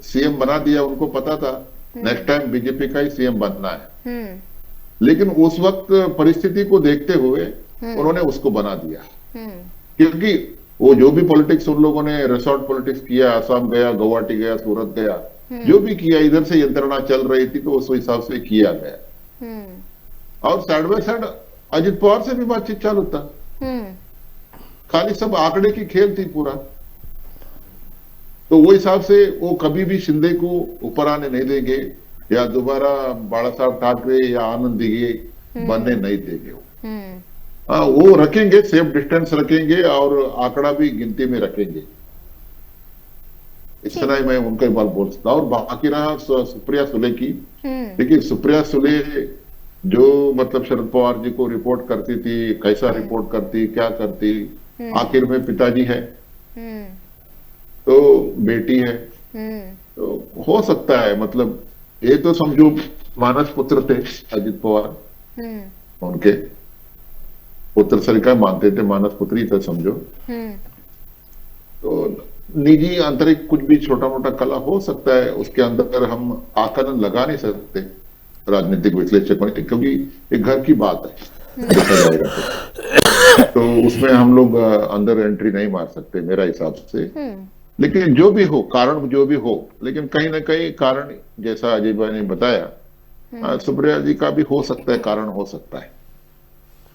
सीएम बना दिया। उनको पता था नेक्स्ट टाइम बीजेपी का ही सीएम बनना है, लेकिन उस वक्त परिस्थिति को देखते हुए उन्होंने उसको बना दिया। क्योंकि वो जो भी पॉलिटिक्स उन लोगों ने रिसोर्ट पॉलिटिक्स किया, असम गया, गुवाहाटी गया, सूरत गया, जो भी किया, इधर से यंत्रणा चल रही थी तो उस हिसाब से किया गया। और side by side Ajit Pawar से भी बातचीत चालू था। खाली सब आंकड़े की खेल थी पूरा। तो वो हिसाब से वो कभी भी शिंदे को ऊपर आने नहीं देंगे, या दोबारा बाला साहब ठाकरे या आनंद दिघे बनने नहीं देंगे। वो रखेंगे, सेफ डिस्टेंस रखेंगे और आंकड़ा भी गिनती में रखेंगे। इस तरह मैं उनके बात बोल सकता हूँ। और बाकी रहा सुप्रिया सुले की, देखिए सुप्रिया सुले जो मतलब शरद पवार जी को रिपोर्ट करती थी, कैसा रिपोर्ट करती, क्या करती, आखिर में पिताजी है तो बेटी है, तो हो सकता है। मतलब ये तो समझो मानस पुत्र थे अजित पवार, उनके पुत्र सरिका मानते थे, मानस पुत्री था समझो। तो निजी आंतरिक कुछ भी छोटा मोटा कला हो सकता है, उसके अंदर हम आकलन लगा नहीं सकते राजनीतिक विश्लेषक, क्योंकि एक घर की बात है देखा जाएगा तो उसमें हम लोग अंदर एंट्री नहीं मार सकते मेरा हिसाब से। लेकिन जो भी हो, कारण जो भी हो, लेकिन कहीं ना कहीं कारण जैसा अजय भाई ने बताया, सुप्रिया जी का भी हो सकता है, कारण हो सकता है।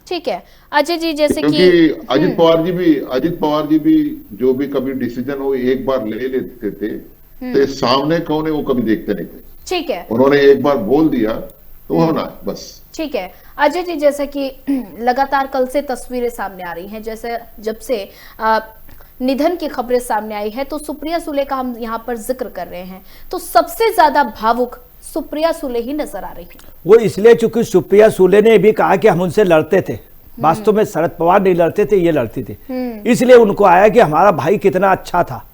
ठीक है अजय जी, जैसे क्योंकि अजित पवार जी भी जो भी कभी डिसीजन वो एक बार ले लेते थे, तो सामने कौन है वो कभी देखते नहीं थे। ठीक है, उन्होंने एक बार बोल दिया तो होना है बस। ठीक है अजय जी, जैसे कि लगातार कल से तस्वीरें सामने आ रही हैं, जैसे जब से निधन की खबरें सामने आई है, तो सुप्रिया सुले का हम यहाँ पर जिक्र कर रहे हैं, तो सबसे ज्यादा भावुक सुप्रिया सुले ही नजर आ रही है। वो इसलिए चूंकि सुप्रिया सुले ने भी कहा कि हम उनसे लड़ते थे, वास्तव में शरद पवार नहीं लड़ते थे, ये लड़ती थी। इसलिए उनको आया कि हमारा भाई कितना अच्छा था,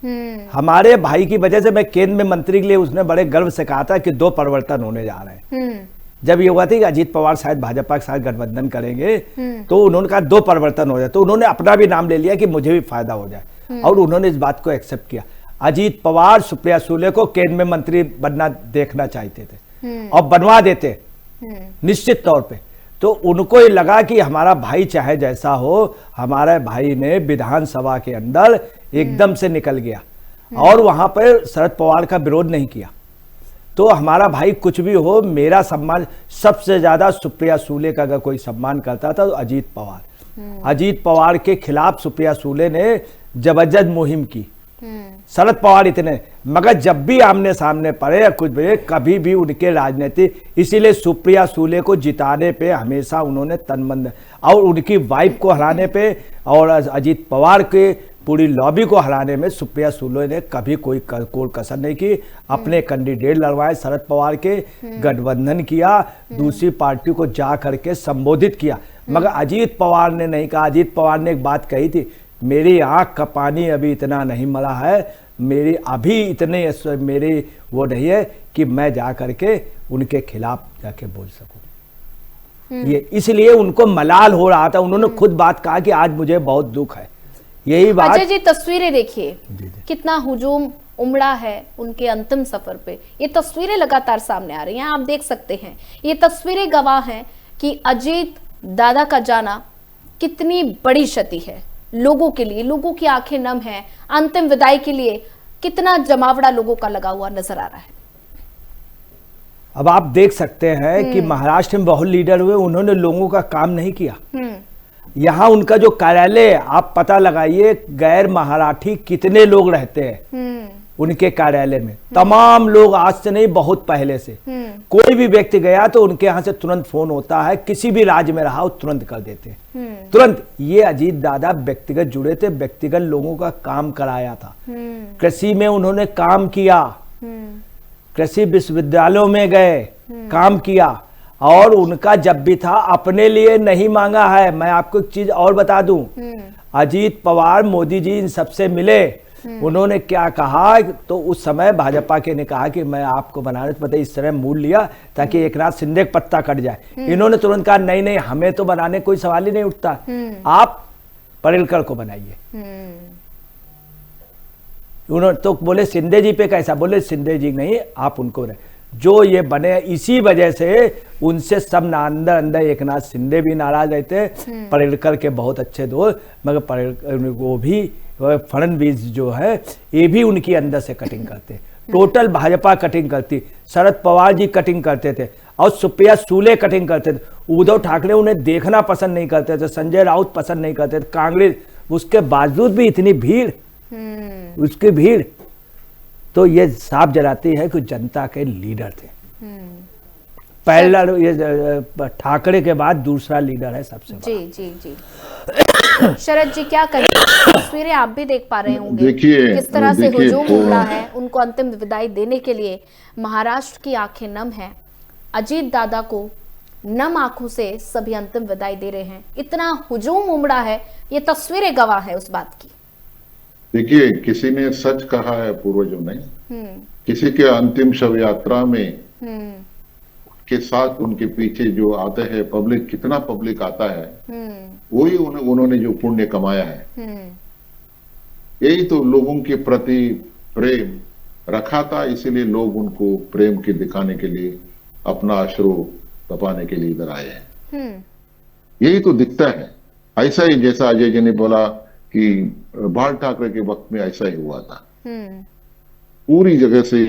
हमारे भाई की वजह से। मैं केंद्र में मंत्री के लिए उसने बड़े गर्व से कहा था कि 2 परिवर्तन होने जा रहे हैं। जब ये हुआ था कि अजीत पवार शायद भाजपा के साथ गठबंधन करेंगे, तो उन्होंने कहा 2 परिवर्तन हो जाए, तो उन्होंने अपना भी नाम ले लिया कि मुझे भी फायदा हो जाए, और उन्होंने इस बात को एक्सेप्ट किया। अजीत पवार सुप्रिया सुले को केंद्र में मंत्री बनना देखना चाहते थे और बनवा देते निश्चित तौर पे। तो उनको ये लगा कि हमारा भाई चाहे जैसा हो, हमारे भाई ने विधानसभा के अंदर एकदम से निकल गया और वहां पर शरद पवार का विरोध नहीं किया। तो हमारा भाई कुछ भी हो, मेरा सम्मान सबसे ज्यादा सुप्रिया सुले का अगर कोई सम्मान करता था तो अजीत पवार। अजीत पवार के खिलाफ सुप्रिया सुले ने जबरदस्त मुहिम की, शरद पवार इतने, मगर जब भी आमने सामने पड़े या कुछ भी, कभी भी उनके राजनीति, इसीलिए सुप्रिया सुले को जिताने पे हमेशा उन्होंने तनमन, और उनकी वाइफ को हराने पे और अजीत पवार के पूरी लॉबी को हराने में सुप्रिया सुले ने कभी कोई कसर नहीं की। अपने कैंडिडेट लड़वाए शरद पवार के, गठबंधन किया, दूसरी पार्टी को जा करके संबोधित किया, मगर अजीत पवार ने नहीं कहा। अजीत पवार ने एक बात कही थी, मेरी आंख का पानी अभी इतना नहीं मरा है, मेरी अभी इतने मेरी वो नहीं है कि मैं जा करके उनके खिलाफ जाके बोल सकूं। ये इसलिए उनको मलाल हो रहा था। उन्होंने खुद बात कहा कि आज मुझे बहुत दुख है। यही बात। अजय जी तस्वीरें देखिए, कितना हुजूम उमड़ा है उनके अंतिम सफर पे। ये तस्वीरें लगातार सामने आ रही हैं, आप देख सकते हैं। ये तस्वीरें गवाह हैं कि अजीत दादा का जाना कितनी बड़ी क्षति है लोगों के लिए। लोगों की आंखें नम हैं। अंतिम विदाई के लिए कितना जमावड़ा लोगों का लगा हुआ नजर आ रहा है। अब आप देख सकते हैं कि महाराष्ट्र में बहुत लीडर हुए, उन्होंने लोगों का काम नहीं किया। यहाँ उनका जो कार्यालय, आप पता लगाइए गैर मराठी कितने लोग रहते हैं उनके कार्यालय में। तमाम लोग, आज से नहीं बहुत पहले से। कोई भी व्यक्ति गया तो उनके यहाँ से तुरंत फोन होता है, किसी भी राज्य में रहा हो तुरंत कर देते हैं तुरंत। ये अजीत दादा व्यक्तिगत जुड़े थे, व्यक्तिगत लोगों का काम कराया था। कृषि में उन्होंने काम किया, कृषि विश्वविद्यालयों में गए, काम किया। और उनका जब भी था अपने लिए नहीं मांगा है। मैं आपको एक चीज और बता दूं, अजीत पवार मोदी जी इन सबसे मिले, उन्होंने क्या कहा, तो उस समय भाजपा के ने कहा कि मैं आपको बनाने पता इस तरह मूड लिया ताकि एकनाथ शिंदे का पत्ता कट जाए। इन्होंने तुरंत कहा नहीं नहीं, हमें तो बनाने कोई सवाल ही नहीं उठता, आप परेलकर को बनाइए। उन्होंने तो बोले शिंदे जी पे कैसा, बोले शिंदे जी नहीं, आप उनको बनाए। जो ये बने, इसी वजह से उनसे सब अंदर अंदर एकनाथ शिंदे भी नाराज रहते, परेलकर के बहुत अच्छे दोस्त, मगर परेलकर वो भी, फडणवीस जो है ये भी उनकी अंदर से कटिंग करते। टोटल भाजपा कटिंग करती। शरद पवार जी कटिंग करते थे और सुप्रिया सुले कटिंग करते थे। उद्धव ठाकरे उन्हें देखना पसंद नहीं करते थे, संजय राउत पसंद नहीं करते थे, कांग्रेस। उसके बावजूद भी इतनी भीड़, उसकी भीड़ तो ये साफ जलाती है कि जनता के लीडर थे। पहला ये ठाकरे के बाद दूसरा लीडर है सबसे बड़ा। जी जी जी। शरद जी क्या करें, तस्वीरें आप भी देख पा रहे होंगे, देखिए किस तरह से हुजूम उमड़ा है उनको अंतिम विदाई देने के लिए। महाराष्ट्र की आंखें नम हैं। अजीत दादा को नम आंखों से सभी अंतिम विदाई दे रहे हैं। इतना हुजूम उमड़ा है, ये तस्वीरें गवाह है उस बात की। देखिए, किसी ने सच कहा है पूर्वजों ने, किसी के अंतिम शव यात्रा में के साथ उनके पीछे जो आते हैं पब्लिक, कितना पब्लिक आता है, वही उन्होंने जो पुण्य कमाया है। यही तो लोगों के प्रति प्रेम रखा था, इसीलिए लोग उनको प्रेम के दिखाने के लिए, अपना अश्रु तपाने के लिए इधर आए हैं। यही तो दिखता है। ऐसा ही जैसा अजय जी ने बोला कि बाल ठाकरे के वक्त में ऐसा ही हुआ था। पूरी जगह से,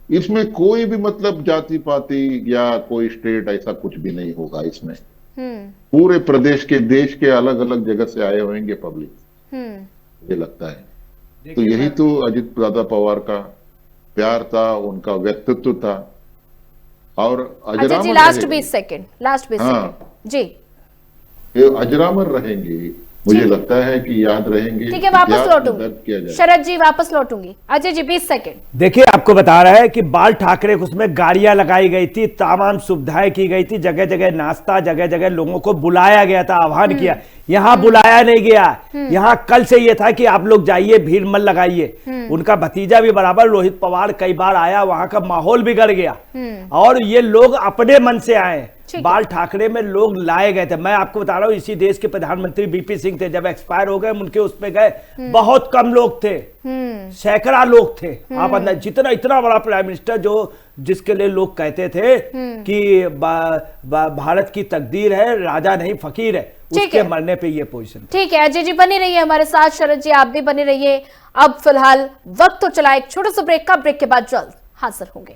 इसमें कोई भी मतलब जाति पाति या कोई स्टेट ऐसा कुछ भी नहीं होगा इसमें। पूरे प्रदेश के, देश के अलग अलग जगह से आए होंगे पब्लिक, मुझे लगता है। तो यही तो अजीत दादा पवार का प्यार था, उनका व्यक्तित्व था। और अजरामर लास्ट 20 सेकंड जी, ये अजरामर रहेंगे। मुझे लगता है कि याद रहेंगे। ठीक है, वापस लौटूंगी शरद जी, वापस लौटूंगी। अजय जी 20 सेकंड। देखिए, आपको बता रहा है कि बाल ठाकरे उसमें गाड़ियां लगाई गई थी, तमाम सुविधाएं की गई थी, जगह जगह नाश्ता, जगह जगह लोगों को बुलाया गया था, आह्वान किया। यहाँ बुलाया नहीं गया। यहाँ कल से ये था कि आप लोग जाइए, भीड़ मत लगाइए। उनका भतीजा भी बराबर रोहित पवार कई बार आया, वहां का माहौल बिगड़ गया और ये लोग अपने मन से आए। बाल ठाकरे में लोग लाए गए थे। मैं आपको बता रहा हूं, इसी देश के प्रधानमंत्री बीपी सिंह थे, जब एक्सपायर हो गए उनके उस पे गए, बहुत कम लोग थे, सैकड़ा लोग थे। आप अंदर जितना, इतना बड़ा प्राइम मिनिस्टर जो, जिसके लिए लोग कहते थे कि भारत की तकदीर है, राजा नहीं फकीर है, उसके मरने पे ये पोजीशन। ठीक है, अजय जी बने रहिए हमारे साथ, शरद जी आप भी बने रहिए। अब फिलहाल वक्त तो चला एक छोटे से ब्रेक का, ब्रेक के बाद जल्द हाजिर होंगे।